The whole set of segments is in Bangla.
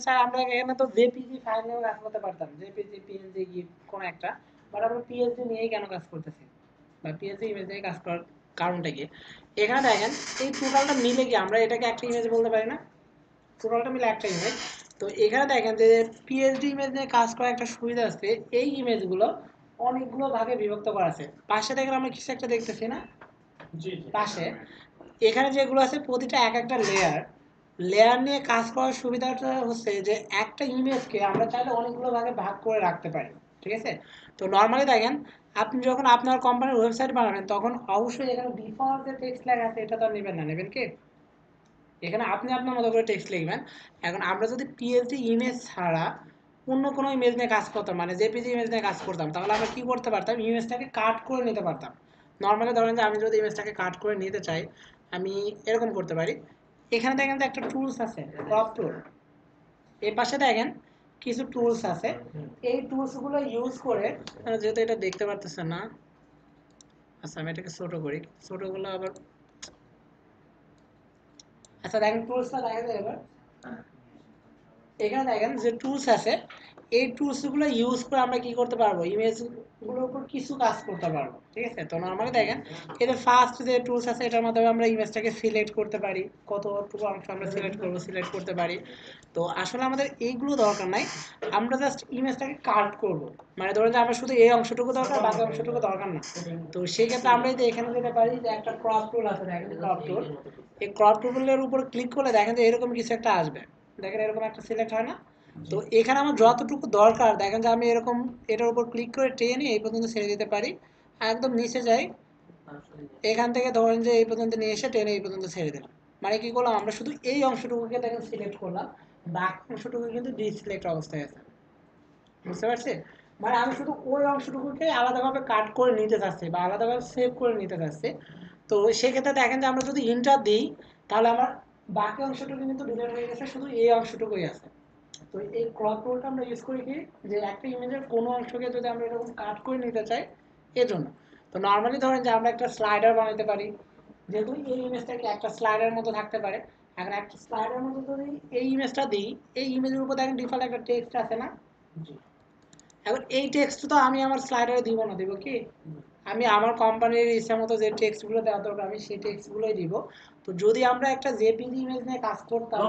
স্যার আমরা এখানে তো জেপিজি ফাইল নিয়েও কাজ করতে পারতাম, জেপিজি পিএনজি কি কোন একটা, বাট আমরা পিএনজি নিয়েই কেন কাজ করতেছি বা পিএনজি ইমেজ নিয়ে কাজ করার কারণটা কি? এখানে দেখেন এই টোটালটা মিলে কি আমরা এটাকে একটা ইমেজ বলতে পারি না? টোটালটা মিলে একটা ইমেজ। তো এখানে দেখেন যে পিএইচডি ইমেজ নিয়ে কাজ করার একটা সুবিধা আছে, এই ইমেজগুলো অনেকগুলো ভাগে বিভক্ত করা আছে। পাশে দেখেন আমরা কিছু একটা দেখতেছি না, পাশে এখানে যেগুলো আছে প্রতিটা এক একটা লেয়ার, লেয়ার নিয়ে কাজ করার সুবিধাটা হচ্ছে যে একটা ইমেজকে আমরা চাইলে অনেকগুলো ভাগে ভাগ করে রাখতে পারি। ঠিক আছে? তো নর্মালি দেখেন আপনি যখন আপনার কোম্পানির ওয়েবসাইট বানাবেন তখন অবশ্যই এখানে ডিফল্ট যে টেক্সট লেখা আছে এটা তো আর নেবেন না, নেবেন কি? এখানে আপনি আপনার মতো করে টেক্সট লিখবেন। এখন আমরা যদি পিএসডি ইমেজ ছাড়া অন্য কোনো ইমেজ নিয়ে কাজ করতাম, মানে জেপিজি ইমেজ নিয়ে কাজ করতাম, তাহলে আমরা কি করতে পারতাম, ইমেজটাকে কাট করে নিতে পারতাম। নর্মালি ধরেন যে আমি যদি ইমেজটাকে কাট করে নিতে চাই, আমি এরকম করতে পারি। এখানে দেখেন যে একটা টুলস আছে, ক্রপ টুল। এই পাশে দেখেন কিছু টুলস আছে, এই টুলসগুলো ইউজ করে, যেহেতু এটা দেখতে পারতেছেন না, আচ্ছা আমি এটাকে ছোট করি, ছোটগুলো আবার, আচ্ছা দেখেন টুলসটা দেখা যায় এবার। এখানে দেখেন যে টুলস আছে, এই টুলসগুলো ইউজ করে আমরা কি করতে পারবো, ইমেজগুলোর উপর কিছু কাজ করতে পারবো। ঠিক আছে? তো নর্মালি দেখেন এদের ফার্স্ট যে টুলস আছে এটার মাধ্যমে আমরা ইমেজটাকে সিলেক্ট করতে পারি, কতটুকু অংশ আমরা সিলেক্ট করবো, সিলেক্ট করতে পারি। তো আসলে আমাদের এইগুলো দরকার নাই, আমরা জাস্ট ইমেজটাকে কাট করব। মানে ধরুন যে আমরা শুধু এই অংশটুকু দরকার, বাকি অংশটুকু দরকার না। তো সেই ক্ষেত্রে আমরা যদি এখানে যেতে পারি যে একটা ক্রপ টুল আছে, দেখেন ক্রপ টুল, এই ক্রপ টুলের উপর ক্লিক করলে দেখেন যে এরকম কিছু একটা আসবে, দেখেন এরকম একটা সিলেক্ট হয় না? তো এখানে আমার যতটুকু দরকার দেখেন যে আমি এরকম এটার উপর ক্লিক করে টেনে এই পর্যন্ত ছেড়ে দিতে পারি, একদম নিচে যাই, এখান থেকে ধরেন যে এই পর্যন্ত নিয়ে এসে টেনে এই পর্যন্ত ছেড়ে দিলাম। মানে কি করলাম, আমরা শুধু এই অংশটুকুকে দেখেন সিলেক্ট করলাম, বাকি অংশটুকু কিন্তু ডিসিলেক্ট অবস্থায় আছে। বুঝতে পারছি? মানে আমি শুধু ওই অংশটুকুকে আলাদাভাবে কাট করে নিতে চাচ্ছি বা আলাদাভাবে সেভ করে নিতে চাচ্ছি। তো সেক্ষেত্রে দেখেন যে আমরা যদি ইন্টার দিই, তাহলে আমার বাকি অংশটুকু কিন্তু ডিলিট হয়ে গেছে, শুধু এই অংশটুকুই আছে। তো এই ক্রপ টুলটা আমরা ইউজ করি কি, যে একটা ইমেজের কোনো অংশকে যদি আমরা এরকম কাট করে নিতে চাই, এজন্য। তো নর্মালি ধরেন যে আমরা একটা স্লাইডার বানাতে পারি, যেহেতু এই ইমেজটাকে একটা স্লাইডার মতো থাকতে পারে। এখন একটা স্লাইডার মতো যদি এই ইমেজটা দিই, এই ইমেজের উপর দেখেন ডিফল্ট একটা টেক্সট আছে না? এখন এই টেক্সট তো আমি আমার স্লাইডারে দিব না, দিব কি? আমি আমার কোম্পানির ইচ্ছা মতো যে টেক্সটগুলো দেওয়া দরকার আমি সেই টেক্সটগুলোই দিব। তো যদি আমরা একটা জেপিজি ইমেজ নিয়ে কাজ করতাম,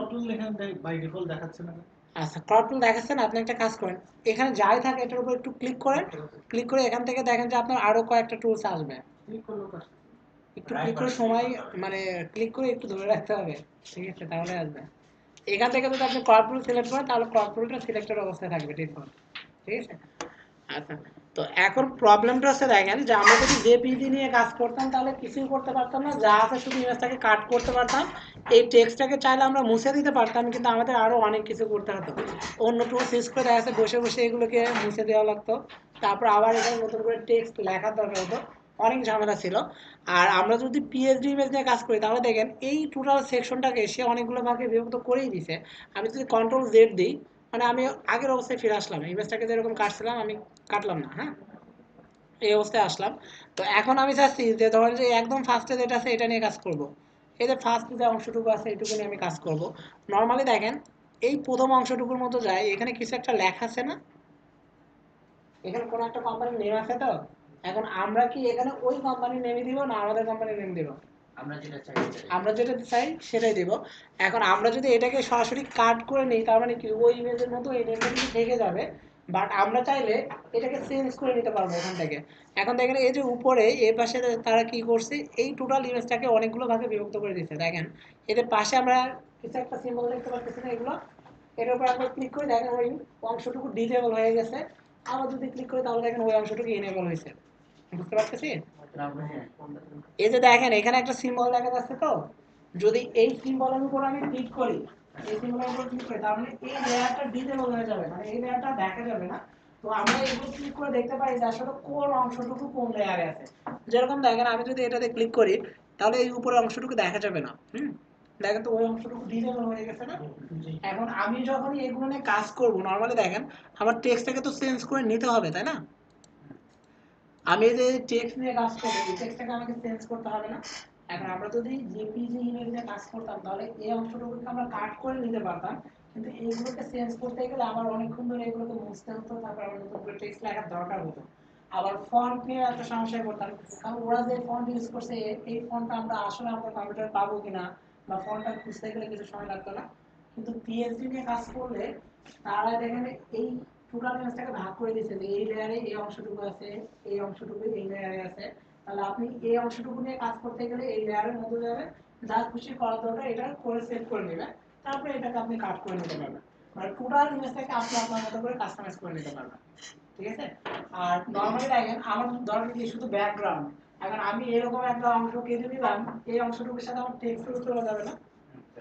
বাই ডিফল্ট দেখাচ্ছে না। আচ্ছা ক্রপ টুল দেখাচ্ছে না, আপনি একটা কাজ করেন, এখানে যাই থাকে এটার উপর একটু ক্লিক করেন, ক্লিক করে এখান থেকে দেখেন যে আপনার আরো কয়েকটা টুলস আসবে। একটু ক্লিক করে সময়, মানে ক্লিক করে একটু ধরে রাখতে হবে, ঠিক আছে? তাহলে আসবে। এখান থেকে যদি আপনি ক্রপ টুল সিলেক্ট করেন তাহলে ক্রপ টুলটা সিলেক্টেড অবস্থায় থাকবে ডিফল্ট। ঠিক আছে? আচ্ছা, তো এখন প্রবলেমটা হচ্ছে দেখেন যে আমরা যদি জেপিজি নিয়ে কাজ করতাম তাহলে কিছুই করতে পারতাম না, যা আছে শুধু ইমেজটাকে কাট করতে পারতাম, এই টেক্সটটাকে চাইলে আমরা মুছে দিতে পারতাম, কিন্তু আমাদের আরো অনেক কিছু করতে হতো। অন্য টুলস ইউজ করে দেখা যাচ্ছে বসে বসে এগুলোকে মুছে দেওয়া লাগতো, তারপর আবার এখানে নতুন করে টেক্সট লেখার দরকার হতো, অনেক ঝামেলা ছিল। আর আমরা যদি পিএইচডি ইমেজ নিয়ে কাজ করি তাহলে দেখেন এই টোটাল সেকশনটাকে সে অনেকগুলো ভাগে বিভক্ত করেই দিছে। আমি যদি কন্ট্রোল জেড দিই, মানে আমি আগের অবস্থায় ফিরে আসলাম, ইমেজটাকে যেরকম কাটছিলাম আমি কাটলাম না, হ্যাঁ, এই অবস্থায় আসলাম। তো এখন আমি চাচ্ছি যে ধরেন যে একদম ফার্স্টে যেটা আছে এটা নিয়ে কাজ করব, এই যে ফার্স্ট যে অংশটুকু আছে এইটুকু নিয়ে আমি কাজ করব। নর্মালি দেখেন এই প্রথম অংশটুকুর মতো যায়, এখানে কিছু একটা লেখা আছে না, এখানে কোনো একটা কোম্পানির নেম আছে তো। এখন আমরা কি এখানে ওই কোম্পানির নেমই দিব না আমাদের কোম্পানির নেম দিব? আমরা যেটা চাই সেটাই দিব। এখন আমরা যদি এটাকে সরাসরি কাট করে নিই তার মানে কি ওই ইমেজের মতো এই নেমটা কিন্তু থেকে যাবে, বাট আমরা চাইলে এটাকে চেঞ্জ করে নিতে পারবো এখান থেকে। এখন দেখেন এই যে উপরে এই পাশে তারা কি করছে, এই টোটাল ইমেজটাকে অনেকগুলো ভাগে বিভক্ত করে দিচ্ছে। দেখেন এদের পাশে আমরা কিছু একটা সিম্বল দেখতে পাচ্ছি না, এগুলো এটার উপর আমরা ক্লিক করে দেখেন ওই অংশটুকু ডিজেবল হয়ে গেছে, আবার যদি ক্লিক করি তাহলে দেখেন ওই অংশটুকু এনেবল হয়েছে। বুঝতে পারতেছি? এই যে দেখেন এখানে একটা সিম্বল দেখা যাচ্ছে তো, যদি এই সিম্বলের উপর আমি ক্লিক করি, এই সিম্বলের উপর ক্লিক করি তার মানে এই লেয়ারটা ডিসেবল হয়ে যাবে, মানে এই লেয়ারটা দেখা যাবে না। তো আমরা এর উপর ক্লিক করে দেখতে পাই যে আসলে কোন অংশটুকু কোন লেয়ারে আছে। যেরকম দেখেন আমি যদি এটাতে ক্লিক করি তাহলে এই উপরের অংশটুকু দেখা যাবে না। দেখেন তো ওই অংশটুকু ডিসেবল হয়ে গেছে না? এখন আমি যখনই এগুলো নিয়ে কাজ করব নরমালি দেখেন আমার টেক্সটটাকে তো চেঞ্জ করে নিতে হবে, তাই না? আমি যে টেক্সট নিয়ে কাজ করব এই টেক্সটটাকে আমাকে চেঞ্জ করতে হবে না। এখন আমরা যদি জেপিজি ইমেজ নিয়ে কাজ করতাম তাহলে এই অংশটুকুকে আমরা কাট করে নিতে পারতাম, কিন্তু এইগুলোকে চেঞ্জ করতে গেলে আমার অনেকক্ষণ ধরে এগুলোকে মুছতে হতো, তারপর আমার নতুন করে টেক্সট লেখার দরকার হতো। আবার ফন্ট নিয়ে একটা সমস্যায় পড়তাম, কারণ ওরা যে ফন্ট ইউজ করছে এই ফন্টটা আমরা আসলে আমাদের কম্পিউটারে পাবো কিনা, বা ফন্টটা খুঁজতে গেলে কিছু সময় লাগতো না। কিন্তু পিএইচডি নিয়ে কাজ করলে তারা দেখেন এই টোটাল ইমেজটাকে ভাগ করে দিয়েছে যে এই লেয়ারে এই অংশটুকু আছে, এই অংশটুকু এই লেয়ারে আছে। তাহলে আপনি এই অংশটুকু নিয়ে কাজ করতে গেলে এই লেয়ারের মধ্যে যাবে, যা খুশি করার দরকার এটা করে সেভ করে নেবেন, তারপরে এটাকে আপনি কাট করে নিতে পারবেন, মানে টোটাল ইমেজটাকে আপনি আপনার মতো করে কাস্টমাইজ করে নিতে পারবেন। ঠিক আছে। আর নরমালি দেখেন আমার দরকার কি শুধু ব্যাকগ্রাউন্ড, এখন আমি এরকম একটা অংশ কেটে নিলাম, এই অংশটুকুর সাথে আমার টেক্সট ইউজ করা যাবে না।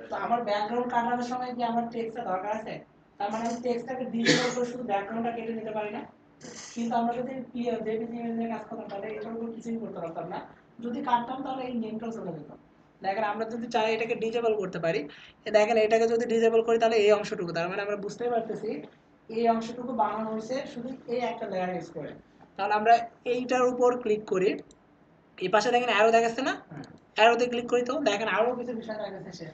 তো আমার ব্যাকগ্রাউন্ড কাটানোর সময় কি আমার টেক্সটটা দরকার আছে? তার মানে আমি টেক্সটটাকে ডিলিট করে শুধু ব্যাকগ্রাউন্ডটা কেটে নিতে পারি না। কিন্তু আমরা যদি জেপিজি ইমেজ নিয়ে কাজ করতাম তাহলে এটার উপর কিছুই করতে পারতাম না। যদি কাটতাম তাহলে এই নেমটাও চলে যেত। দেখেন আমরা যদি চাই এটাকে ডিজেবল করতে পারি, দেখেন এটাকে যদি ডিজেবল করি তাহলে এই অংশটুকু, তার মানে আমরা বুঝতেই পারতেছি এই অংশটুকু বানানো হয়েছে শুধু এই একটা লেয়ার ইউজ করে। তাহলে আমরা এইটার উপর ক্লিক করি, এই পাশে দেখেন অ্যারো দেখাচ্ছে না, অ্যারোতে ক্লিক করি, তো দেখেন আরো কিছু বিষয় দেখাচ্ছে সে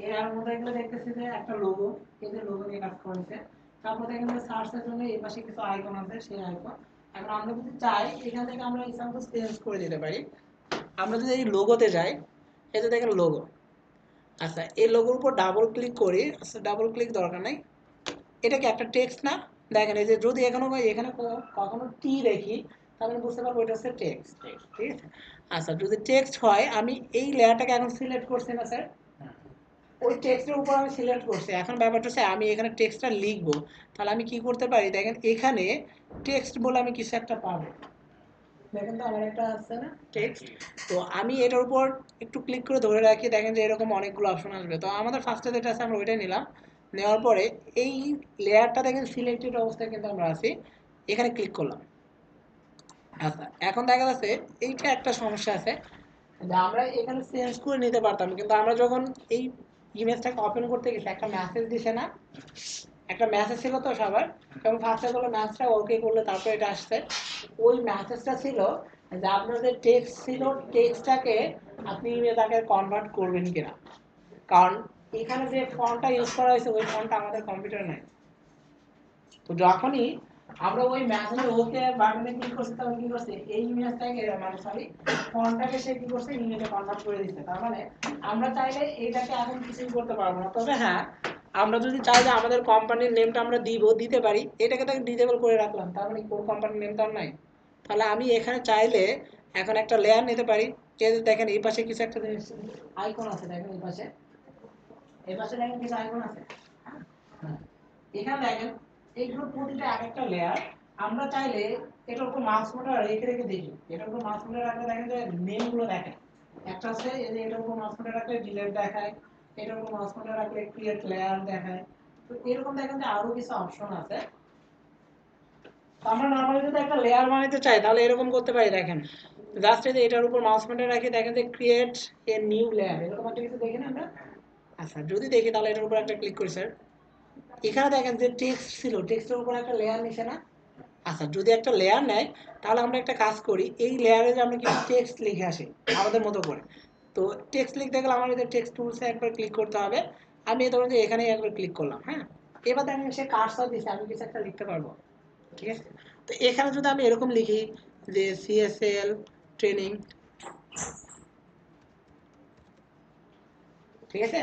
এর অ্যারোর মধ্যে এগুলো দেখতেছি যে একটা লোগো, এই যে লোগো নিয়ে কাজ করেছে। তারপর দেখেন যে সার্চের জন্য এই পাশে কিছু আইকন আছে, সেই আইকন। এখন আমরা যদি চাই এখান থেকে আমরা এক্সাম্পল চেঞ্জ করে দিতে পারি। আমরা যদি এই লোগোতে যাই, এই যে দেখেন লোগো, আচ্ছা এই লোগোর উপর ডাবল ক্লিক করি, আচ্ছা ডাবল ক্লিক দরকার নাই, এটা কি একটা টেক্সট না? দেখেন এই যে যদি এখানে কখনো টি দেখি তাহলে বুঝতে পারবো এটা হচ্ছে টেক্সট। ঠিক আছে। আচ্ছা যদি টেক্সট হয়, আমি এই লেয়ারটাকে এখন সিলেক্ট করছি না স্যার, ওই টেক্সটের উপর আমি সিলেক্ট করছি, এখন ব্যাপারটা হচ্ছে আমি এখানে টেক্সটটা লিখবো। তাহলে আমি কি করতে পারি, দেখেন এখানে টেক্সট বলে আমি কিছু একটা পাবো, দেখেন তো আমার একটা আছে না টেক্সট। তো আমি এটার উপর একটু ক্লিক করে ধরে রাখি, দেখেন যে এরকম অনেকগুলো অপশন আসবে। তো আমাদের ফার্স্টে যেটা আছে আমরা ওইটাই নিলাম, নেওয়ার পরে এই লেয়ারটা দেখেন সিলেক্টেড অবস্থায় কিন্তু আমরা আছি, এখানে ক্লিক করলাম। আচ্ছা এখন দেখা যাচ্ছে এইটা একটা সমস্যা আছে যে আমরা এখানে চেঞ্জ করে নিতে পারতাম, কিন্তু আমরা যখন এই ইমেজটাকে ওপেন করতে গেছি একটা মেসেজ দিছে না, একটা মেসেজ ছিল তো সবার, এবং ফার্স্টে বললো ম্যাথসটা ওকে করলে তারপর এটা আসছে। ওই মেসেজটা ছিল যে আপনার যে টেক্সট ছিল টেক্সটটাকে আপনি তাকে কনভার্ট করবেন কিনা, কারণ এখানে যে ফন্টটা ইউজ করা হয়েছে ওই ফন্টটা আমাদের কম্পিউটারে নাই। তো যখনই আমরা ওই মেসেজে ওকে বাটনে ক্লিক করছি তখন কি করছে এই ইমেজটাকে, মানে সরি ফন্টটাকে সে কি করছে ইমেজে কনভার্ট করে দিচ্ছে। তার মানে আমরা চাইলে এটাকে এখন কিছুই করতে পারবো না, তবে হ্যাঁ আমরা যদি চাই যে আমাদের কোম্পানির নেমটা আমরা দিতে পারি, এটাকে তাকে ডিসেবল করে রাখলাম, তার মানে কোন কোম্পানির নেম তো আর নাই। তাহলে আমি এখানে চাইলে এখন একটা লেয়ার নিতে পারি, এই যে দেখেন এই পাশে কিছু একটা জিনিস আইকন আছে, দেখেন এই পাশে দেখেন কিছু আইকন আছে। হ্যাঁ, এখানে দেখেন এইগুলো প্রতিটা এক একটা লেয়ার। আমরা চাইলে এটার উপর মাউস বোতাম রেখে রেখে দেখি, এটার উপর মাউস বোতাম রাখলে দেখেন যে নেম গুলো দেখায়। একটা আছে এই যে এটার উপর মাউস বোতাম রাখলে ডিলিট দেখায়, এটার উপর মাউস বোতাম রাখলে ক্রিয়েট লেয়ার দেখায়। তো এরকম দেখেন যে আরো কিছু অপশন আছে। তো আমরা নরমালি যদি একটা লেয়ার বানাতে চাই তাহলে এরকম করতে পারি, দেখেন জাস্ট এই যে এটার উপর মাউস বোতাম রাখি, দেখেন যে ক্রিয়েট এ নিউ লেয়ার, এরকম একটা কিছু দেখি না আমরা। আচ্ছা যদি দেখি তাহলে এটার উপর একটা ক্লিক করি স্যার, এখানে দেখেন যে টেক্সট ছিল টেক্সটের উপর একটা লেয়ার নিছে না। আচ্ছা যদি একটা লেয়ার নেয় তাহলে আমরা একটা কাজ করি, এই লেয়ারে যে আমরা কিছু টেক্সট লিখে আসি আমাদের মতো করে। তো টেক্সট লিখতে গেলে আমার এই টেক্সট টুলসে একবার ক্লিক করতে হবে। আমি ধরুন যে এখানে একবার ক্লিক করলাম, হ্যাঁ এবার দেখেন সে কার্সর দিছে, আমি কিছু একটা লিখতে পারবো। ঠিক আছে। তো এখানে যদি আমি এরকম লিখি যে সিএসএল ট্রেনিং, ঠিক আছে,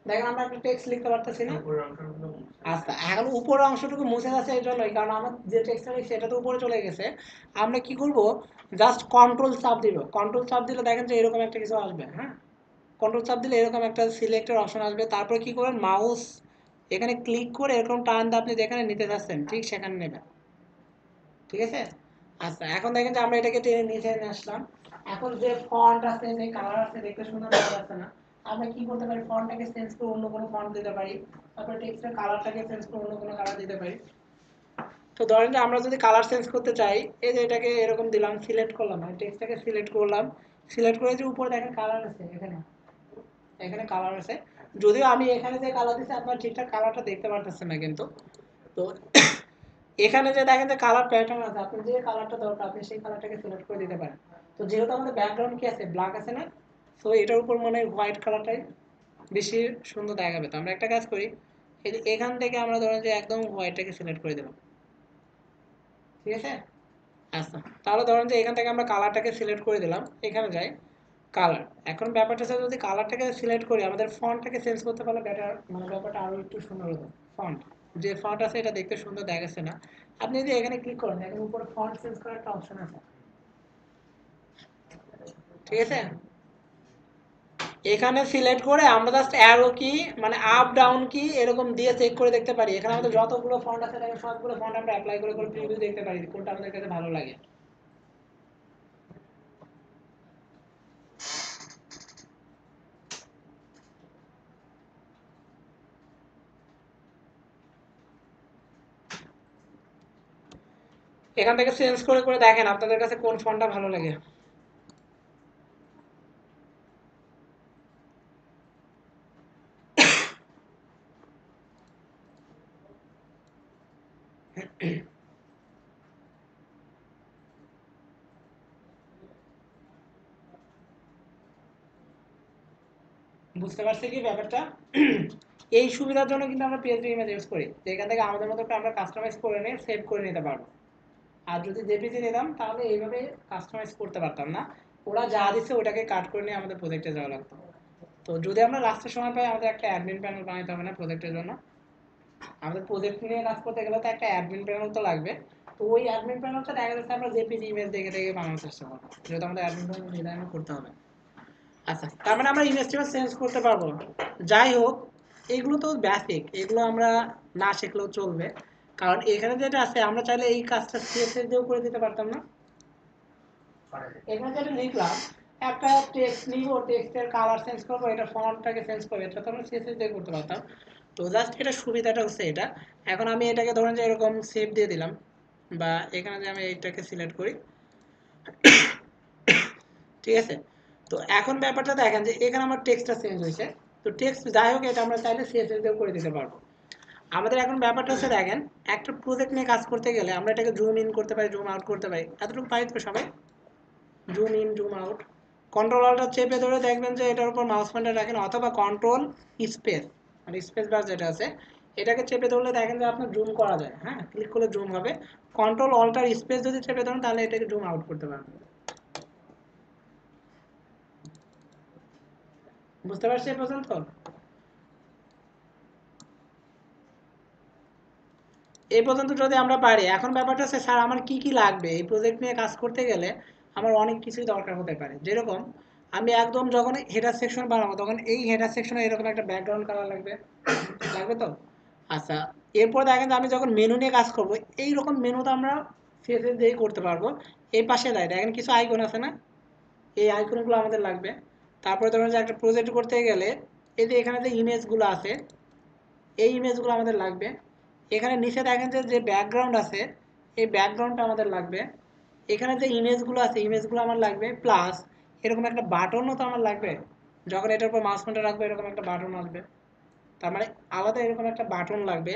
দেখেন আমরা একটা টেক্সট লিখতে পারতেছি না। আচ্ছা এখন উপরের অংশটুকু মুছে যাচ্ছে এই জন্যই, কারণ আমার যে টেক্সটটা লিখছি সেটা তো উপরে চলে গেছে। আমরা কি করব, জাস্ট কন্ট্রোল চাপ দিব, কন্ট্রোল চাপ দিলে দেখেন যে এরকম একটা কিছু আসবে। হ্যাঁ কন্ট্রোল চাপ দিলে এরকম একটা সিলেক্টের অপশন আসবে, তারপরে কি করবেন মাউস এখানে ক্লিক করে এরকম টান দিয়ে আপনি যেখানে নিতে চাচ্ছেন ঠিক সেখানে নেবেন। ঠিক আছে। আচ্ছা এখন দেখেন যে আমরা এটাকে টেনে নিচে নিয়ে আসলাম। এখন যে ফন্ট আছে যে কালার আছে দেখতে সুন্দর দেখা যাচ্ছে না, আমরা কি করতে পারি ফন্টটাকে চেঞ্জ করে অন্য কোনো ফন্ট দিতে পারি, তারপরে টেক্সটের কালারটাকে চেঞ্জ করে অন্য কোনো কালার দিতে পারি। তো ধরেন যে আমরা যদি কালার চেঞ্জ করতে চাই, এই যে এটাকে এরকম দিলাম, সিলেক্ট করলাম, মানে টেক্সটটাকে সিলেক্ট করলাম, সিলেক্ট করে যে উপরে দেখেন কালার আছে, এখানে এখানে কালার আছে। যদিও আমি এখানে যে কালার দিচ্ছি আপনার ঠিকঠাক কালারটা দেখতে পারতেছেন না কিন্তু। তো এখানে যে দেখেন যে কালার প্যাটার্ন আছে, আপনি যে কালারটা দরকার আপনি সেই কালারটাকে সিলেক্ট করে দিতে পারেন। তো যেহেতু আমাদের ব্যাকগ্রাউন্ড কি আছে ব্ল্যাক আছে না, তো এটার উপর মানে হোয়াইট কালারটাই বেশি সুন্দর দেখাবে। তো আমরা একটা কাজ করি, এখান থেকে আমরা ধরেন যে একদম হোয়াইটটাকে সিলেক্ট করে দিলাম, ঠিক আছে। আচ্ছা, তাহলে ধরেন যে এখান থেকে আমরা কালারটাকে সিলেক্ট করে দিলাম, এখানে যাই কালার। এখন ব্যাপারটা হচ্ছে যদি কালারটাকে সিলেক্ট করি আমাদের ফন্টটাকে চেঞ্জ করতে পারলে বেটার, মানে ব্যাপারটা আরো একটু সুন্দর হতো। ফন্ট, যে ফন্ট আছে এটা দেখতে সুন্দর দেখাচ্ছে না। আপনি যদি এখানে ক্লিক করেন এখানে উপরে ফন্ট চেঞ্জ করার একটা অপশন আছে, ঠিক আছে। এখানে সিলেক্ট করে আমরা জাস্ট অ্যারো কি মানে আপ ডাউন কি এরকম দিয়ে চেক করে দেখতে পারি। এখানে আমাদের যতগুলো ফন্ট আছে দেখেন সবগুলো ফন্ট আমরা অ্যাপ্লাই করে করে প্রিভিউ দেখতে পারি কোনটা আমাদের কাছে ভালো লাগে। এখান থেকে চেঞ্জ করে করে দেখেন আপনাদের কাছে কোন ফন্টটা ভালো লাগে। বুঝতে পারছি কি ব্যাপারটা? এই সুবিধার জন্য কিন্তু আমরা পিএসডি ইমেজ ইউজ করি, যে এখান থেকে আমাদের মতো করে আমরা কাস্টমাইজ করে নিয়ে সেভ করে নিতে পারবো। আর যদি জেপিজি নিতাম তাহলে এইভাবে কাস্টমাইজ করতে পারতাম না, ওরা যা দিচ্ছে ওটাকে কাট করে নিয়ে আমাদের প্রজেক্টে যাওয়া লাগতো। তো যদি আমরা লাস্টের সময় পাই আমাদের একটা অ্যাডমিন প্যানেল বানাতে হবে না প্রজেক্টের জন্য। আমাদের প্রজেক্ট নিয়ে কাজ করতে গেলে তো একটা অ্যাডমিন প্যানেল তো লাগবে। তো ওই অ্যাডমিন প্যানেলটা দেখা যাচ্ছে আমরা জেপিজি ইমেজ দেখে দেখে বানানোর চেষ্টা করবো, যেহেতু আমাদের অ্যাডমিন প্যানেল ডিজাইন করতে হবে। আচ্ছা, তার মানে আমরা ইমেজ টিমেজ চেঞ্জ করতে পারবো। যাই হোক, এগুলো তো বেসিক, এগুলো আমরা না শিখলেও চলবে। কারণ এখানে যেটা আছে আমরা চাইলে এই কাজটা সিএসএস দিয়েও করে দিতে পারতাম না। এখানে যেটা লিখলাম একটা টেক্সট নিব, টেক্সটের কালার চেঞ্জ করবো, এটা ফন্টটাকে চেঞ্জ করবো, এটা তো আমরা সিএসএস দিয়ে করতে পারতাম। তো জাস্ট এটা সুবিধাটা হচ্ছে এটা। এখন আমি এটাকে ধরেন যে এরকম সেভ দিয়ে দিলাম, বা এখানে যে আমি এইটাকে সিলেক্ট করি, ঠিক আছে। তো এখন ব্যাপারটা দেখেন যে এখানে আমার টেক্সটটা চেঞ্জ হয়েছে। তো টেক্সট যাই হোক এটা আমরা চাইলে সিএসএস দিয়েও করে দিতে পারবো। আমাদের এখন ব্যাপারটা হচ্ছে দেখেন একটা প্রজেক্ট নিয়ে কাজ করতে গেলে আমরা এটাকে জুম ইন করতে পারি, জুম আউট করতে পারি, এতটুকু পারি তো সবাই? Zoom in zoom out, control alter চেপে ধরে দেখবেন যে এটার উপর মাউস পয়েন্টার রাখেন, অথবা কন্ট্রোল স্পেস মানে স্পেস বার যেটা আছে এটাকে চেপে ধরলে দেখেন যে আপনার জুম করা যায়, হ্যাঁ ক্লিক করলে জুম হবে। কন্ট্রোল অল্টার স্পেস যদি চেপে ধরেন তাহলে এটাকে জুম আউট করতে পারবেন। বুঝতে পারছি এ পর্যন্ত? এই পর্যন্ত যদি আমরা পারি, এখন ব্যাপারটা হচ্ছে স্যার আমার কি কি লাগবে এই প্রজেক্ট নিয়ে কাজ করতে গেলে। আমার অনেক কিছুই দরকার হতে পারে, যেরকম আমি একদম যখন হেডার সেকশন বানাবো তখন এই হেডার সেকশনে এরকম একটা ব্যাকগ্রাউন্ড কালার লাগবে, লাগবে তো। আচ্ছা, এরপর দেখেন যে আমি যখন মেনু নিয়ে কাজ করব এইরকম মেনু তো আমরা সিএসএস দিয়েই করতে পারবো। এই পাশে দেখেন কিছু আইকন আছে না, এই আইকনগুলো আমাদের লাগবে। তারপরে ধরুন যে একটা প্রজেক্ট করতে গেলে এই যে এখানে যে ইমেজগুলো আছে এই ইমেজগুলো আমাদের লাগবে। এখানে নিচে দেখেন যে যে ব্যাকগ্রাউন্ড আছে এই ব্যাকগ্রাউন্ডটা আমাদের লাগবে। এখানে যে ইমেজগুলো আছে ইমেজগুলো আমার লাগবে, প্লাস এরকম একটা বাটনও তো আমার লাগবে। যখন এটার উপর মাউস পয়েন্টার রাখবো এরকম একটা বাটন আসবে, তার মানে আলাদা এরকম একটা বাটন লাগবে।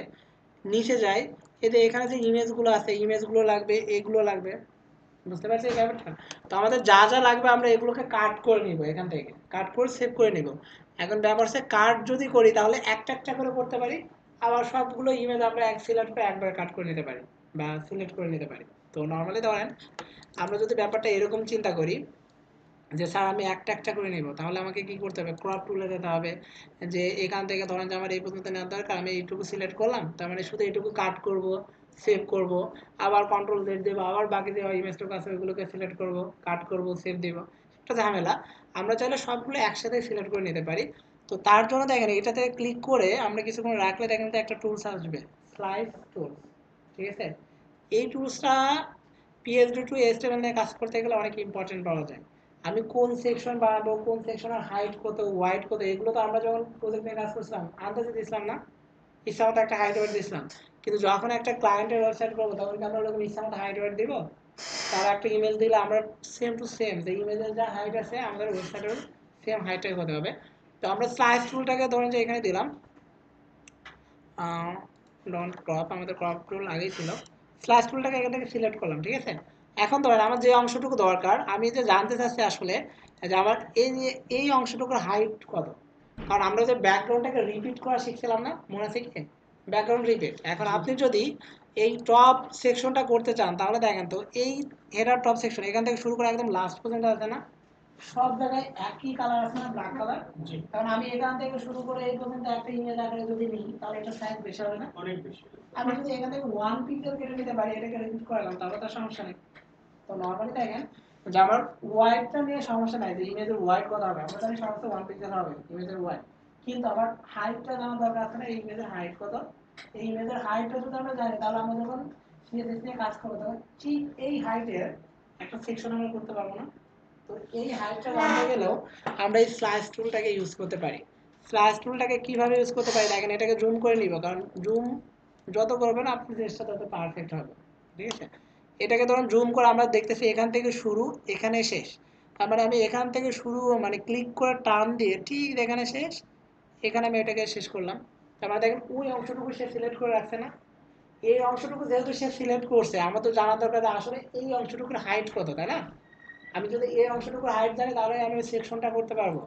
নিচে যাই, এই যে এখানে যে ইমেজগুলো আছে ইমেজগুলো লাগবে, এগুলো লাগবে। বুঝতে পারছি এই ব্যাপারটা? তো আমাদের যা যা লাগবে আমরা এগুলোকে কাট করে নিব, এখান থেকে কাট করে সেভ করে নিব। এখন ব্যাপার হচ্ছে কাট যদি করি তাহলে একটা একটা করে করতে পারি, আবার সবগুলো ইমেজ আমরা এক সিলেক্ট করে একবার কাট করে নিতে পারি বা সিলেক্ট করে নিতে পারি। তো নর্মালি ধরেন আমরা যদি ব্যাপারটা এরকম চিন্তা করি যে স্যার আমি একটা একটা করে নিব, তাহলে আমাকে কি করতে হবে, ক্রপ টুলে যেতে হবে। যে এখান থেকে ধরেন যে আমার এই পর্যন্ত নেওয়ার দরকার, আমি এইটুকু সিলেক্ট করলাম, তার মানে শুধু এইটুকু কাট করব, সেভ করব, আবার কন্ট্রোল জেড দেবো, আবার বাকি যে ইমেজটুকু আছে ওইগুলোকে সিলেক্ট করব, কাট করব, সেভ দিব। একটা ঝামেলা। আমরা চাইলে সবগুলো একসাথে সিলেক্ট করে নিতে পারি। তো তার জন্য দেখেন এটাতে ক্লিক করে আমরা কিছুক্ষণ রাখলে দেখেন যে একটা টুলস আসবে, স্লাইস টুল, ঠিক আছে। এই টুলসটা পিএইচডি টু এইচটিএমএল নিয়ে কাজ করতে গেলে অনেক ইম্পর্টেন্ট বলা যায়। আমি কোন সেকশন বানাবো, কোন সেকশনের হাইট কত, ওয়াইড কত, এগুলো তো আমরা যখন প্রজেক্ট নিয়ে কাজ করছিলাম আন্দাজে দিছিলাম না, ইচ্ছা মতো একটা হাইট ওয়েট দিছিলাম। কিন্তু যখন একটা ক্লায়েন্টের ওয়েবসাইট করবো তখন কি আমরা ওরকম ইচ্ছা মতো হাইট ওয়েট দিব? তারা একটা ইমেজ দিলে আমরা সেম টু সেম যে ইমেজের যা হাইট আছে আমাদের ওয়েবসাইটের সেম হাইটটাই হতে হবে। তো আমরা স্লাইস টুলটাকে ধরেন যে এখানে দিলাম, ডন্ট ক্রপ, আমাদের ক্রপ টুল আগেই ছিল। স্ল্যাশ টুলটাকে এখান থেকে সিলেক্ট করলাম, ঠিক আছে। এখন ধরেন আমার যে অংশটুকু দরকার আমি যে জানতে চাচ্ছি আসলে যে আমার এই যে এই অংশটুকুর হাইট কত। কারণ আমরা যে ব্যাকগ্রাউন্ডটাকে রিপিট করা শিখছিলাম না, মনে আছে কি? Background repeat. এখন আপনি যদি এই টপ সেকশনটা করতে চান তাহলে দেখেন তো এই হেডার টপ সেকশন এখান থেকে শুরু করে একদম লাস্ট পর্যন্ত আছে না, সব জায়গায় একই কালার আছে না, ব্ল্যাক কালার। কারণ আমি এখান থেকে শুরু করে এই পর্যন্ত একটা ইমেজ আকারে যদি নিই তাহলে এটা সাইজ বেশি হবে না, অনেক বেশি। আমি যদি এখান থেকে 1 পিক্সেল কেটে নিতে পারি, এটাকে রিপিট করালাম, তাহলে তার সমস্যা নেই। তো নরমালি দেখেন যে আমার ওয়াইডটা নিয়ে সমস্যা নাই, যে ইমেজের ওয়াইড কত হবে, আমরা জানি সমস্যা 1 পিক্সেল হবে ইমেজের ওয়াইড, কিন্তু আমার হাইটটা জানা দরকার আছে না, এই ইমেজের হাইট কত। এই ইমেজের হাইটটা যদি আমরা জানি তাহলে আমরা যখন সিএসএস নিয়ে কাজ করব তখন ঠিক এই হাইটের একটা সেকশন আমরা করতে পারবো না। তো এই হাইটটা জানতে গেলেও আমরা এই স্লাইস টুলটাকে ইউজ করতে পারি। স্লাইস টুলটাকে কিভাবে ইউজ করতে পারি দেখেন, এটাকে জুম করে নিব, কারণ জুম যত করবেন আপনি জিনিসটা তত পারফেক্ট হবে, ঠিক আছে। এটাকে ধরুন জুম করে আমরা দেখতেছি এখান থেকে শুরু এখানে শেষ, তার মানে আমি এখান থেকে শুরু মানে ক্লিক করে টার্ন দিয়ে ঠিক এখানে শেষ, এখানে আমি এটাকে শেষ করলাম। তার মানে দেখেন ওই অংশটুকু সে সিলেক্ট করে রাখছে না। এই অংশটুকু যেহেতু সে সিলেক্ট করছে, আমার তো জানা দরকার যে আসলে এই অংশটুকুর হাইট কত, তাই না। আমি যদি এই অংশটুকুর হাইট জানি তাহলে আমি সেকশনটা করতে পারবো।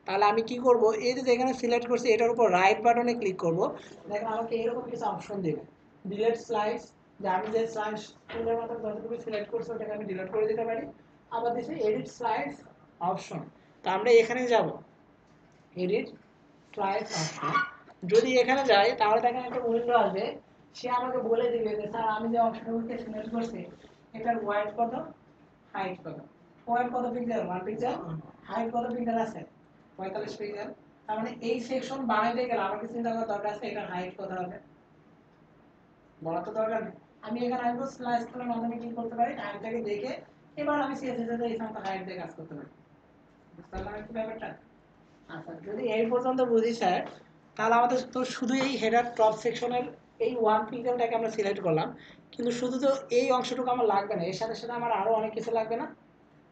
তাহলে আমি কি করব, এই যে এখানে সিলেক্ট করছি এটার উপর রাইট বাটনে ক্লিক করব, দেখেন আমাকে এরকম কিছু অপশন দেবে, ডিলিট স্লাইডস, যে আমি যে স্লাইড টুলের মতো যতটুকু সিলেক্ট করছি ওটাকে আমি ডিলিট করে দিতে পারি। আবার দিছে এডিট স্লাইডস অপশন, তো আমরা এখানে যাব এডিট স্লাইডস অপশন। যদি এখানে যাই তাহলে দেখেন একটা উইন্ডো আসবে, সে আমাকে বলে দিবে যে স্যার আমি যে অপশনগুলোকে সিলেক্ট করছি এটার ওয়াইড কত, হাইট কত। ওয়াইড কত পিক্সেল, 1 পিক্সেল। হাইট কত পিক্সেল আছে, 45 পিক্সেল। তার মানে এই সেকশন বানাইতে গেলে আমাকে চিন্তা করার দরকার আছে এটার হাইট কত হবে, বলা তো দরকার নেই। আমি এখানে আসবো স্লাইস টুলের মাধ্যমে কি করতে পারি, হাইটটাকে দেখে এবার আমি সিএসএস এর এই সমস্ত হাইট দিয়ে কাজ করতে পারি। বুঝতে পারলাম একটু ব্যাপারটা। আচ্ছা, যদি এই পর্যন্ত বুঝি স্যার, তাহলে আমাদের তো শুধু এই হেডার টপ সেকশনের এই 1 পিক্সেলটাকে আমরা সিলেক্ট করলাম, কিন্তু শুধু তো এই অংশটুকু আমার লাগবে না, এর সাথে সাথে আমার আরো অনেক কিছু লাগবে না।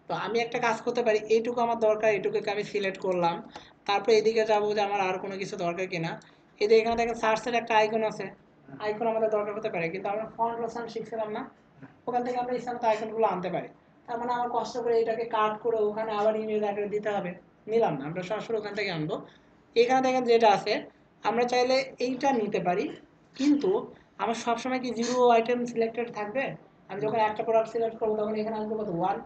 তো আমি একটা কাজ করতে পারি, এইটুকু আমার দরকার, এইটুকুকে আমি সিলেক্ট করলাম, তারপরে এদিকে যাবো যে আমার আর কোনো কিছু দরকার কিনা। এই যে এখানে দেখেন সার্চের একটা আইকন আছে, আইকন আমাদের দরকার হতে পারে, কিন্তু আমরা ফন্ট রসান শিখছিলাম না, ওখান থেকে আমরা ইচ্ছা মতো আইকনগুলো আনতে পারি। তার মানে আমার কষ্ট করে এটাকে কাট করে ওখানে আবার ইমেজ আকারে দিতে হবে, নিলাম না, আমরা সরাসরি ওখান থেকে আনবো। এখানে দেখেন যেটা আছে, আমরা চাইলে এইটা নিতে পারি, কিন্তু আমার সবসময় কি জিরো আইটেম সিলেক্টেড থাকবে। আমি যখন একটা প্রোডাক্ট সিলেক্ট করবো তখন এখানে আসবে কত, 1।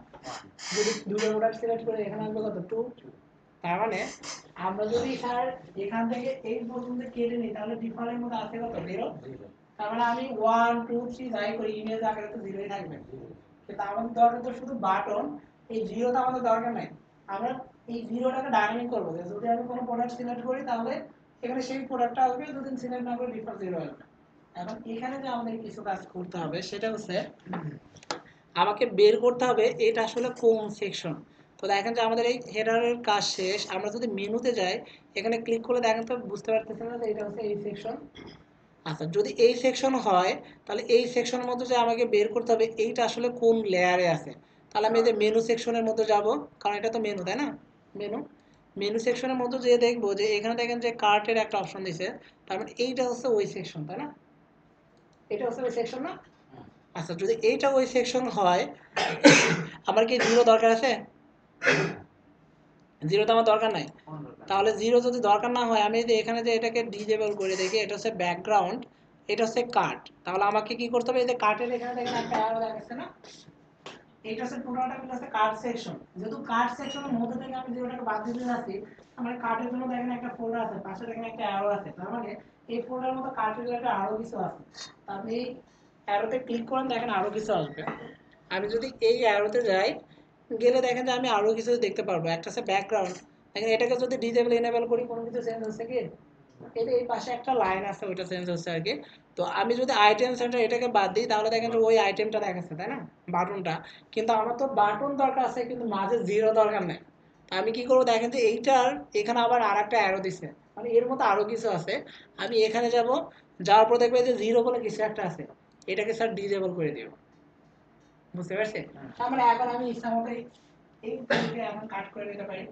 যদি দুটো প্রোডাক্ট সিলেক্ট করে এখানে আসবে কত, 2। তার মানে আমরা যদি স্যার এখান থেকে এই পর্যন্ত কেটে নিই তাহলে ডিফল্টের মধ্যে আছে কত, 0। তার মানে আমি 1 2 3 যাই করি ইমেজ আকারে তো 0ই থাকবে, কিন্তু আমাদের দরকার তো শুধু বাটন, এই 0 তো আমাদের দরকার নাই। আমরা এই 0টাকে ডাইনামিক করবো, যে যদি আমি কোনো প্রোডাক্ট সিলেক্ট করি তাহলে এখানে সেই প্রোডাক্টটা আসবে, যদি সিলেক্ট না করি ডিফল্ট 0 আসবে। এখন এখানে যে আমাদের কিছু কাজ করতে হবে সেটা হচ্ছে আমাকে বের করতে হবে এটা আসলে কোন সেকশন। তো দেখেন যে আমাদের এই হেডারের কাজ শেষ, আমরা যদি মেনুতে যাই এখানে ক্লিক করলে দেখেন তো বুঝতে পারতেছেন না যে এটা হচ্ছে এই সেকশন। আচ্ছা, যদি এই সেকশন হয় তাহলে এই সেকশনের মধ্যে যে আমাকে বের করতে হবে এইটা আসলে কোন লেয়ারে আছে। তাহলে আমি এই যে মেনু সেকশনের মধ্যে যাব, কারণ এটা তো মেনু, তাই না। মেনু মেনু সেকশনের মধ্যে যে দেখবো যে এখানে দেখেন যে কার্টের একটা অপশন দিছে, তার মানে এইটা হচ্ছে ওই সেকশন, তাই না। এটা হচ্ছে ওই সেকশন না। আচ্ছা, যদি এইটা ওই সেকশন হয় আমার কি জিরো দরকার আছে, জিরো তো আমার দরকার নাই। তাহলে জিরো যদি দরকার না হয় আমি যদি এখানে যে এটাকে ডিজেবল করে দেখি, এটা হচ্ছে ব্যাকগ্রাউন্ড, এটা হচ্ছে কাট, তাহলে আমাকে কি করতে হবে, এই যে কাটের এখানে দেখেন একটা অ্যারো দেখাচ্ছে না, এইটা হচ্ছে টোটালটা মিলে আছে কাট সেকশন। যেহেতু কাট সেকশনের মধ্যে থেকে আমি জিরোটাকে বাদ দিতে যাচ্ছি, আমার কাটের জন্য দেখেন একটা ফোল্ডার আছে, পাশে দেখেন একটা অ্যারো আছে, তার মানে এই ফোল্ডারের মতো কাটের রিলেটেড আরো কিছু আছে। আপনি এই অ্যারোতে ক্লিক করেন দেখেন আরো কিছু আসবে। আমি যদি এই অ্যারোতে যাই, গেলে দেখেন যে আমি আরো কিছু দেখতে পারবো, একটা আছে ব্যাকগ্রাউন্ড, দেখেন এটাকে যদি ডিজেবল এনেবল করি কোনো কিছু চেঞ্জ হচ্ছে কি, এই পাশে একটা লাইন আছে ওইটা চেঞ্জ হচ্ছে আর কি। তো আমি যদি আইটেম সেন্টার এটাকে বাদ দিই তাহলে দেখেন যে ওই আইটেমটা দেখাচ্ছে, তাই না, বাটনটা। কিন্তু আমার তো বাটন দরকার আছে কিন্তু মাঝে জিরো দরকার নেই। আমি কি করবো দেখেন যে এইটার এখানে আবার আর একটা অ্যারো দিচ্ছে, মানে এর মতো আরো কিছু আছে। আমি এখানে যাব, যাওয়ার পর দেখবে যে জিরো বলে কিছু একটা আছে, এটাকে স্যার ডিজেবল করে দিব। বুঝতে পারছি। তার মানে এখন আমি ইচ্ছা মতো এই থেকে এখন কাট করে নিতে পারি।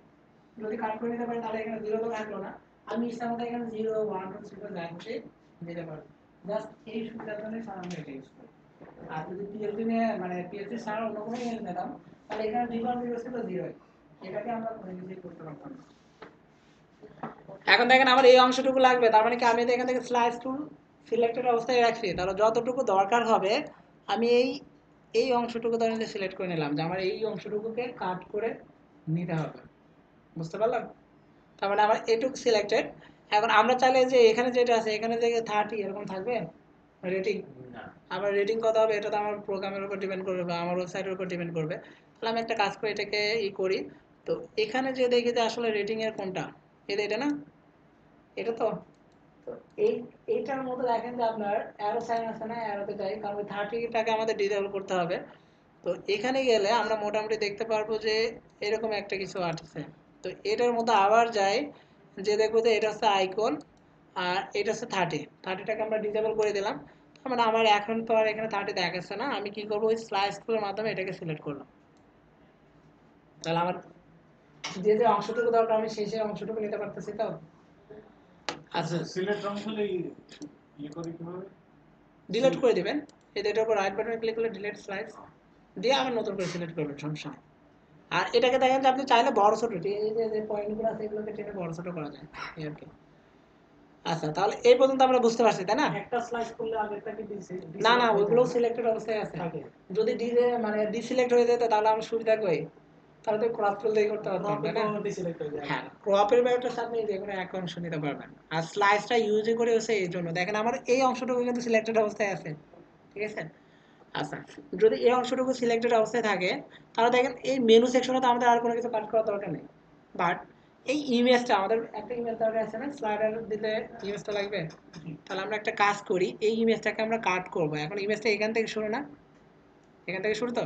যদি কাট করে নিতে পারি তাহলে এখানে জিরো তো থাকলো না, আমি ইচ্ছা মতো এখানে 0 1 2 3 4 খুশি দিতে পারবো। জাস্ট এই সুবিধার জন্য স্যার আমরা এটা ইউজ করি। আর যদি পিএলসি নিয়ে মানে পিএলসি ছাড়া অন্য কোনো ইমেজ নিতাম তাহলে এখানে ডিফল্ট জিরো ছিল 0, এটাকে আমরা কোনো কিছুই করতে পারতাম না। এখন দেখেন আমার এই অংশটুকু লাগবে, তার মানে কি আমি এখান থেকে স্লাইস টুল সিলেক্টেড অবস্থায় রাখছি, তাহলে যতটুকু দরকার হবে আমি এই অংশটুকু ধরেন যে সিলেক্ট করে নিলাম, যে আমার এই অংশটুকুকে কাট করে নিতে হবে। বুঝতে পারলাম? তার মানে আমার এটুকু সিলেক্টেড। এখন আমরা চাইলে যে এখানে যেটা আছে এখানে যে 30 এরকম থাকবে রেটিং, আমার রেটিং কত হবে এটা তো আমার প্রোগ্রামের উপর ডিপেন্ড করবে বা আমার ওয়েবসাইটের উপর ডিপেন্ড করবে। তাহলে আমি একটা কাজ করে এটাকে করি। তো এখানে যে দেখি যে আসলে রেটিং এর কোনটা, এটা না, এটা তো তো এই এইটার মধ্যে দেখেন যে আপনার অ্যারো সাইন আছে না, অ্যারোতে যাই, কারণ ওই 30টাকে আমাদের ডিসেবল করতে হবে। তো এখানে গেলে আমরা মোটামুটি দেখতে পারবো যে এরকম একটা কিছু আসছে। তো এটার মধ্যে আবার যাই, যে দেখবো যে এটা হচ্ছে আইকন আর এটা হচ্ছে 30টাকে আমরা ডিসেবল করে দিলাম। তার মানে আমার এখন তো আর এখানে 30 দেখাচ্ছে না। আমি কি করবো, ওই স্লাইস টুলের মাধ্যমে এটাকে সিলেক্ট করলাম। তাহলে আমার যে যে অংশটুকু দরকার আমি সেই সেই অংশটুকু নিতে পারতেছি। তো আচ্ছা, সিলেক্ট অংশে করে কিভাবে ডিলিট করে দিবেন। এটার উপর রাইট বাটনে ক্লিক করলে ডিলিট স্লাইস দিয়ে আবার নতুন করে সিলেক্ট করবেন, সমস্যা নেই। আর এটাকে দেখেন যে আপনি চাইলে বড় ছোট এই যে পয়েন্টগুলো আছে এগুলোকে টেনে বড় ছোট করা যায় এই আর কি। আচ্ছা, তাহলে এই পর্যন্ত আমরা বুঝতে পারছি তাই না? একটা স্লাইস করলে আগেরটা কি না না, ওইগুলো সিলেক্টেড অবস্থায় আছে। যদি মানে ডিসিলেক্ট হয়ে যেত তাহলে আমার সুবিধা কই, তাহলে তো ক্রপ টুল দিয়ে করতে পারতাম তাই না? হ্যাঁ, ক্রপের ব্যাপারটা আপনি যে কোনো এক অংশ নিতে পারবেন। আর স্লাইসটা ইউজ করে হচ্ছে এই জন্য দেখেন আমার এই অংশটুকু কিন্তু সিলেক্টেড অবস্থায় আছে, ঠিক আছে? আচ্ছা, যদি এই অংশটুকু সিলেক্টেড অবস্থায় থাকে তাহলে দেখেন এই মেনু সেকশনে তো আমাদের আর কোনো কিছু কাট করার দরকার নেই। বাট এই ইমেজটা আমাদের একটা ইমেজ দরকার আছে না, স্লাইডার দিলে ইমেজটা লাগবে। তাহলে আমরা একটা কাজ করি, এই ইমেজটাকে আমরা কাট করব। এখন ইমেজটা এখান থেকে শুরু না, এখান থেকে শুরু। তো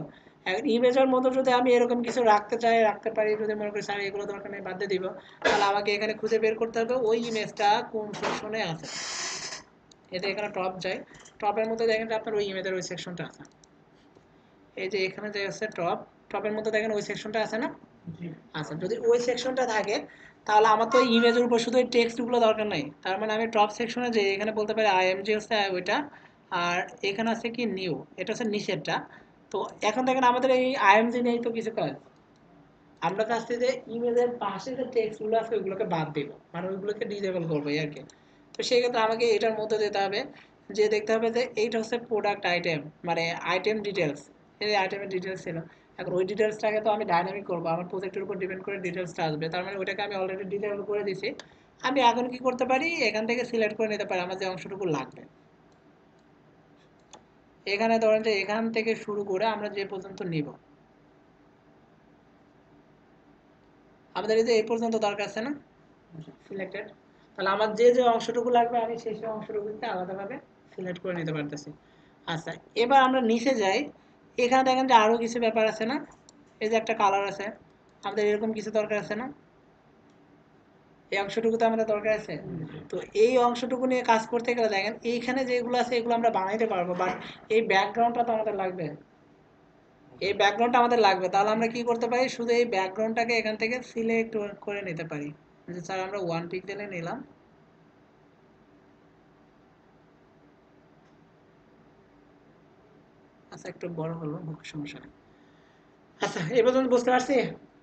এখন ইমেজের মধ্যে যদি আমি এরকম কিছু রাখতে চাই রাখতে পারি, যদি মনে করি স্যার এগুলো দরকার নেই বাদ দিয়ে দিব, তাহলে আমাকে এখানে খুঁজে বের করতে হবে ওই ইমেজটা কোন সেকশনে আছে। এতে এখানে টপ যায়, টপের মধ্যে দেখেন যে আপনার ওই ইমেজের ওই সেকশনটা আছে। এই যে এখানে যে আছে টপ, টপের মধ্যে দেখেন ওই সেকশনটা আছে না? আচ্ছা, যদি ওই সেকশনটা থাকে তাহলে আমার তো ইমেজের উপর শুধু টেক্সটগুলো দরকার নাই। তার মানে আমি টপ সেকশনে যে এখানে বলতে পারি আইএমজি হচ্ছে ওইটা, আর এখানে আছে কি নিউ, এটা হচ্ছে নিচেরটা। তো এখন দেখেন আমাদের এই আইএমজি নেই তো কিছু কাজ, আমরা চাচ্ছি যে ইমেজের পাশে যে টেক্সটগুলো আছে ওইগুলোকে বাদ দিব, মানে ওইগুলোকে ডিসেবল করবো আর কি। তো সেই ক্ষেত্রে আমাকে এটার মধ্যে যেতে হবে, যে দেখতে হবে যে এইটা হচ্ছে প্রোডাক্ট আইটেম, মানে আইটেম ডিটেলস। এই আইটেমের ডিটেলস ছিল। এখন ওই ডিটেলসটাকে তো আমি ডাইনামিক করবো, আমার প্রজেক্টের উপর ডিপেন্ড করে ডিটেলসটা আসবে। তার মানে ওইটাকে আমি অলরেডি ডিসেবল করে দিছি। আমি এখন কি করতে পারি, এখান থেকে সিলেক্ট করে নিতে পারি আমার যে অংশটুকু লাগবে। এখানে ধরেন যে এখান থেকে শুরু করে আমরা যে পর্যন্ত নিব, আমাদের এই যে এই পর্যন্ত দরকার আছে না সিলেক্টেড, তাহলে আমার যে যে অংশটুকু লাগবে আমি সেই সেই অংশটুকুকে আলাদাভাবে সিলেক্ট করে নিতে পারতেছি। আচ্ছা, এবার আমরা নিচে যাই। এখানে দেখেন যে আরো কিছু ব্যাপার আছে না, এই যে একটা কালার আছে, আমাদের এরকম কিছু দরকার আছে না, এই অংশটুকু তো আমাদের দরকার আছে। তো এই অংশটুকু নিয়ে কাজ করতে গেলে দেখেন এইখানে যেগুলো আছে এগুলো আমরা বানাইতে পারবো, বাট এই ব্যাকগ্রাউন্ডটা তো আমাদের লাগবে, এই ব্যাকগ্রাউন্ডটা আমাদের লাগবে। তাহলে আমরা কি করতে পারি, শুধু এই ব্যাকগ্রাউন্ডটাকে এখান থেকে সিলেক্ট করে নিতে পারি, যে স্যার আমরা 1 পিক্সেলে নিলাম। আচ্ছা, একটু বড় হলো, সমস্যা নেই। আচ্ছা, এই পর্যন্ত বুঝতে পারছি।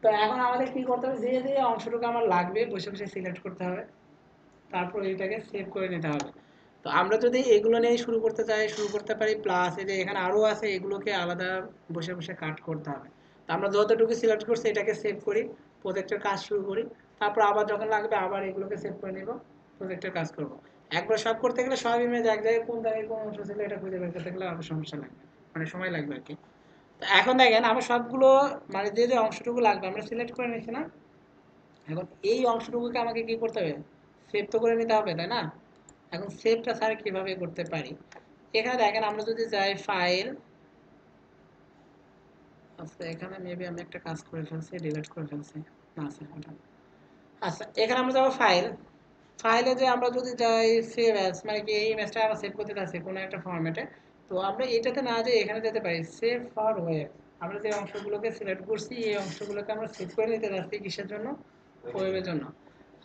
তো এখন আমাদের কি করতে হবে, যে যে অংশটুকু আমার লাগবে বসে বসে সিলেক্ট করতে হবে, তারপর এটাকে সেভ করে নিতে হবে। তো আমরা যদি এগুলো নিয়ে শুরু করতে চাই শুরু করতে পারি, প্লাস এই যে এখানে আরো আছে এগুলোকে আলাদা বসে বসে কাট করতে হবে। তো আমরা যতটুকু সিলেক্ট করছি এটাকে সেভ করি, প্রজেক্টের কাজ শুরু করি, তারপর আবার যখন লাগবে আবার এগুলোকে সেভ করে নিব, প্রজেক্টের কাজ করব। একবার সব করতে গেলে সব ইমেজ এক জায়গায় কোন জায়গায় কোন অংশ ছিল এটা খুঁজে বের করতে গেলে আবার সমস্যা লাগবে, মানে সময় লাগবে আর কি। তো এখন দেখেন আমার সবগুলো মানে যে যে অংশটুকু লাগবে আমরা সিলেক্ট করে নিচ্ছি না, এখন এই অংশটুকুকে আমাকে কি করতে হবে, সেভ তো করে নিতে হবে তাই না? এখন সেভটা স্যার কিভাবে করতে পারি, এখানে দেখেন আমরা যদি যাই ফাইল, আচ্ছা এখানে মেবি আমি একটা কাজ করে ফেলছি, ডিলিট করে ফেলছি, না স্যার এটা। আচ্ছা, এখানে আমরা যাবো ফাইল, ফাইলে যে আমরা যদি যাই সেভ অ্যাজ, মানে কি এই ইমেজটা আমরা সেভ করতে চাচ্ছি কোনো একটা ফরম্যাটে, তো আমরা এটাতে না যেয়ে এখানে যেতে পারি সেভ ফর ওয়েব। আমরা যে অংশগুলোকে সিলেক্ট করছি এই অংশগুলোকে আমরা সেভ করে নিতে যাচ্ছি কিসের জন্য, ওয়েবের জন্য।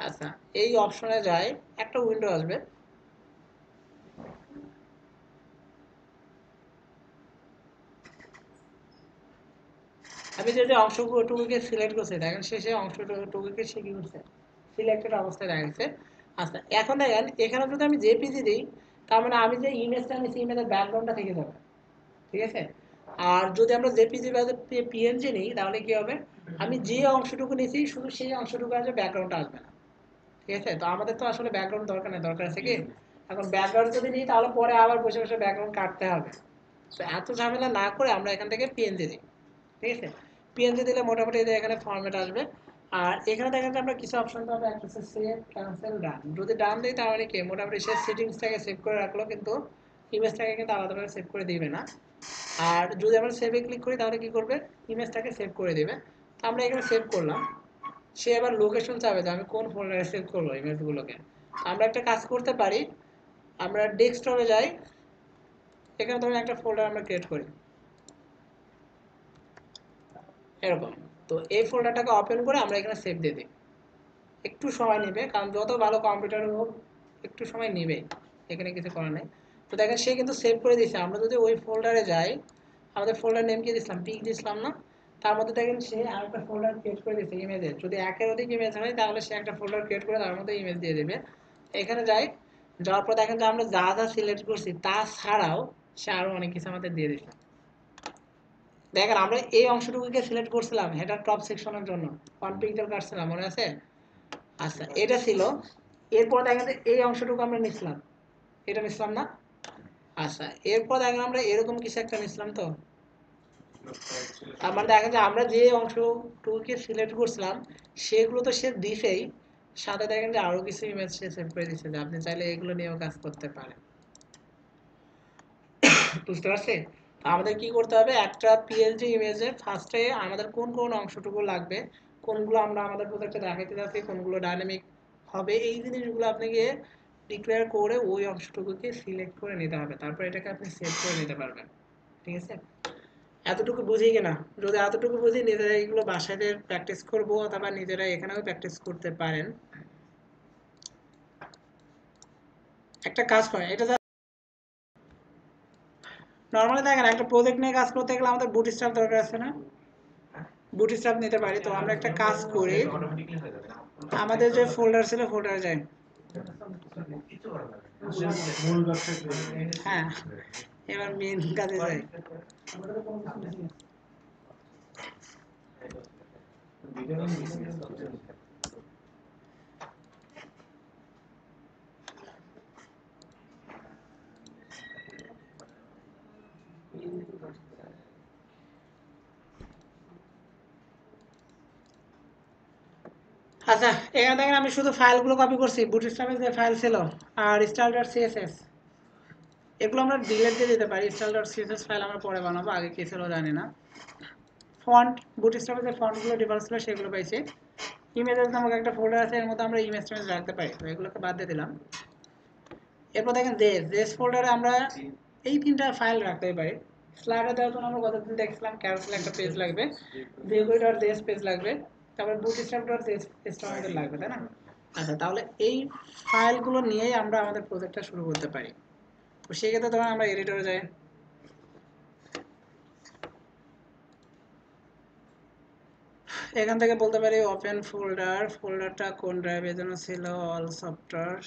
আচ্ছা, এই অপশনে যাই, একটা উইন্ডো আসবে। আমি যে যে অংশটুকুকে সিলেক্ট করছি দেখেন শেষে অংশটুকুকে সে কি করছে, সিলেক্টেড অবস্থায় দেখাচ্ছে। আচ্ছা, এখন দেখেন এখানে যদি আমি জেপিজি দিই তার মানে আমি যে ইমেজটা নিয়েছি ইমেজের ব্যাকগ্রাউন্ডটা থেকে যাবে, ঠিক আছে। আর যদি আমরা জেপিজি বা পিএনজি নিই তাহলে কি হবে, আমি যে অংশটুকু নিয়েছি শুধু সেই অংশটুকু আসবে, ব্যাকগ্রাউন্ডটা আসবে না, ঠিক আছে। তো আমাদের তো আসলে ব্যাকগ্রাউন্ড দরকার নেই, দরকার আছে কি এখন ব্যাকগ্রাউন্ড যদি নিই তাহলে পরে আবার বসে বসে ব্যাকগ্রাউন্ড কাটতে হবে। তো এত ঝামেলা না করে আমরা এখান থেকে পিএনজি দিই, ঠিক আছে। পিএনজি দিলে মোটামুটি এখানে ফরম্যাট আসবে। আর এখানে দেখেন যে আমরা কিছু অপশন পাবো, একটা হচ্ছে সেভ, ক্যান্সেল, ডান। যদি ডান দিই তার মানে কি মোটামুটি সে সেটিংসটাকে সেভ করে রাখলো, কিন্তু ইমেজটাকে কিন্তু আলাদাভাবে সেভ করে দিবে না। আর যদি আমরা সেভে ক্লিক করি তাহলে কি করবে, ইমেজটাকে সেভ করে দিবে। তো আমরা এখানে সেভ করলাম, সে এবার লোকেশন চাবে যে আমি কোন ফোল্ডারে সেভ করবো ইমেজগুলোকে। আমরা একটা কাজ করতে পারি, আমরা ডেস্কটপে যাই, এখানে ধরুন একটা ফোল্ডার আমরা ক্রিয়েট করি এরকম। তো এই ফোল্ডারটাকে ওপেন করে আমরা এখানে সেভ দিয়ে দিই। একটু সময় নেবে, কারণ যত ভালো কম্পিউটার হোক একটু সময় নেবে, এখানে কিছু করার নেই। তো দেখেন সে কিন্তু সেভ করে দিয়েছে। আমরা যদি ওই ফোল্ডারে যাই, আমাদের ফোল্ডার নেম কি দিয়েছিলাম, পিক দিয়েছিলাম না, তার মধ্যে দেখেন সে আরেকটা ফোল্ডার ক্রিয়েট করে দিয়েছে ইমেজের। যদি একের অধিক ইমেজ হয় তাহলে সে একটা ফোল্ডার ক্রিয়েট করে তার মধ্যে ইমেজ দিয়ে দেবে। এখানে যাই, যাওয়ার পর দেখেন যে আমরা যা যা সিলেক্ট করছি তাছাড়াও সে আরো অনেক কিছু আমাদের দিয়ে দিচ্ছে। দেখেন আমরা এই অংশটুকুকে সিলেক্ট করছিলাম হেডার টপ সেকশনের জন্য, ওয়ান পিক্সেল কাটছিলাম, মনে আছে? আচ্ছা এটা ছিল। এরপর দেখেন যে এই অংশটুকু আমরা নিছিলাম, এটা নিছিলাম না? আচ্ছা এরপর দেখেন আমরা এরকম কিছু একটা নিছিলাম। তো তার মানে দেখেন যে আমরা যে অংশটুকুকে সিলেক্ট করছিলাম সেগুলো তো সে দিছেই, সাথে দেখেন যে আরো কিছু ইমেজ সে সেভ করে দিচ্ছে, যে আপনি চাইলে এগুলো নিয়েও কাজ করতে পারেন। বুঝতে পারছি? তো আমাদের কি করতে হবে, একটা পিএলজি ইমেজে ফার্স্টে আমাদের কোন কোন অংশটুকু লাগবে, কোনগুলো আমরা আমাদের প্রজেক্টে দেখাইতে যাচ্ছি, কোনগুলো ডাইনামিক হবে, এই জিনিসগুলো আপনাকে ডিক্লেয়ার করে ওই অংশটুকুকে সিলেক্ট করে নিতে হবে, তারপর এটাকে আপনি সেভ করে নিতে পারবেন, ঠিক আছে। এতটুকু বুঝি কিনা? যদি এতটুকু বুঝি নিজেরা এগুলো বাসায় প্র্যাকটিস করবো, অথবা নিজেরা এখানেও প্র্যাকটিস করতে পারেন। একটা কাজ করেন, এটা নর্মালি দেখেন একটা প্রজেক্ট নিয়ে কাজ করতে গেলে আমাদের বুটস্ট্র্যাপ দরকার আছে না, বুটস্ট্র্যাপ নিতে পারি। তো আমরা একটা কাজ করি, আমাদের যে ফোল্ডার ছিল ফোল্ডারে যাই, মূল ব্যবসা হ্যাঁ এবার মেন কাজে যাই। আচ্ছা এখানে দেখেন আমি শুধু ফাইলগুলো কপি করছি, বুটস্ট্র্যাপের যে ফাইল ছিল আর style.css, এগুলো আমরা ডিলিট দিয়ে দিতে পারি। style.css ফাইল আমরা পরে বানাবো, আগে কি ছিল জানি না। ফন্ট, বুটস্ট্র্যাপের যে ফন্টগুলো ডিফল্ট ছিল সেগুলো পাইছি। ইমেজেস নামক একটা ফোল্ডার আছে, এর মধ্যে আমরা ইমেজ টিমেজ রাখতে পারি, তো এগুলোকে বাদ দিয়ে দিলাম। এরপর দেখেন জেস ফোল্ডারে আমরা এই তিনটা ফাইল রাখতে পারি। স্লাইডার দেওয়ার জন্য আমরা কতদিন দেখছিলাম, ক্যারোসেল একটা পেজ লাগবে, jQuery.js পেজ লাগবে, তারপর bootstrap.js আমাদের লাগবে, তাই না? আচ্ছা তাহলে এই ফাইলগুলো নিয়েই আমরা আমাদের প্রজেক্টটা শুরু করতে পারি। তো সেক্ষেত্রে ধরুন আমরা এডিটরে যাই, এখান থেকে বলতে পারি ওপেন ফোল্ডার, ফোল্ডারটা কোন ড্রাইভের জন্য ছিল, অল সফটওয়্যার।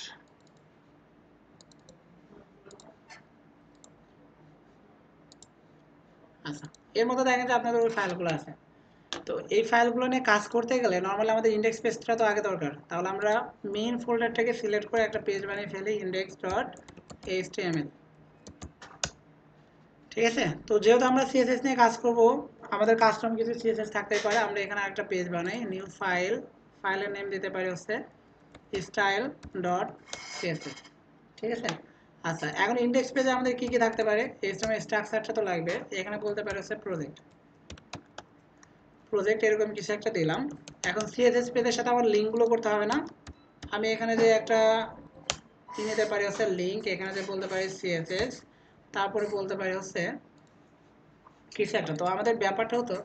আচ্ছা এর মধ্যে দেখেন যে আপনাদের ওই ফাইলগুলো আছে। তো এই ফাইলগুলো নিয়ে কাজ করতে গেলে নর্মালি আমাদের ইন্ডেক্স পেজটা তো আগে দরকার, তাহলে আমরা মেইন ফোল্ডারটাকে সিলেক্ট করে একটা পেজ বানিয়ে ফেলি, index.html, ঠিক আছে। তো যেহেতু আমরা সিএসএস নিয়ে কাজ করব, আমাদের কাস্টম কিছু সিএসএস থাকতে পারে, আমরা এখানে একটা পেজ বানাই, নিউ ফাইল, ফাইলের নেম দিতে পারি হচ্ছে style.css, ঠিক আছে। আচ্ছা এখন ইন্ডেক্স পেজে আমাদের কি কি থাকতে পারে, HTML স্ট্রাকচারটা তো লাগবে, এখানে বলতে পারে হচ্ছে প্রজেক্ট, প্রজেক্ট এরকম কিছু একটা দিলাম। এখন সিএসএস পেজের সাথে আমার লিঙ্কগুলো করতে হবে না, আমি এখানে যে একটা কি নিতে পারি হচ্ছে লিঙ্ক, এখানে যে বলতে পারি সিএসএস, তারপরে বলতে পারি হচ্ছে কিছু একটা। তো আমাদের ব্যাপারটা হতো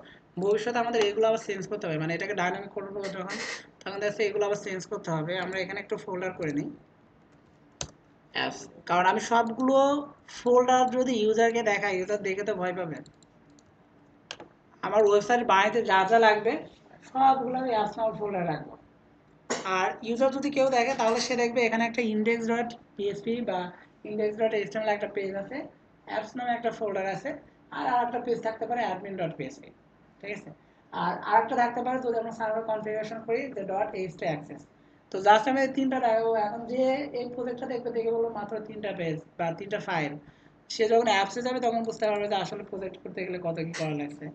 ভবিষ্যতে আমাদের এগুলো আবার চেঞ্জ করতে হবে, মানে এটাকে ডাইনামিক করবো যখন, তখন দেখছি এগুলো আবার চেঞ্জ করতে হবে। আমরা এখানে একটু ফোল্ডার করে নিই অ্যাপস, কারণ আমি সবগুলো ফোল্ডার যদি ইউজারকে দেখাই, ইউজার দেখে তো ভয় পাবে। আমার ওয়েবসাইট বানাইতে যা যা লাগবে সবগুলো আমি অ্যাপস নাম ফোল্ডার রাখবো। আর ইউজার যদি কেউ দেখে তাহলে সে দেখবে এখানে একটা index.php বা index.html একটা পেজ আছে, অ্যাপস নামে একটা ফোল্ডার আছে, আর আরেকটা পেজ থাকতে পারে admin.php, ঠিক আছে। আর আরেকটা থাকতে পারে যদি আমরা সার্ভার কনফিগারেশন করি যে .htaccess। তো জাস্ট আমি এই তিনটা দেখাবো। এখন যে এই প্রজেক্টটা দেখবে দেখে বলবো মাত্র 3টা পেজ বা 3টা ফাইল, সে যখন অ্যাপসে যাবে তখন বুঝতে পারবে যে আসলে প্রজেক্ট করতে গেলে কত কি করা লাগছে।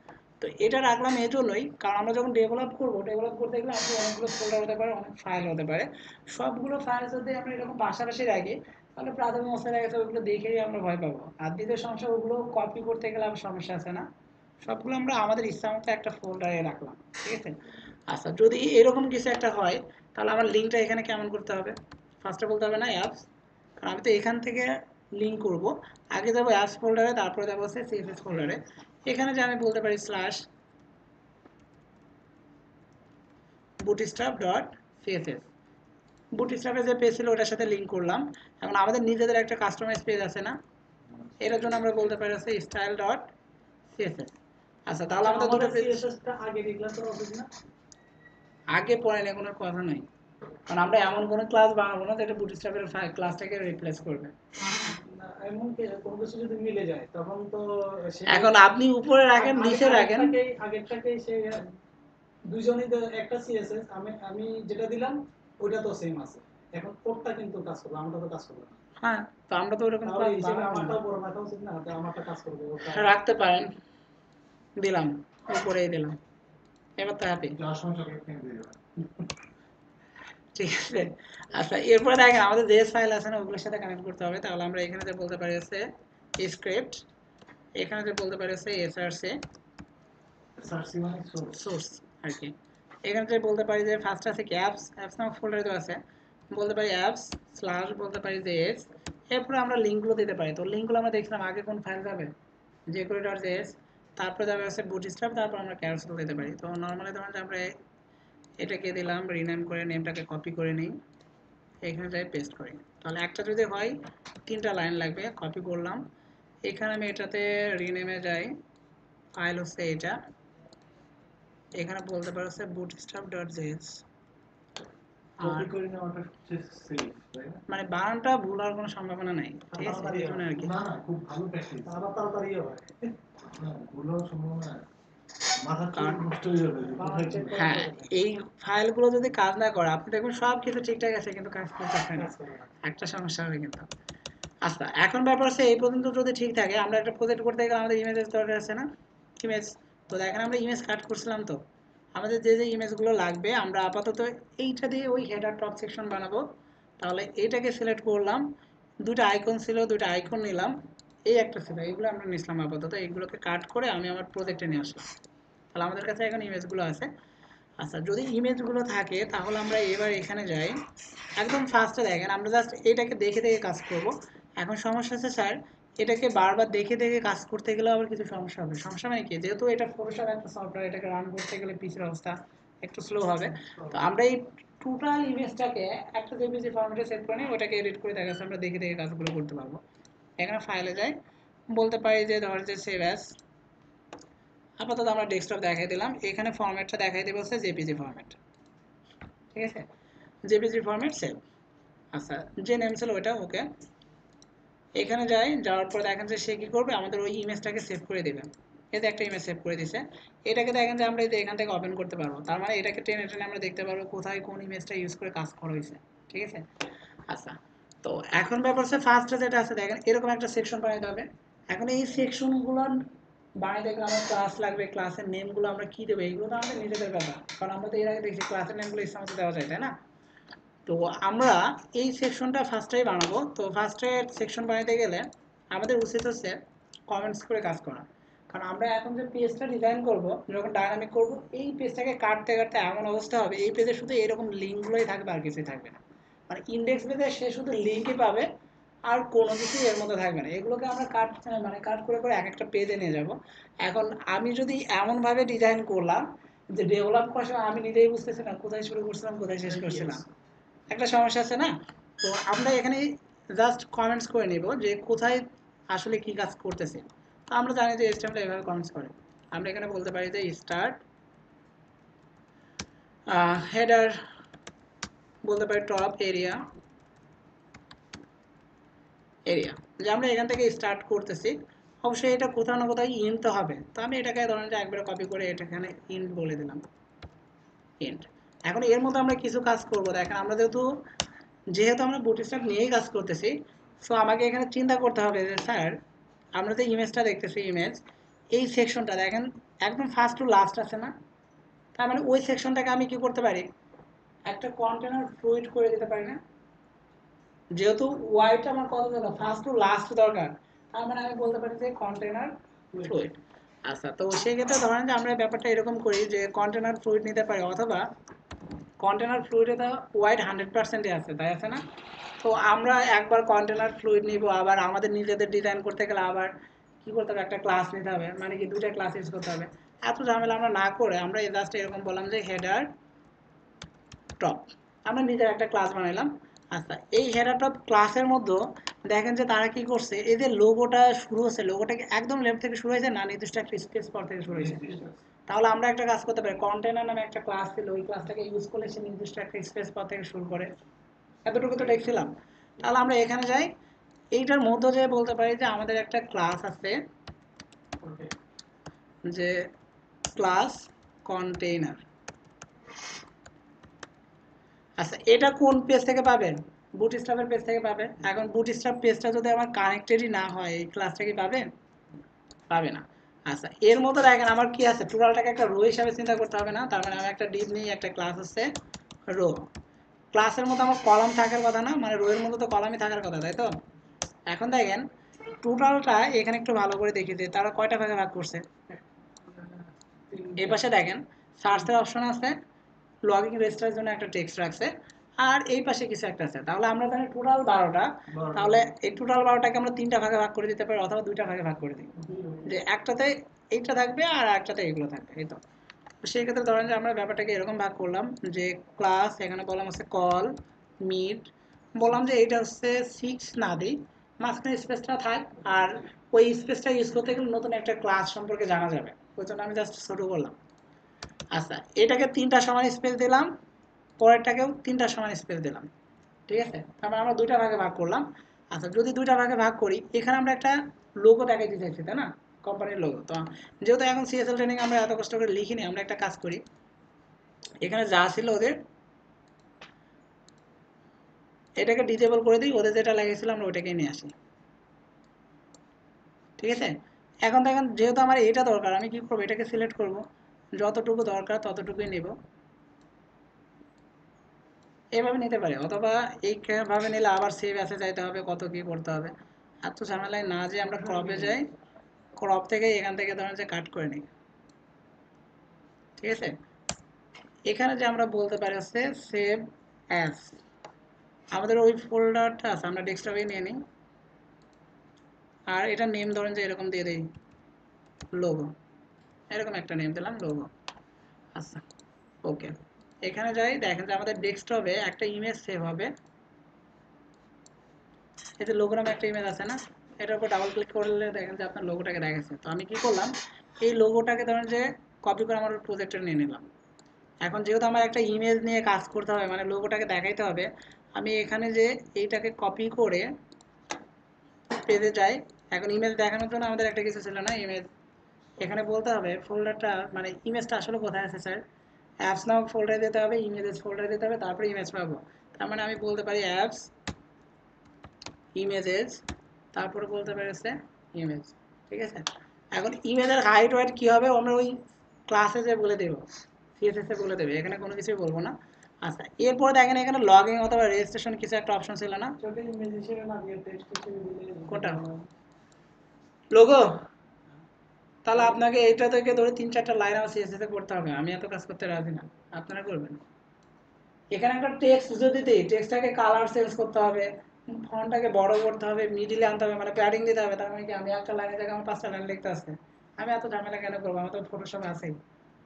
তো এটা রাখলাম এই জন্যই, কারণ আমরা যখন ডেভেলপ করতে গেলে আমাদের অনেকগুলো ফোল্ডার হতে পারে, অনেক ফাইল হতে পারে। সবগুলো ফাইল যদি আমরা এরকম পাশাপাশি রাখি তাহলে প্রাথমিক অবস্থায় দেখা যাচ্ছে ওইগুলো দেখেই আমরা ভয় পাবো। আর দ্বিতীয় সমস্যা, ওগুলো কপি করতে গেলে আমার সমস্যা আছে না, সবগুলো আমরা আমাদের ইচ্ছা মতো একটা ফোল্ডারে রাখলাম, ঠিক আছে। আচ্ছা, যদি এরকম কিছু একটা হয় তাহলে আমার লিঙ্কটা এখানে কেমন করতে হবে? ফার্স্টে বলতে হবে না অ্যাপস, কারণ আমি তো এখান থেকে লিঙ্ক করব। আগে যাবো অ্যাপস ফোল্ডারে, তারপরে যাবো হচ্ছে সিএসএস ফোল্ডারে। এখানে যে আমি বলতে পারি স্ল্যাশ bootstrap.css, বুটস্ট্র্যাপে যে পেজ ছিল ওটার সাথে লিঙ্ক করলাম। এখন আমাদের নিজেদের একটা কাস্টমাইজ পেজ আছে না, এটার জন্য আমরা বলতে পারি হচ্ছে style.css। আচ্ছা, তাহলে আমাদের দুটো পেজ সিএসএসটা আগে দেখলে তো হবে না, আগে পরে নিয়ে কোনো কথা নাই, কারণ আমরা এমন কোনো ক্লাস বানাবো না যেটা বুটস্ট্র্যাপের ক্লাসটাকে রিপ্লেস করবে। এমন কি কোনো কিছু যদি মিলে যায় তখন তো এখন আপনি উপরে রাখেন নিচে রাখেন, আগেরটাকেই সে দুইজনই তো একটা সিএসএস, আমি আমি যেটা দিলাম ওইটা তো সেম আছে, এখন কোডটা কিন্তু কাজ করবে, আমারটা তো কাজ করবে না। হ্যাঁ, তো আমরা তো ওরকম তাহলে ক্লাস হিসেবে বানাবো না। আমারটাও বড় রাখা উচিত না, তো আমারটা কাজ করবে ওটা রাখতে পারেন, দিলাম, উপরেই দিলাম, এবার তো হ্যাপি, যাওয়ার সময় চকলেট কিনে দিয়ে যাবে। ঠিক আছে। আচ্ছা, এরপরে দেখেন আমাদের যে ফাইল আছে না ওগুলোর সাথে কানেক্ট করতে হবে। তাহলে আমরা এখানে যে বলতে পারি হচ্ছে স্ক্রিপ্ট, এখানে যে বলতে পারি হচ্ছে এসআরসি সার্সি মানে সোর্স আর কি। এখানে যে বলতে পারি যে ফার্স্ট আছে কি অ্যাপস, অ্যাপস নামক ফোল্ডারে তো আছে, বলতে পারি অ্যাপস স্ল্যাশ বলতে পারি যে এস, এরপরে আমরা লিঙ্কগুলো দিতে পারি। তো লিঙ্কগুলো আমরা দেখছিলাম আগে কোন ফাইল যাবে, jQuery.js, তারপরে যাবে হচ্ছে বুটস্ট্র্যাপ, তারপর আমরা ক্যারোসেল দিতে পারি। তো নর্মালি ধরুন যে আমরা এটাকে দিলাম, রিনেম করে নেমটাকে কপি করে নিই, এখানে যাই পেস্ট করি। তাহলে একটা যদি হয় 3টা লাইন লাগবে, কপি করলাম, এখানে আমি এটাতে রিনেমে যাই, ফাইল হচ্ছে এটা, এখানে বলতে পারো হচ্ছে bootstrap.js। আর কপি করে নেওয়াটা সবচেয়ে সেফ, তাই না? মানে বানানটা ভুল হওয়ার কোনো সম্ভাবনা নাই, ঠিক আছে, এই জন্য আর কি। না না, খুব ভালো প্র্যাকটিস, আবার তাড়াতাড়ি হয়। হ্যাঁ, ভুল হওয়ার সম্ভাবনা মাথা চুল নষ্ট হয়ে যাবে কোথায় ছিল। হ্যাঁ, এই ফাইলগুলো যদি কাজ না করে আপনি দেখবেন সব কিছু ঠিকঠাক আছে কিন্তু কাজ করতেছে না, একটা সমস্যা হবে কিন্তু। আচ্ছা, এখন ব্যাপার হচ্ছে এই পর্যন্ত যদি ঠিক থাকে, আমরা একটা প্রজেক্ট করতে গেলে আমাদের ইমেজের দরকার আছে না, ইমেজ। তো দেখেন আমরা ইমেজ কাট করছিলাম, তো আমাদের যে যে ইমেজগুলো লাগবে আমরা আপাতত এইটা দিয়ে ওই হেডার টপ সেকশন বানাবো। তাহলে এইটাকে সিলেক্ট করলাম, দুটো আইকন ছিল, দুটো আইকন নিলাম, এই একটা ছিল, এইগুলো আমরা নিলাম আপাতত, এইগুলোকে কাট করে আমি আমার প্রজেক্টে নিয়ে আসলাম। তাহলে আমাদের কাছে এখন ইমেজগুলো আছে। আচ্ছা, যদি ইমেজগুলো থাকে তাহলে আমরা এবার এখানে যাই, একদম ফার্স্টে দেখেন আমরা জাস্ট এটাকে দেখে দেখে কাজ করব। এখন সমস্যা আছে স্যার, এটাকে বারবার দেখে দেখে কাজ করতে গেলে আবার কিছু সমস্যা হবে। সমস্যা মানে কি, যেহেতু এটা ফটোশপ একটা সফটওয়্যার, এটাকে রান করতে গেলে পিসের অবস্থা একটু স্লো হবে। তো আমরা এই টোটাল ইমেজটাকে একটা জেপিজি ফরম্যাটে সেভ করে নিই, ওটাকে এডিট করে দেখা যাচ্ছে আমরা দেখে দেখে কাজগুলো করতে পারবো। এখানে ফাইলে যাই, বলতে পারি যে ধর যে সেভ অ্যাজ, আপাতত আমরা ডেস্কটপ দেখাই দিলাম, এখানে ফরম্যাটটা দেখাই দেবো হচ্ছে জেপিজি ফরম্যাট, ঠিক আছে, জেপিজি ফরম্যাট সেভ। আচ্ছা, যে নেম ছিল ওটা ওকে। এখানে যাই, যাওয়ার পর দেখেন যে সে কী করবে, আমাদের ওই ইমেজটাকে সেভ করে দেবে। এতে একটা ইমেজ সেভ করে দিছে, এটাকে দেখেন যে আমরা এখান থেকে ওপেন করতে পারবো। তার মানে এটাকে টেনে টেনে আমরা দেখতে পারবো কোথায় কোন ইমেজটা ইউজ করে কাজ করা হয়েছে, ঠিক আছে। আচ্ছা, তো এখন ব্যাপার হচ্ছে ফার্স্টে যেটা আছে দেখেন এরকম একটা সেকশন বানাইতে হবে। এখন এই সেকশনগুলো বানাইতে গেলে আমার ক্লাস লাগবে, ক্লাসের নেমগুলো আমরা কী দেবো এইগুলো তো আমাদের নিজেদের ব্যাপার, কারণ আমরা তো এর আগে দেখছি ক্লাসের নেমগুলো ইচ্ছা মতো দেওয়া যায়, তাই না। তো আমরা এই সেকশনটা ফার্স্টেই বানাবো। তো ফার্স্টে সেকশন বানাতে গেলে আমাদের উচিত হচ্ছে কমেন্টস করে কাজ করা, কারণ আমরা এখন যে পেজটা ডিজাইন করব, যখন ডায়নামিক করব, এই পেজটাকে কাটতে কাটতে এমন অবস্থা হবে এই পেজে শুধু এরকম লিঙ্কগুলোই থাকবে আর কিছুই থাকবে না। মানে ইন্ডেক্স পেজে সে শুধু লিঙ্কই পাবে আর কোনো কিছুই এর মধ্যে থাকবে না। এগুলোকে আমরা কাট করে করে এক একটা পেজে নিয়ে যাব। এখন আমি যদি এমনভাবে ডিজাইন করলাম যে ডেভেলপ করার সময় আমি নিজেই বুঝতেছি না কোথায় শুরু করছিলাম কোথায় শেষ করছিলাম, একটা সমস্যা আছে না। তো আমরা এখানে জাস্ট কমেন্টস করে নিব যে কোথায় আসলে কি কাজ করতেছে। তো আমরা জানি যে HTML এভাবে কমেন্টস করে, আমরা এখানে বলতে পারি যে স্টার্ট হেডার, বলতে পারি টপ এরিয়া, এরিয়া, যে আমরা এখান থেকে স্টার্ট করতেছি, অবশ্যই এটা কোথাও না কোথাও ইন্ট তো হবে। তো আমি এটাকে ধরেন যে একবারে কপি করে এটা এখানে ইন্ট বলে দিলাম, ইন্ট। এখন এর মধ্যে আমরা কিছু কাজ করব। দেখেন আমরা যেহেতু আমরা বুটস্ট্র্যাপ নিয়েই কাজ করতেছি, সো আমাকে এখানে চিন্তা করতে হবে যে স্যার আমরা যে ইমেজটা দেখতেছি, ইমেজ এই সেকশনটা দেখেন একদম ফার্স্ট টু লাস্ট আছে না, তার মানে ওই সেকশনটাকে আমি কি করতে পারি, একটা কন্টেনার ফ্লুইড করে দিতে পারি না। যেহেতু ওয়াইটা আমার কত জন্য ফার্স্ট টু লাস্ট দরকার, তার মানে আমি বলতে পারি যে কন্টেনার ফ্লুইড। আচ্ছা, তো সেই ক্ষেত্রে ধরেন যে আমরা ব্যাপারটা এরকম করি যে কন্টেনার ফ্লুইড নিতে পারি, অথবা কন্টেনার ফ্লুইডে তো ওয়াইড 100% আছে, তাই আছে না? তো আমরা একবার কন্টেনার ফ্লুইড নিব, আবার আমাদের নিজেদের ডিজাইন করতে গেলে আবার কি করতে হবে, একটা ক্লাস নিতে হবে, মানে কি দুইটা ক্লাস ইউজ করতে হবে। এত ঝামেলা আমরা না করে আমরা জাস্ট এরকম বললাম যে হেডার টপ, আমরা নিজের একটা ক্লাস বানাইলাম। আচ্ছা, এই হেডার টপ ক্লাসের মধ্যে দেখেন যে তারা কি করছে, এই যে লোগোটা শুরু হচ্ছে, লোগোটা কি একদম লেফট থেকে শুরু হয়েছে না নির্দিষ্ট একটা স্পেস পর থেকে শুরু হয়েছে? তাহলে আমরা একটা কাজ করতে পারি, কন্টেনার নামে একটা ক্লাস ছিল, ওই ক্লাসটাকে ইউজ করলে সে নির্দিষ্ট একটা স্পেস পর থেকে শুরু করে। এতটুকু তো দেখছিলাম। তাহলে আমরা এখানে যাই, এইটার মধ্যে যে বলতে পারি যে আমাদের একটা ক্লাস আছে, যে ক্লাস কন্টেইনার। আচ্ছা, এটা কোন পেজ থেকে পাবেন? বুটস্ট্র্যাপের পেজ থেকে পাবে। এখন বুটস্ট্র্যাপ পেজটা যদি আমার কানেক্টেডই না হয়, এই ক্লাসটা কি পাবে? পাবে না। আচ্ছা, এর মধ্যে দেখেন আমার কি আছে, টোটালটাকে একটা রো হিসাবে চিন্তা করতে হবে না, তার মানে আমি একটা ডিভ নিই, একটা ক্লাস আছে রো। ক্লাসের মধ্যে আমার কলাম থাকার কথা না, মানে রো এর মধ্যে তো কলামই থাকার কথা, তাই তো? এখন দেখেন টোটালটা এখানে একটু ভালো করে দেখি যে তারা কয়টা ভাগে ভাগ করছে। এই পাশে দেখেন সার্চের অপশন আছে, লগইন রেজিস্টারের জন্য একটা টেক্সট রাখছে, আর এই পাশে কিছু একটা আছে। তাহলে আমরা জানি টোটাল 12টা। তাহলে এই টোটাল 12টাকে আমরা 3টা ভাগে ভাগ করে দিতে পারি, অথবা 2টা ভাগে ভাগ করে দিই, যে একটাতে এইটা থাকবে আর একটাতে এগুলো থাকবে, এই তো। সেই ক্ষেত্রে ধরেন যে আমরা ব্যাপারটাকে এরকম ভাগ করলাম যে ক্লাস, এখানে বললাম হচ্ছে কল মিট, বললাম যে এইটা হচ্ছে 6 না দিই, মাঝখানে স্পেসটা থাক, আর ওই স্পেসটা ইউজ করতে গেলে নতুন একটা ক্লাস সম্পর্কে জানা যাবে, ওই জন্য আমি জাস্ট ছোট করলাম। আচ্ছা, এটাকে 3টা সমান স্পেস দিলাম, পরেরটাকেও 3টা সমান স্পেস দিলাম, ঠিক আছে? তারপর আমরা 2টা ভাগে ভাগ করলাম। আচ্ছা, যদি 2টা ভাগে ভাগ করি, এখানে আমরা একটা লোগো দেখাইতে চাইছি, তাই না? কোম্পানির লোগো। তো যেহেতু এখন সিএসএল ট্রেনিং আমরা এত কষ্ট করে লিখিনি, আমরা একটা কাজ করি, এখানে যা ছিল ওদের এটাকে ডিসেবল করে দিই, ওদের যেটা লাগিয়েছিল আমরা ওইটাকে নিয়ে আসি, ঠিক আছে? এখন দেখেন যেহেতু আমার এটা দরকার, আমি কি করবো, এটাকে সিলেক্ট করব, যতটুকু দরকার ততটুকুই নেব, এভাবে নিতে পারে, অথবা এইভাবে নিলে আবার সেভ অ্যাসে যাইতে হবে, কত কি করতে হবে। এত ঝামেলায় না যে আমরা ক্রপে যাই, ক্রপ থেকে এখান থেকে ধরেন যে কাট করে নিই, ঠিক আছে? এখানে যে আমরা বলতে পারি হচ্ছে সেভ অ্যাস, আমাদের ওই ফোল্ডারটা আছে, আমরা ডেস্কটপে নিয়ে নিই, আর এটা নেম ধরেন যে এরকম দিয়ে দিই লোগো, এরকম একটা নেম দিলাম লোগো। আচ্ছা, ওকে, এখানে যাই, দেখেন যে আমাদের ডেস্কটপে একটা ইমেজ সেভ হবে, এই যে লোগো নামে একটা ইমেজ আছে না, এটার উপর ডাবল ক্লিক করলে দেখেন যে আপনার লোগোটাকে দেখাচ্ছে। তো আমি কি করলাম, এই লোগোটাকে ধরেন যে কপি করে আমার প্রজেক্টে নিয়ে নিলাম। এখন যেহেতু আমার একটা ইমেজ নিয়ে কাজ করতে হবে, মানে লোগোটাকে দেখাইতে হবে, আমি এখানে যে এইটাকে কপি করে পেজে যাই। এখন ইমেজ দেখানোর জন্য আমাদের একটা কিছু ছিল না, ইমেজ এখানে বলতে হবে ফোল্ডারটা, মানে ইমেজটা আসলে কোথায় আছে স্যার, অ্যাপস নামক ফোল্ডারে দিতে হবে, ইমেজেস ফোল্ডারে দিতে হবে, তারপরে ইমেজ পাবো। তার মানে আমি বলতে পারি অ্যাপস ইমেজেস, তারপরে বলতে পারছে ইমেজ, ঠিক আছে? এখন ইমেজের হাইট ওয়েট কি হবে আমরা ওই ক্লাসে যে বলে দেব, সিএসএস এ বলে দেবে, এখানে কোনো কিছুই বলবো না। আচ্ছা, এরপর দেখেন এখানে লগইন অথবা রেজিস্ট্রেশন কিছু একটা অপশন ছিল না, কোনটা লোগো? তাহলে আপনাকে এইটা থেকে ধরে 3-4টা লাইন আমার সিএসএস এ করতে হবে, আমি এত কাজ করতে রাজি না, আপনারা করবেন। এখানে একটা টেক্সট যদি দিই, টেক্সটটাকে কালার চেঞ্জ করতে হবে, ফন্টটাকে বড় করতে হবে, মিডিলে আনতে হবে, মানে প্যাডিং দিতে হবে, তার মানে কি আমি একটা লাইনে জায়গায় আমার 5টা লাইন লিখতে আছে, আমি এত ঝামেলা কেন করবো, আমার তো ফটোশপ আছেই।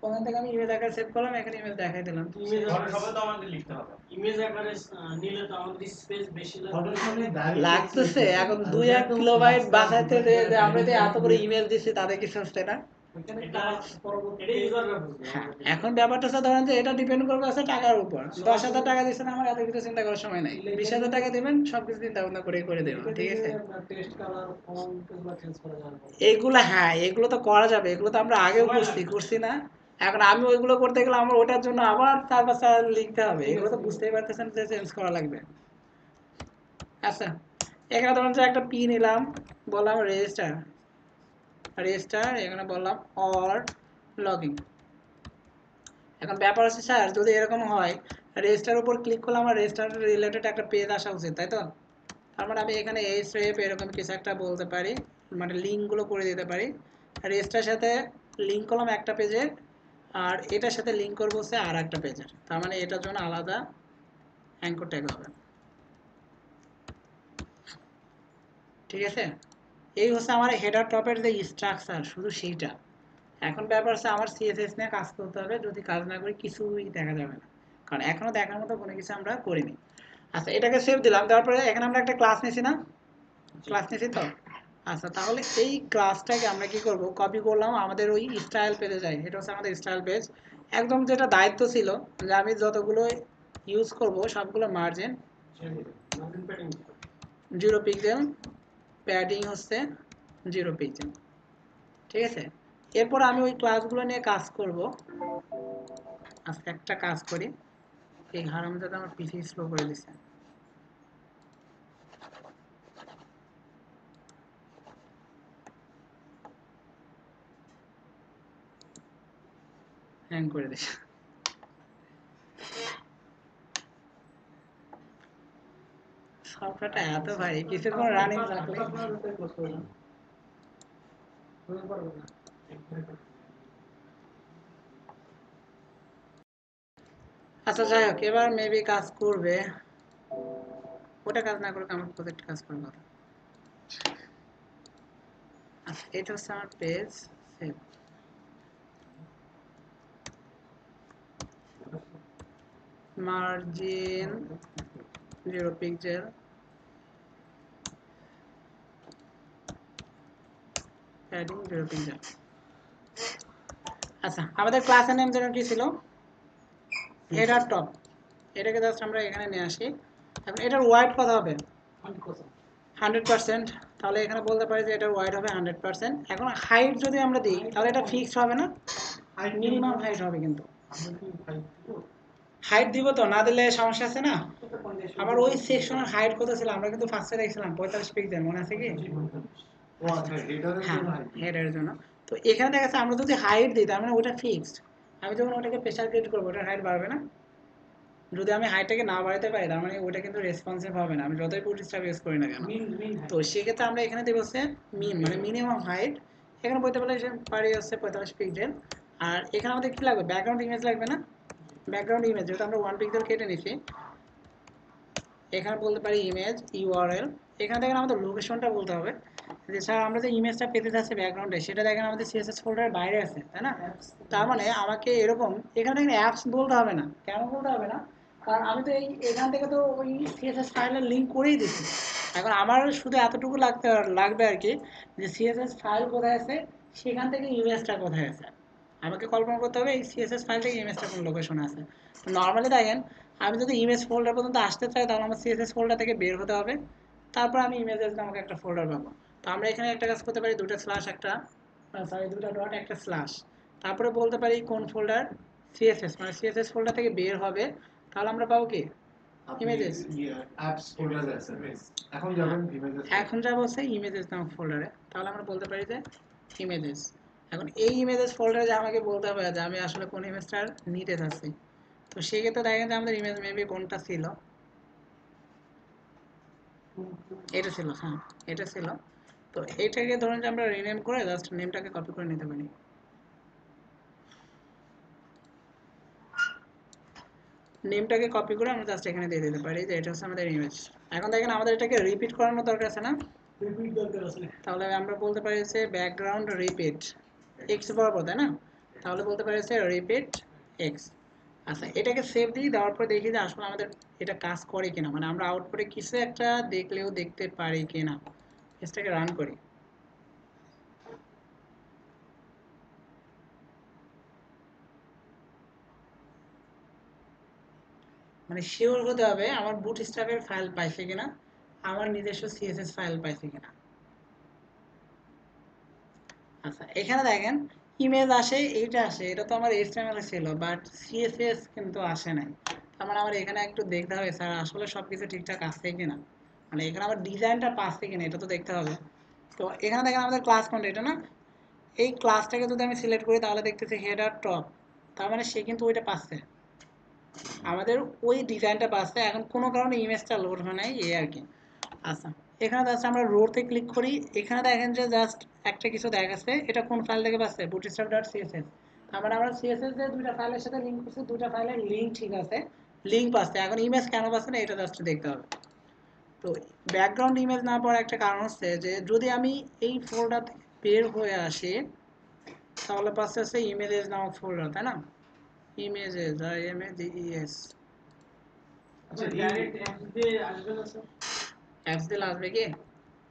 ওখান থেকে আমি ইমেজ আকারে সেভ করলাম, এখানে ইমেজ দেখাই দিলাম। ফটোশপে তো আমাদের লিখতে হবে, ইমেজ আকারে নিলে তো আমাদের স্পেস বেশি লাগতেছে। এখন 2-1 কিলোবাইট বাঁচাইতে যে আমরা যে এত করে ইমেল দিচ্ছি তাদের কিছু হচ্ছে না। এখানে এটা পরবর্তী এটা ইউজাররা বুঝবে। হ্যাঁ, এখন ব্যাপারটা হচ্ছে ধরেন যে এটা ডিপেন্ড করবে আছে টাকার উপর। 10,000 টাকা দিচ্ছেন, আমার এত কিছু চিন্তা করার সময় নাই। 20,000 টাকা দিবেন, সবকিছু চিন্তা ভাবনা করে দেবেন, ঠিক আছে? টেস্ট কালার ফন্ট এগুলো চেঞ্জ করা যাবে। এইগুলো হ্যাঁ, এগুলো তো করা যাবে, এগুলো তো আমরা আগেও করছি না? এখন আমি ওইগুলো করতে গেলে আমার ওটার জন্য আবার 4-5টা লিখতে হবে, এগুলো তো বুঝতেই পারতেছেন যে চেঞ্জ করা লাগবে। আচ্ছা, এখানে ধরুন যে একটা পি নিলাম, বললাম রেজিস্টার, এখানে বললাম অর লগইন। এখন ব্যাপার হচ্ছে স্যার, যদি এরকম হয় রেজিস্টার উপর ক্লিক করলে আমার রেজিস্টার রিলেটেড একটা পেজ আসা উচিত, তাই তো? তার মানে আমি এখানে এই স্টেপ এরকম কিছু একটা বলতে পারি, মানে লিঙ্কগুলো করে দিতে পারি। রেজিস্টার সাথে লিঙ্ক করলাম একটা পেজে, আর এটার সাথে লিঙ্ক করবো হচ্ছে আর একটা পেজের। তার মানে এটার জন্য আলাদা অ্যাঙ্কর ট্যাগ হবে, ঠিক আছে? এই হচ্ছে আমার হেডার টপের যে স্ট্রাকচার, শুধু সেইটা। এখন ব্যাপার হচ্ছে আমার সিএসএস নিয়ে কাজ করতে হবে, যদি কাজ না করি কিছুই দেখা যাবে না, কারণ এখনো দেখার মতো কোনো কিছু আমরা করিনি। আচ্ছা, এটাকে সেভ দিলাম, তারপরে এখানে আমরা একটা ক্লাস নিয়েছি না? ক্লাস নিয়েছি তো? আচ্ছা, তাহলে এই ক্লাসটাকে আমরা কি করব, কপি করলাম, আমাদের ওই স্টাইল পেজে যাই। এটা হচ্ছে আমাদের স্টাইল পেজ। একদম যেটা দায়িত্ব ছিল যে আমি যতগুলো ইউজ করব সবগুলো মার্জিন 0 পিক্সেল, প্যাডিং হচ্ছে 0 পিক্সেল, ঠিক আছে? এরপর আমি ওই ক্লাসগুলো নিয়ে কাজ করব। আজকে একটা কাজ করি, এই হারামজাদা আমার পিসি স্লো করে দিচ্ছে, হ্যাং করে দিচ্ছে। সফটওয়্যারটা এত ভাই, কিছুক্ষণ রানিং রাখলে। আচ্ছা, যাই হোক, এবার মেবি কাজ করবে। ওটা কাজ না করে আমার প্রজেক্ট কাজ করার কথা। আচ্ছা, এটা হচ্ছে আমার page save. Margin 0 pixel, padding 0 pixel. আচ্ছা, আমাদের ক্লাসের নেম যেন কি ছিল? Header top. এটাকে জাস্ট আমরা এখানে নিয়ে আসি। এখন এটার ওয়াইড কত হবে? 100%। তাহলে এখানে বলতে পারি যে এটার ওয়াইড হবে 100%। এখন হাইট যদি আমরা দিই তাহলে এটা ফিক্সড হবে না, মিনিমাম হাইট হবে। কিন্তু হাইট দিব তো, না দিলে সমস্যা আছে না? আবার ওই সেকশনের হাইট কত ছিল আমরা কিন্তু ফার্স্টে দেখছিলাম 45 পিক্সেল, মনে আছে কি? হ্যাঁ, হেডারের জন্য। তো এখানে দেখা যাচ্ছে আমরা যদি হাইট দিই তার মানে ওটা ফিক্সড। আমি যখন ওটাকে প্রেসার ক্রিয়েট করবো ওটার হাইট বাড়বে না। যদি আমি হাইটটাকে না বাড়াতে পারি তার মানে ওটা কিন্তু রেসপন্সিভ হবে না, আমি যতই বুটস্ট্র্যাপ ইউজ করি না কেন। তো সেক্ষেত্রে আমরা এখানে দেবো হচ্ছে মিন, মানে মিনিমাম হাইট। এখানে বলতে পারি হচ্ছে 45 পিক্সেল। আর এখানে আমাদের কি লাগবে? ব্যাকগ্রাউন্ড ইমেজ লাগবে না? ব্যাকগ্রাউন্ড ইমেজ যেহেতু আমরা 1 পিক্সেল কেটে নিছি, এখানে বলতে পারি ইমেজ ইউআরএল। এখানে দেখেন আমাদের লোকেশনটা বলতে হবে যে স্যার আমরা যে ইমেজটা পেতে যাচ্ছি ব্যাকগ্রাউন্ডে, সেটা দেখেন আমাদের সিএসএস ফোল্ডারের বাইরে আছে, তাই না? তার মানে আমাকে এরকম এখানে দেখেন অ্যাপস বলতে হবে না। কেন বলতে হবে না? কারণ আমি তো এখান থেকে তো ওই সিএসএস ফাইলের লিঙ্ক করেই দিচ্ছি। এখন আমার শুধু এতটুকু লাগবে আর কি, যে সিএসএস ফাইল কোথায় আছে, সেখান থেকে ইমেজটা কোথায় আছে। আমাকে কল্পনা করতে হবে এই সিএসএস ফাইল থেকে ইমেজটা কোন লোকেশনে আছে। তো নর্মালি দেখেন, আমি যদি ইমেজ ফোল্ডার পর্যন্ত আসতে চাই তাহলে আমার সিএসএস ফোল্ডার থেকে বের হতে হবে, তারপর আমি ইমেজেস নামক একটা ফোল্ডার পাবো। তো আমরা এখানে একটা কাজ করতে পারি, দুটো স্ল্যাশ একটা দুটো ডট একটা স্ল্যাশ, তারপরে বলতে পারি কোন ফোল্ডার, সিএসএস, মানে সিএসএস ফোল্ডার থেকে বের হবে। তাহলে আমরা পাবো কি? ইমেজেস। অ্যাপস ফোল্ডারে আছে। এখন যাবেন ইমেজেস, এখন যাবো হচ্ছে ইমেজেস নামক ফোল্ডারে। তাহলে আমরা বলতে পারি যে ইমেজেস। এখন এই ইমেজেস ফোল্ডারে যে আমাকে বলতে হবে যে আমি আসলে কোন ইমেজটার নিতে চাচ্ছি। তো সেক্ষেত্রে দেখেন যে আমাদের ইমেজ মেবি কোনটা ছিল, এটা ছিল, হ্যাঁ এটা ছিল। তো এটাকে ধরুন যে আমরা রিনেম করে জাস্ট নেমটাকে কপি করে নিতে পারি। নেমটাকে কপি করে আমরা জাস্ট এখানে দিয়ে দিতে পারি যে এটা হচ্ছে আমাদের ইমেজ। এখন দেখেন আমাদের এটাকে রিপিট করানোর দরকার আছে না? রিপিট দরকার আছে। তাহলে আমরা বলতে পারি যে ব্যাকগ্রাউন্ড রিপিট এক্স বরাবর, তাই না? তাহলে বলতে পারি যে রিপিট এক্স। আচ্ছা, এটাকে সেভ দিই, দেওয়ার পর দেখি যে আসলে আমাদের এটা কাজ করে কিনা, মানে আমরা আউটপুটে কিছু একটা দেখলেও দেখতে পারি কিনা। এটাকে রান করি। মানে শিওর হতে হবে আমার বুটস্ট্র্যাপের ফাইল পাইছে কিনা, আমার নিজস্ব সিএসএস ফাইল পাইছে কিনা। আচ্ছা এখানে দেখেন ইমেজ আসে, এইটা আসে, এটা তো আমার এইচটিএমএল ছিল বাট সিএসএস কিন্তু আসে নাই। তার মানে আমার এখানে একটু দেখতে হবে স্যার আসলে সবকিছু ঠিকঠাক আছে কিনা, মানে এখানে আমার ডিজাইনটা পাচ্ছে কিনা এটা তো দেখতে হবে। তো এখানে দেখেন আমাদের ক্লাস কোনটা, এটা না? এই ক্লাসটাকে যদি আমি সিলেক্ট করি তাহলে দেখতেছি হেডার টপ, তার মানে সে কিন্তু ওইটা পাচ্ছে, আমাদের ওই ডিজাইনটা পাচ্ছে। এখন কোনো কারণে ইমেজটা লোড হয় নাই এই আর কি। আচ্ছা এখানে জাস্ট আমরা রোতে ক্লিক করি, এখানে দেখেন যে জাস্ট একটা কিছু দেখাচ্ছে, এটা কোন ফাইল থেকে পাচ্ছে, bootstrap.css। তার মানে আমরা সিএসএস যে দুইটা ফাইলের সাথে লিংক করছি, দুইটা ফাইলের লিংক ঠিক আছে, লিংক পাচ্ছে। এখন ইমেজ কেন পাচ্ছে না এটা জাস্ট দেখতে হবে। তো ব্যাকগ্রাউন্ড ইমেজ না পাওয়ার একটা কারণ হচ্ছে যে যদি আমি এই ফোল্ডার থেকে বের হয়ে আসি তাহলে পাচ্ছে হচ্ছে ইমেজেস নামক ফোল্ডার, তাই না? Images, IMAGES। আচ্ছা ডাইরেক্ট অ্যাপস দিয়ে আসবে না স্যার? অ্যাপস দিলে আসবে কি?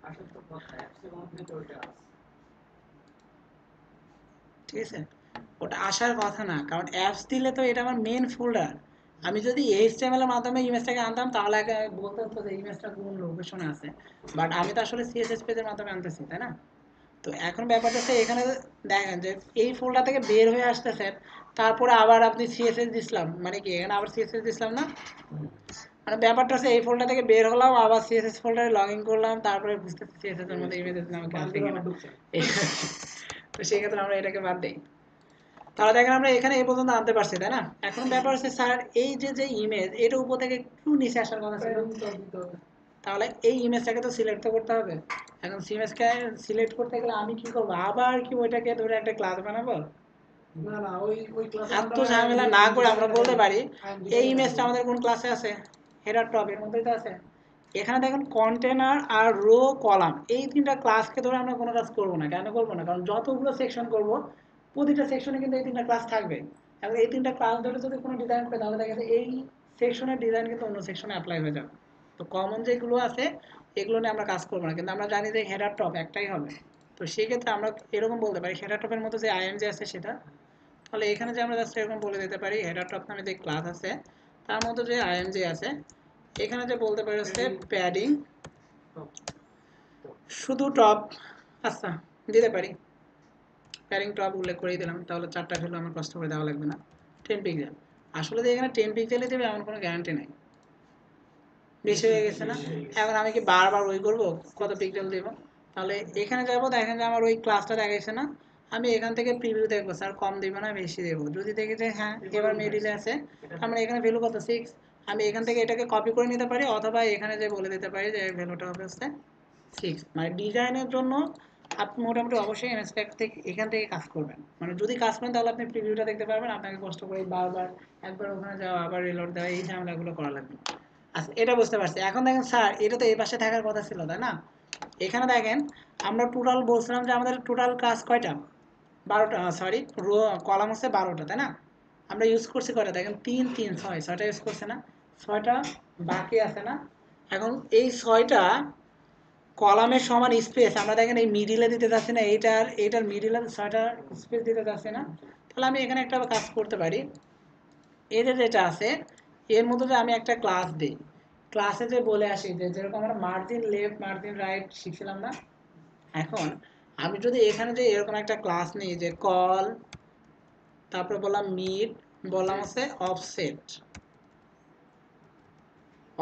আসলে তো কথা অ্যাপসের মধ্যে তো ওইটা আছে। ঠিক আছে, ওটা আসার কথা না, কারণ অ্যাপস দিলে তো এটা আমার মেন ফোল্ডার। আমি যদি এইচটিএমএল এর মাধ্যমে ইমেজটাকে আনতাম তাহলে আগে বলতে হতো যে ইমেজটা কোন লোকেশনে আছে, বাট আমি তো আসলে সিএসএস পেজের মাধ্যমে আনতেছি, তাই না? তো এখন ব্যাপারটা হচ্ছে এখানে দেখেন যে এই ফোল্ডার থেকে বের হয়ে আসতেছেন, তারপরে আবার আপনি সিএসএস দিছিলাম, মানে কি এখানে আবার সিএসএস দিছিলাম না? মানে ব্যাপারটা হচ্ছে এই ফোল্ডার থেকে বের হলাম, আবার সিএসএস ফোল্ডারে লগ ইন করলাম, তারপরে বুঝতেছি সিএসএস এর মধ্যে ইমেজেস নামে আছে বারবার কিনা। আমার ঢুকছে। তো সেই ক্ষেত্রে আমরা এটাকে বাদ দিই। তাহলে দেখেন আমরা এখানে এই পর্যন্ত আনতে পারছি, তাই না? এখন ব্যাপার হচ্ছে স্যার এই যে যে ইমেজ এটা উপর থেকে একটু নিচে আসার কথা ছিল, তাহলে এই ইমেজটাকে তো সিলেক্ট তো করতে হবে। এখন ইমেজকে সিলেক্ট করতে গেলে আমি কি করবো, আবার কি ওইটাকে ধরে একটা ক্লাস বানাবো? না না ওই ওই ক্লাসে এত ঝামেলা না করে আমরা বলতে পারি এই ইমেজটা আমাদের কোন ক্লাসে আছে, হেডার টপ এর মধ্যেই তো আছে। এখানে দেখুন কন্টেনার আর রো কলাম এই তিনটা ক্লাসকে ধরে আমরা কোনো কাজ করবো না। কেন করবো না? কারণ যতগুলো সেকশন করব প্রতিটা সেকশনে কিন্তু এই তিনটা ক্লাস থাকবে। এবং এই তিনটা ক্লাস ধরে যদি কোনো ডিজাইন করে তাহলে দেখা যাচ্ছে এই সেকশনের ডিজাইন কিন্তু অন্য সেকশনে অ্যাপ্লাই হয়ে যাবে। তো কমন যেগুলো আছে এগুলো নিয়ে আমরা কাজ করবো না, কিন্তু আমরা জানি যে হেডার টপ একটাই হবে। তো সেই ক্ষেত্রে আমরা এরকম বলতে পারি হেডার টপের মতো যে আইএমজি আছে সেটা, তাহলে এখানে যে আমরা জাস্ট এরকম বলে দিতে পারি হেডার টপ নামে যে ক্লাস আছে তার মধ্যে যে আইএমজি আছে, এখানে যে বলতে পারি হচ্ছে প্যাডিং শুধু টপ। আচ্ছা দিতে পারি, প্যাডিং টপ উল্লেখ করে দিলাম, তাহলে 4টা ভ্যালু আমার কষ্ট করে দেওয়া লাগবে না। 10 পিক্সেল, আসলে যে এখানে 10 পিক্সেলই দেবে এমন কোনো গ্যারান্টি নাই, বেশি হয়ে গেছে না? এখন আমি কি বারবার ওই করবো কত পিক্সেল দেবো? তাহলে এখানে যাবো, দেখেন যে আমার ওই ক্লাসটা দেখাইছে না, আমি এখান থেকে প্রিভিউ দেখবো স্যার কম দেবো না বেশি দেবো। যদি দেখি যে হ্যাঁ এবার মিডিলে আছে, আমরা এখানে ভ্যালু কত 6, আমি এখান থেকে এটাকে কপি করে নিতে পারি, অথবা এখানে যে বলে দিতে পারি যে ভ্যালুটা হবে হচ্ছে 6। মানে ডিজাইনের জন্য আপনি মোটামুটি অবশ্যই এমএসপ্যাক থেকে এখান থেকে কাজ করবেন। মানে যদি কাজ করেন তাহলে আপনি প্রিভিউটা দেখতে পারবেন, আপনাকে কষ্ট করে বারবার একবার ওখানে যাওয়া আবার রিলোড দেওয়া এই ঝামেলাগুলো করা লাগবে। আচ্ছা এটা বুঝতে পারছি। এখন দেখেন স্যার এটা তো এই পাশে থাকার কথা ছিল, তাই না? এখানে দেখেন আমরা টোটাল বলছিলাম যে আমাদের টোটাল ক্লাস কয়টা, 12টা, সরি রো কলাম হচ্ছে 12টা, তাই না? আমরা ইউজ করছি কয়টা দেখেন, 3 3 6, 6টা ইউজ করছে না? 6টা বাকি আছে না? এখন এই 6টা কলামের সমান স্পেস আমরা দেখেন এই মিডিলে দিতে যাচ্ছি না, এইটার মিডিলে 6টা স্পেস দিতে যাচ্ছি না? তাহলে আমি এখানে একটা কাজ করতে পারি, এর যেটা আছে এর মধ্যে যে আমি একটা ক্লাস দিই, ক্লাসে যে বলে আসি যে যেরকম আমরা মার্জিন লেফট মার্জিন রাইট শিখছিলাম না, এখন আমি যদি এখানে যে এরকম একটা ক্লাস নিই যে কল, তারপর বললাম মিড, বললাম হচ্ছে অফসেট,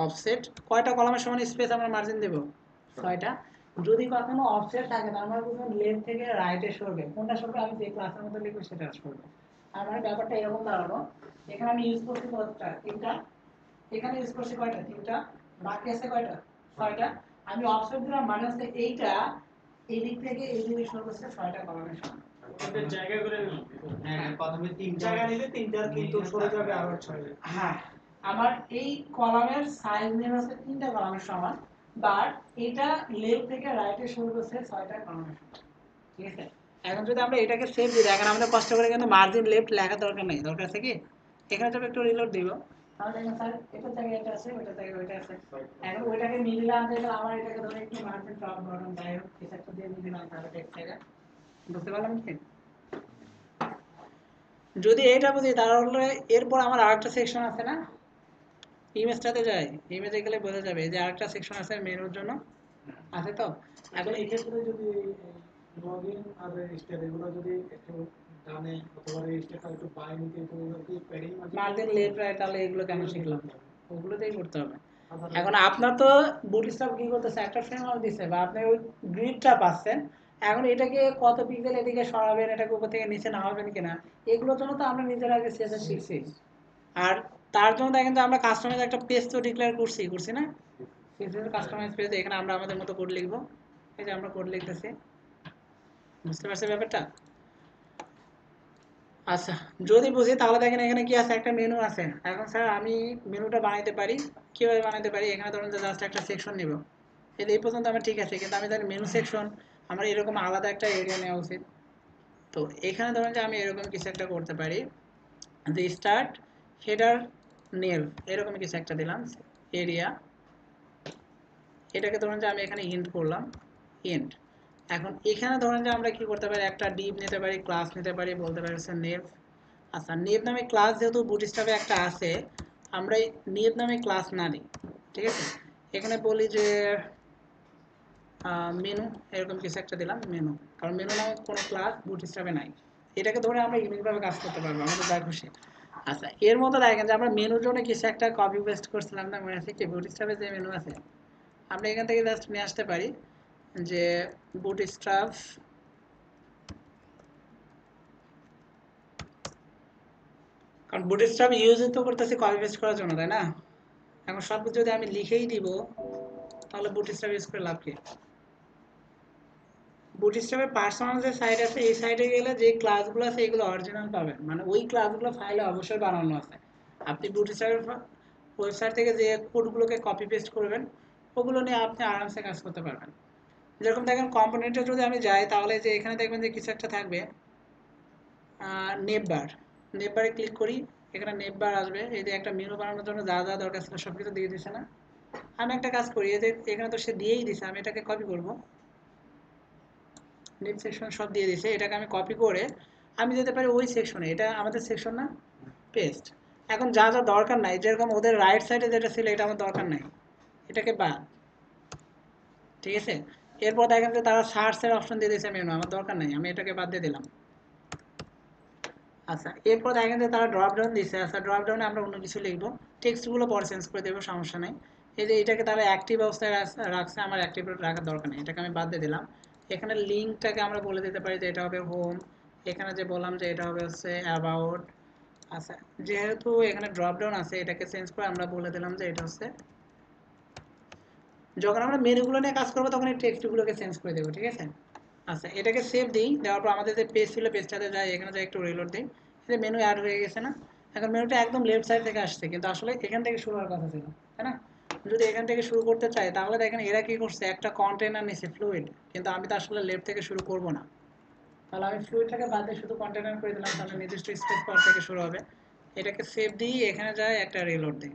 অফসেট কয়টা কলামের সমান স্পেস আমরা মার্জিন দেব, 6টা। যদি কখনো অফসেট থাকে তার মানে বুঝুন লেফট থেকে রাইটে সরবে, কোনটা সরবে আমি যে ক্লাসের মধ্যে লিখবো সেটা সরবে। আর মানে ব্যাপারটা এরকম দাঁড়ালো, এখানে আমি ইউজ করছি কতটা, 3টা, এখানে ইউজ করছি কয়টা, 3টা, বাকি আছে কয়টা, 6টা। আমি অফসেট দিলাম মানে হচ্ছে এইটা এই দিক থেকে এই দিকে সরবে 6টা কলামের সমান। ওদের জায়গা করে নিন। হ্যাঁ প্রথমে 3 জায়গা নিলে 3টার কিন্তু সরে যাবে আরো 6। হ্যাঁ আমার এই কলামের সাইজ নেম হচ্ছে 3টা কলামের সমান, বাট এটা লেফট থেকে রাইটে শুরু করছে 6টা কলামের সমান। ঠিক আছে, এখন যদি আমরা এটাকে সেভ দিই, এখন আমাদের কষ্ট করে কিন্তু মার্জিন লেফট লেখা দরকার নেই, দরকার আছে কি এখানে যদি একটু রিলোড দিব তাহলে দেখেন স্যার এটা জায়গায় এটা আছে, ওইটা জায়গায় ওইটা আছে। এখন ওইটাকে মিডিলে আনতে গেলে আমার এটাকে ধরে একটু মার্জিন টপ বটম যাই হোক কিছু একটা দিয়ে মিডিলে আনতে হবে টেক্সট জায়গা। বুঝতে পারলাম কি? যদি এইটা বুঝি তাহলে এরপর আমার আরেকটা সেকশন আছে না, ইমেজটাতে যাই, ইমেজে গেলে বোঝা যাবে যে আরেকটা সেকশন আছে মেনুর জন্য, আছে তো। এখন এখন এই ক্ষেত্রে যদি লগইন আর রেজিস্টার এগুলো যদি একটু ডানে অথবা রেজিস্টারটা একটু বাই নিতে তো ওগুলো কি প্যাডিং মার্জিন লেফট রাইট, তাহলে এগুলো কেন শিখলাম? ওগুলোতেই করতে হবে। আবার এখন আপনার তো বুটস্ট্র্যাপ কি করতেছে, একটা ফ্রেমওয়ার্ক দিছে বা আপনি ওই গ্রিডটা পাচ্ছেন, এখন এটাকে কত পিক্সেল এদিকে সরাবেন, এটাকে উপর থেকে নিচে নামাবেন কিনা, এগুলোর জন্য তো আমরা নিজেরা আগে সিএসএস শিখছি। আর তার জন্য দেখেন যে আমরা কাস্টমাইজ একটা পেজ তো ডিক্লেয়ার করছি না, সিএসএস কাস্টমাইজ পেজ। এখানে আমরা আমাদের মতো কোড লিখবো, এই যে আমরা কোড লিখতেছি, বুঝতে পারছি ব্যাপারটা? আচ্ছা, যদি বুঝি তাহলে দেখেন এখানে কি আছে, একটা মেনু আছে। এখন স্যার আমি মেনুটা বানাইতে পারি, কিভাবে বানাইতে পারি? এখানে ধরুন যে জাস্ট একটা সেকশন নিব, এই পর্যন্ত আমার ঠিক আছে, কিন্তু আমি জানি মেনু সেকশন আমার এরকম আলাদা একটা এরিয়া নেওয়া উচিত। তো এখানে ধরুন যে আমি এরকম কিছু একটা করতে পারি, যে স্টার্ট হেডার নেল এরকম কিছু একটা দিলাম এরিয়া, এটাকে ধরুন যে আমি এখানে ইন্ট করলাম, ইন্ট। এখন এখানে ধরেন যে আমরা কি করতে পারি, একটা ডিপ নিতে পারি, ক্লাস নিতে পারি, বলতে পারি হচ্ছে নেভ। আচ্ছা, নেভ নামে ক্লাস যেহেতু বুটস্ট্র্যাপে একটা আছে, আমরা এই নেভ নামে ক্লাস না নিই, ঠিক আছে। এখানে বলি যে মেনু, এরকম কিছু একটা দিলাম মেনু, কারণ মেনু নামে কোনো ক্লাস বুটস্ট্র্যাপে নাই। এটাকে ধরে আমরা ইউনিকভাবে কাজ করতে পারবো, আমাদের যা খুশি। আচ্ছা, এর মতো দেখেন যে আমরা মেনুর জন্য কিছু একটা কপি পেস্ট করছিলাম না, মনে আছে কি? বুটস্ট্র্যাপে যে মেনু আছে আমরা এখান থেকে জাস্ট নিয়ে আসতে পারি, যে বুটস্ট্র্যাপ, কারণ বুটস্ট্র্যাপ ইউজ তো করতেছি কপি পেস্ট করার জন্য, তাই না? এখন সব কিছু যদি আমি লিখেই দিব, তাহলে বুটস্ট্র্যাপ ইউজ করে লাভ কি? বুটস্ট্র্যাপের পার্সোনাল যে সাইট আছে, এই সাইটে গেলে যে ক্লাসগুলো আছে এগুলো অরিজিনাল পাবেন, মানে ওই ক্লাসগুলো ফাইলে অবশ্যই বানানো আছে। আপনি বুটস্ট্র্যাপের ওয়েবসাইট থেকে যে কোডগুলোকে কপি পেস্ট করবেন, ওগুলো নিয়ে আপনি আরামসে কাজ করতে পারবেন। যেরকম দেখেন কম্পোনেন্টে যদি আমি যাই, তাহলে যে এখানে দেখবেন যে কিছু একটা থাকবে, নেটবার, নেটবারে ক্লিক করি, এখানে নেটবার আসবে। এই যে একটা মেনু বানানোর জন্য যা যা দরকার ছিল সব কিছু দিয়ে দিছে না? আমি একটা কাজ করি, এই যে এখানে তো সে দিয়েই দিছে, আমি এটাকে কপি করব, নেট সেকশন সব দিয়ে দিছে, এটাকে আমি কপি করে আমি যেতে পারি ওই সেকশনে, এটা আমাদের সেকশন না, পেস্ট। এখন যা যা দরকার নাই, যেরকম ওদের রাইট সাইডে যেটা ছিল এটা আমার দরকার নাই, এটাকে বাদ, ঠিক আছে। এরপর দেখেন যে তারা সার্চের অপশন দিয়ে দিয়েছে মেনু, আমার দরকার নাই, আমি এটাকে বাদ দিয়ে দিলাম। আচ্ছা, এরপর দেখেন যে তারা ড্রপ ডাউন দিচ্ছে। আচ্ছা, ড্রপ ডাউনে আমরা অন্য কিছু লিখবো, টেক্সটগুলো পরে চেঞ্জ করে দেবো, সমস্যা নেই। এই যে এটাকে তারা অ্যাক্টিভ অবস্থায় রাখছে, আমার অ্যাক্টিভ রাখার দরকার নেই, এটাকে আমি বাদ দিয়ে দিলাম। এখানে লিঙ্কটাকে আমরা বলে দিতে পারি যে এটা হবে হোম, এখানে যে বললাম যে এটা হবে হচ্ছে অ্যাবাউট। আচ্ছা, যেহেতু এখানে ড্রপ ডাউন আছে, এটাকে চেঞ্জ করে আমরা বলে দিলাম যে এটা হচ্ছে, যখন আমরা মেনুগুলো নিয়ে কাজ করবো তখন এই টেক্সটগুলোকে চেঞ্জ করে দেবো, ঠিক আছে। আচ্ছা, এটাকে সেভ দিই, দেওয়ার পর আমাদের যে পেজ ছিল পেজটাতে যাই, এখানে যাই একটু রিলোড দিই, এই মেনু অ্যাড হয়ে গেছে না? এখন মেনুটা একদম লেফট সাইড থেকে আসছে, কিন্তু আসলে এখান থেকে শুরু হওয়ার কথা ছিল, তাই না? যদি এখান থেকে শুরু করতে চাই, তাহলে দেখেন এরা কি করছে, একটা কন্টেনার নিচ্ছে ফ্লুইড, কিন্তু আমি তো আসলে লেফট থেকে শুরু করব না, তাহলে আমি ফ্লুইডটাকে বাদ দিয়ে শুধু কন্টেনার করে দিলাম, তাহলে নির্দিষ্ট স্পেস বার থেকে শুরু হবে। এটাকে সেভ দিই, এখানে যাই একটা রিলোড দিই,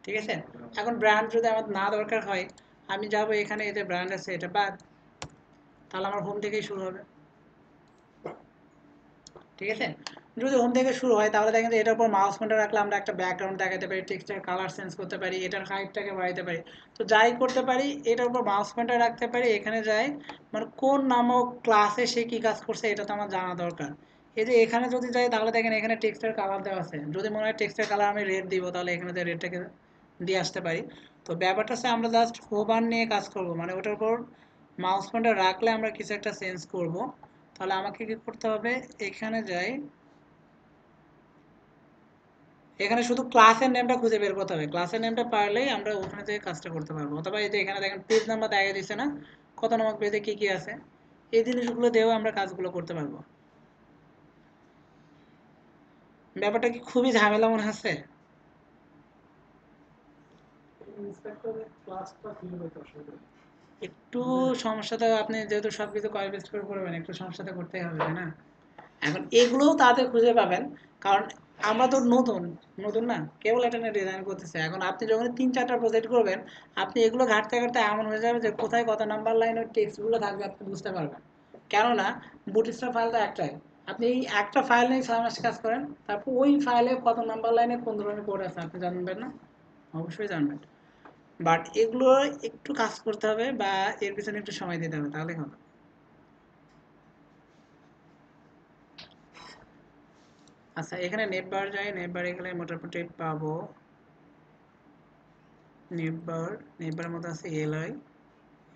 ঠিক আছে। এখন ব্র্যান্ড যদি আমার না দরকার হয়, আমি যাব এখানে, এই যে ব্র্যান্ড আছে এটা বাদ, তাহলে আমার হোম থেকেই শুরু হবে, ঠিক আছে। যদি হোম থেকে শুরু হয়, তাহলে দেখেন যে এটার উপর মাউস পয়েন্টার রাখলে আমরা একটা ব্যাকগ্রাউন্ড দেখাতে পারি, টেক্সটের কালার চেঞ্জ করতে পারি, এটার হাইটটাকে বাড়াইতে পারি, তো যাই করতে পারি এটার উপর মাউস পয়েন্টার রাখতে পারি। এখানে যাই, মানে কোন নামক ক্লাসে সে কি কাজ করছে এটা তো আমার জানা দরকার। এই যে এখানে যদি যাই, তাহলে দেখেন এখানে টেক্সটের কালার দেওয়া আছে, যদি মনে হয় টেক্সটের কালার আমি রেড দিব, তাহলে এখানে যে রেডটাকে দিয়ে আসতে পারি। তো ব্যাপারটা হচ্ছে আমরা জাস্ট হোভার নিয়ে কাজ করব, মানে ওটার উপর মাউস পয়েন্টার রাখলে আমরা কিছু একটা চেঞ্জ করব। তাহলে আমাকে কি করতে হবে, এখানে যাই, এখানে শুধু ক্লাসের নেমটা খুঁজে বের করতে হবে, ক্লাসের নেমটা পারলেই আমরা ওখানে থেকে কাজটা করতে পারবো। অথবা এই যে এখানে দেখেন পেজ নাম্বার দেখা দিচ্ছে না, কত নম্বর পেজে কি কি আছে, এই জিনিসগুলো দিয়েও আমরা কাজগুলো করতে পারবো। ব্যাপারটা কি খুবই ঝামেলা মনে হচ্ছে? ইন্সপেক্টরের ক্লাসটা ফিল হইতে অসুবিধা একটু সমস্যা তো, আপনি যেহেতু সবকিছু কপি পেস্ট করে করবেন, একটু সমস্যা তো করতেই হবে, তাই না? এখন এগুলোও তাতে খুঁজে পাবেন, কারণ আমরা তো নতুন নতুন না, কেবল এটা নিয়ে ডিজাইন করতেছে। এখন আপনি যখন 3-4টা প্রজেক্ট করবেন, আপনি এগুলো ঘাটতে ঘাটতে এমন হয়ে যাবে যে কোথায় কত নাম্বার লাইনের টেক্সটগুলো থাকবে আপনি বুঝতে পারবেন। কেননা বুটস্ট্র্যাপ ফাইল তো একটাই, আপনি এই একটা ফাইল নিয়ে 6 মাস কাজ করেন, তারপর ওই ফাইলে কত নাম্বার লাইনে কোন ধরনের কোড আছে আপনি জানবেন না? অবশ্যই জানবেন, বাট এগুলো একটু কাজ করতে হবে বা এর পিছনে একটু সময় দিতে হবে, তাহলে হবে। আচ্ছা এখানে নেটবার যাই, নেটবারে গেলে মোটামুটি পাবো নেটবারের মধ্যে আছে এলআই,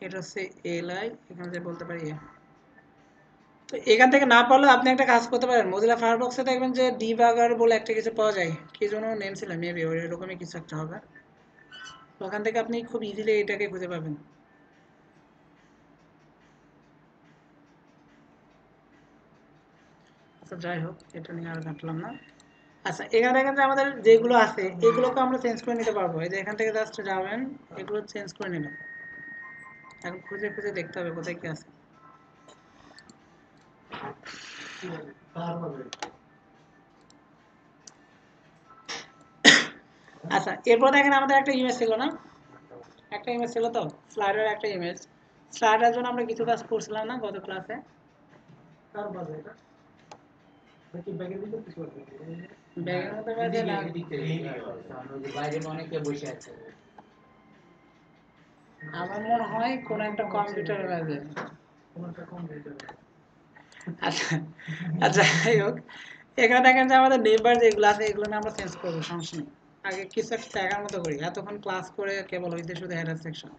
এটা হচ্ছে এলআই, এখানে যে বলতে পারি তো এখান থেকে না পারলে আপনি একটা কাজ করতে পারেন, মোজিলা ফায়ারফক্সে দেখবেন যে ডিবাগার বলে একটা কিছু পাওয়া যায়, কি যেন নেম ছিল, মেবি ওই এরকমই কিছু একটা হবে, ওখান থেকে আপনি খুব ইজিলি এটাকে খুঁজে পাবেন। আচ্ছা যাই হোক, এটা নিয়ে আর ঘাটলাম না। আচ্ছা এখানে দেখেন যে আমাদের যেগুলো আছে এগুলোকে আমরা চেঞ্জ করে নিতে পারবো, এই যে এখান থেকে জাস্ট যাবেন, এগুলো চেঞ্জ করে নিলাম, এখন খুঁজে খুঁজে দেখতে হবে কোথায় কি আছে। আচ্ছা এরপর দেখেন আমাদের একটা ইমেজ ছিল না, একটা ইমেজ ছিল তো, স্লাইডার একটা ইমেজ, স্লাইডার জন্য আমরা কিছু কাজ করছিলাম না গত ক্লাসে। কার বাজে এটা নাকি ব্যাগের ভিতর কিছু আছে? ব্যাগের মধ্যে বাজে না, বাইরে অনেকে বসে আছে। আমার মনে হয় কোন একটা কম্পিউটারে বাজে। কোনো একটা কম্পিউটার আচ্ছা আচ্ছা যাই হোক, এখানে দেখেন যে আমাদের নেইবার যেগুলো আছে এগুলো নিয়ে আমরা চেঞ্জ করবো, সমস্যা নেই। আগে কিছু একটা দেখার মতো করি, এতক্ষণ ক্লাস করে কেবল হইতে শুধু হেডার সেকশন।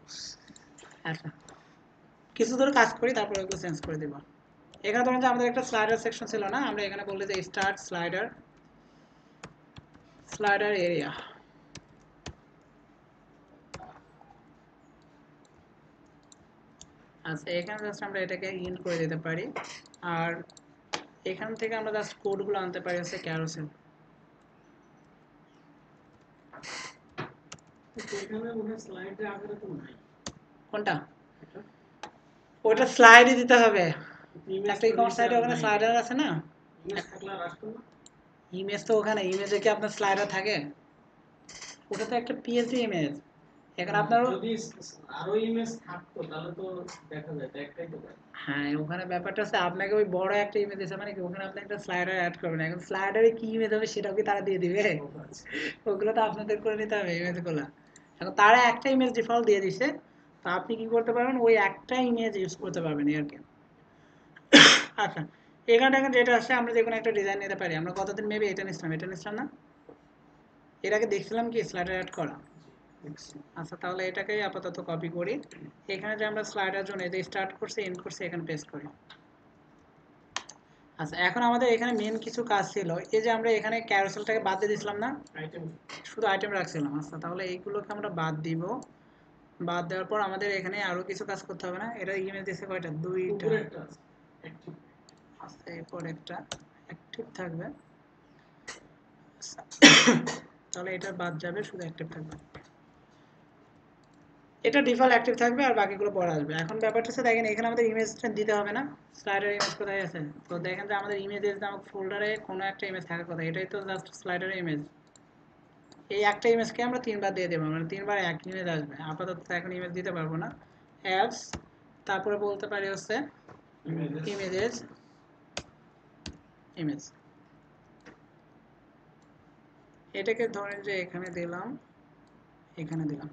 আচ্ছা কিছু ধরে কাজ করি, তারপর এগুলো চেঞ্জ করে দিব। এখানে ধরেন যে আমাদের একটা স্লাইডার সেকশন ছিল না, আমরা এখানে বললি যে স্টার্ট স্লাইডার এরিয়া। আচ্ছা এখানে জাস্ট আমরা এটাকে ইন করে দিতে পারি, আর এখান থেকে আমরা জাস্ট কোডগুলো আনতে পারি হচ্ছে ক্যারোসেল। এখানে মনে হয় স্লাইডের আকারে তো নাই। কোনটা? ওটা স্লাইডে দিতে হবে, ইমেজ একটা ই-কমার্স সাইটে ওখানে স্লাইডার আছে না, ইমেজ থাকলে আর আসতো না। ইমেজ তো ওখানে, ইমেজে কি আপনার স্লাইডার থাকে? ওটা তো একটা পিএসডি ইমেজ, এখানে আপনার যদি আরো ইমেজ থাকতো তাহলে তো দেখা যায় একটাই তো পাই। হ্যাঁ ওখানে ব্যাপারটা হচ্ছে আপনাকে ওই বড় একটা ইমেজ দিচ্ছে মানে কি ওখানে আপনি একটা স্লাইডার অ্যাড করবেন, এখন স্লাইডারে কি ইমেজ হবে সেটাও কি তারা দিয়ে দিবে? ওগুলো তো আপনাদের করে নিতে হবে ইমেজগুলো। এখন তারা একটা ইমেজ ডিফল্ট দিয়ে দিছে, তো আপনি কি করতে পারবেন ওই একটা ইমেজ ইউজ করতে পারবেন এই আর কি। আচ্ছা এখানে দেখেন যেটা আছে, আমরা যে কোনো একটা ডিজাইন নিতে পারি, আমরা কতদিন মেবি এটা নিছিলাম না, এর আগে দেখছিলাম কি স্লাইডার অ্যাড করা। আচ্ছা তাহলে এটাকেই আপাতত কপি করি, এখানে যে আমরা স্লাইডার জন্য এই যে স্টার্ট করছে এন্ড করছে এখানে পেস্ট করি। আচ্ছা এখন আমাদের এখানে মেন কিছু কাজ ছিল, এই যে আমরা এখানে ক্যারোসেলটাকে বাদ দিয়ে দিছিলাম না, আইটেম শুধু আইটেম রাখছিলাম। আচ্ছা তাহলে এইগুলোকে আমরা বাদ দিব, বাদ দেওয়ার পর আমাদের এখানে আরো কিছু কাজ করতে হবে না, এটা ইমেজ দিছে কয়টা, দুইটা। উপরে একটা আছে active। আচ্ছা এরপর একটা অ্যাক্টিভ থাকবে, আচ্ছা, তাহলে এটা বাদ যাবে, শুধু অ্যাক্টিভ থাকবে, এটা ডিফল্ট অ্যাক্টিভ থাকবে আর বাকিগুলো পরে আসবে। এখন ব্যাপারটা হচ্ছে দেখেন এখানে আমাদের ইমেজটা দিতে হবে না, স্লাইডার ইমেজ কোথায় আছে, তো দেখেন যে আমাদের ইমেজেস নামক ফোল্ডারে কোনো একটা ইমেজ থাকার কথা, এটাই তো জাস্ট স্লাইডারের ইমেজ। এই একটা ইমেজকে আমরা তিনবার দিয়ে দেবো, মানে তিনবার এক ইমেজ আসবে। আপাতত এখন ইমেজ দিতে পারবো না, অ্যাপস তারপরে বলতে পারি হচ্ছে ইমেজেস ইমেজ, এটাকে ধরেন যে এখানে দিলাম, এখানে দিলাম।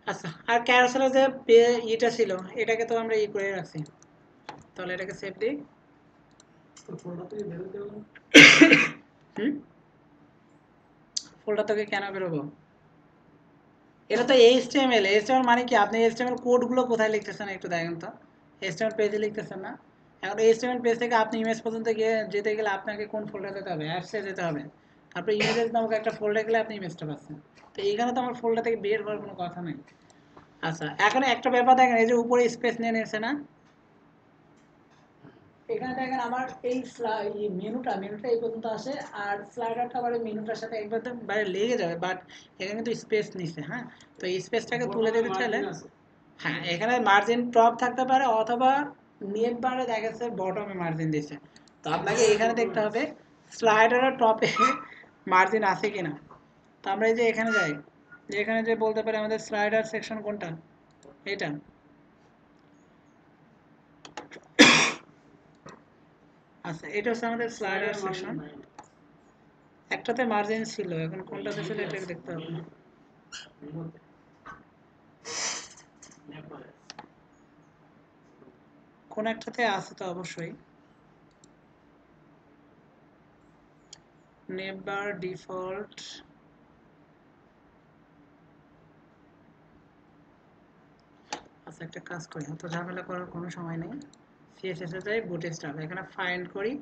আচ্ছা আর ক্যারোসেলের যে ইটা ছিল এটাকে তো আমরা ই করে রাখছি, তাহলে এটাকে সেভ দিই। তো ফোল্ডার থেকে বের হতে হবে। ফোল্ডার থেকে কেন বেরোবো? এটা তো এইচটিএমএল, এইচটিএমএল মানে কি, আপনি এইচটিএমএল কোডগুলো কোথায় লিখতেছেন একটু দেখেন তো, এইচটিএমএল পেজে লিখতেছেন না, এখন এইচটিএমএল পেজ থেকে আপনি ইমেজ পর্যন্ত গিয়ে যেতে গেলে আপনাকে কোন ফোল্ডার যেতে হবে, অ্যাপসে যেতে হবে, তারপরে ইমেজেস নামক একটা ফোল্ডার গেলে আপনি ইমেজটা পাচ্ছেন, তো এইখানে তো আমার ফোল্ডার থেকে বের হওয়ার কোনো কথা নেই। আচ্ছা এখন একটা ব্যাপার দেখেন, এই যে উপরে স্পেস নিয়ে নিয়েছে না, এখানে দেখেন আমার এই মেনুটা এই পর্যন্ত আসে, আর স্লাইডারটা আবার এই মেনুটার সাথে একবার বাইরে লেগে যাবে, বাট এখানে কিন্তু স্পেস নিছে। হ্যাঁ তো এই স্পেসটাকে তুলে দিতে চাইলে, হ্যাঁ এখানে মার্জিন টপ থাকতে পারে অথবা নেট বারে দেখা যাচ্ছে বটমে মার্জিন দিছে, তো আপনাকে এখানে দেখতে হবে স্লাইডারের টপে মার্জিন আছে কিনা। তো আমরা এই যে এখানে যাই, যে এখানে যে বলতে পারি আমাদের স্লাইডার সেকশন কোনটা, এটা। আচ্ছা এটা হচ্ছে আমাদের স্লাইডার সেকশন, একটাতে মার্জিন ছিল, এখন কোনটাতে ছিল এটাকে দেখতে হবে। নেপালে কোন একটাতে আছে তো অবশ্যই। নেভার ডিফল্ট আচ্ছা একটা কাজ করি, তো ঝামেলা করার কোনো সময় নেই। সিএসএস এ যাই, বুটস্ট্র্যাপ, এখানে ফাইন্ড করি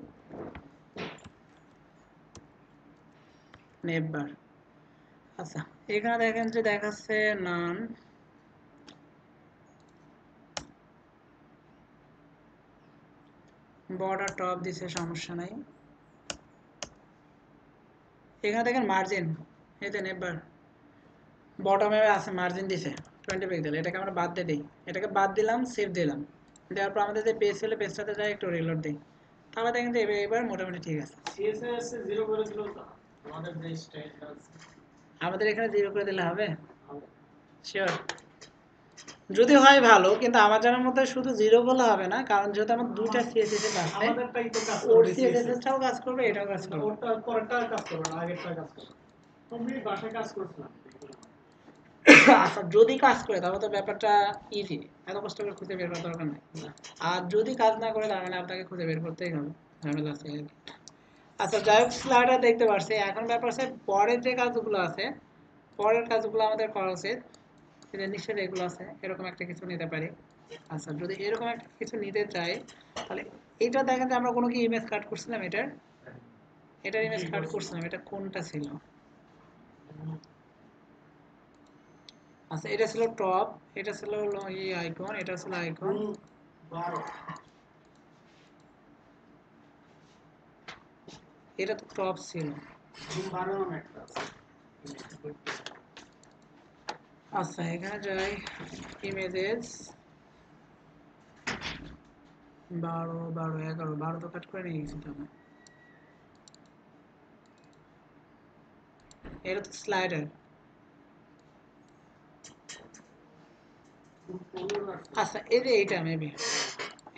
নেভার। আচ্ছা এখানে দেখেন যে দেখাচ্ছে নান, বর্ডার টপ দিছে, সমস্যা নাই। এখানে দেখেন মার্জিন, এই যে নেভার বটমে আছে মার্জিন দিছে 20 পিক্সেল, এটাকে আমরা বাদ দিয়ে দিই, এটাকে বাদ দিলাম, সেভ দিলাম, দেওয়ার পর আমাদের যে পেজ ছিল পেজটাতে যাই একটু রিলোড দিই, তাহলে দেখেন যে এবার মোটামুটি ঠিক আছে। সিএসএস 0 করে দিল তো আমাদের যে স্টাইলটা আছে আমাদের এখানে 0 করে দিলে হবে শিওর? যদি হয় ভালো, কিন্তু আমার জানার মধ্যে শুধু 0 বলা হবে না, কারণ যেহেতু আমার দুইটা সিএসএস এর আছে, আমাদেরটাই তো কাজ ওর করবে সিএসএস টাও কাজ করবে, এটাও কাজ করবে। ওরটা পরেরটা কাজ করবে না, আগেরটা কাজ করবে। তুমি বাসায় কাজ করছিলাম আচ্ছা যদি কাজ করে তাহলে তো ব্যাপারটা ইজি, এত কষ্ট করে খুঁজে বের করার দরকার নেই। আর যদি কাজ না করে তার মানে আপনাকে খুঁজে বের করতেই হবে, ঝামেলা আছে আর কি। আচ্ছা যাই হোক, স্লাইডার দেখতে পারছি, এখন ব্যাপার আছে পরের যে কাজগুলো আছে, পরের কাজগুলো আমাদের করা উচিত। এই যে নিচে এগুলো আছে, এরকম একটা কিছু নিতে পারি। আচ্ছা যদি এরকম একটা কিছু নিতে চাই, তাহলে এটা দেখেন যে আমরা কোনো কি ইমেজ কাট করছিলাম, এটার ইমেজ কাট করছিলাম, এটা কোনটা ছিল? আচ্ছা এটা ছিল টপ, এটা ছিল হলো এই আইকন, এটা ছিল আইকন, 12 এটা তো টপ ছিল। 12 নামে একটা আছে আচ্ছা এখানে যাই, ইমেজেস 12 12 11 12 তো কাট করে নিয়ে গেছি তো আমরা। এটা তো স্লাইডার। আচ্ছা এই যে এইটা মেবি,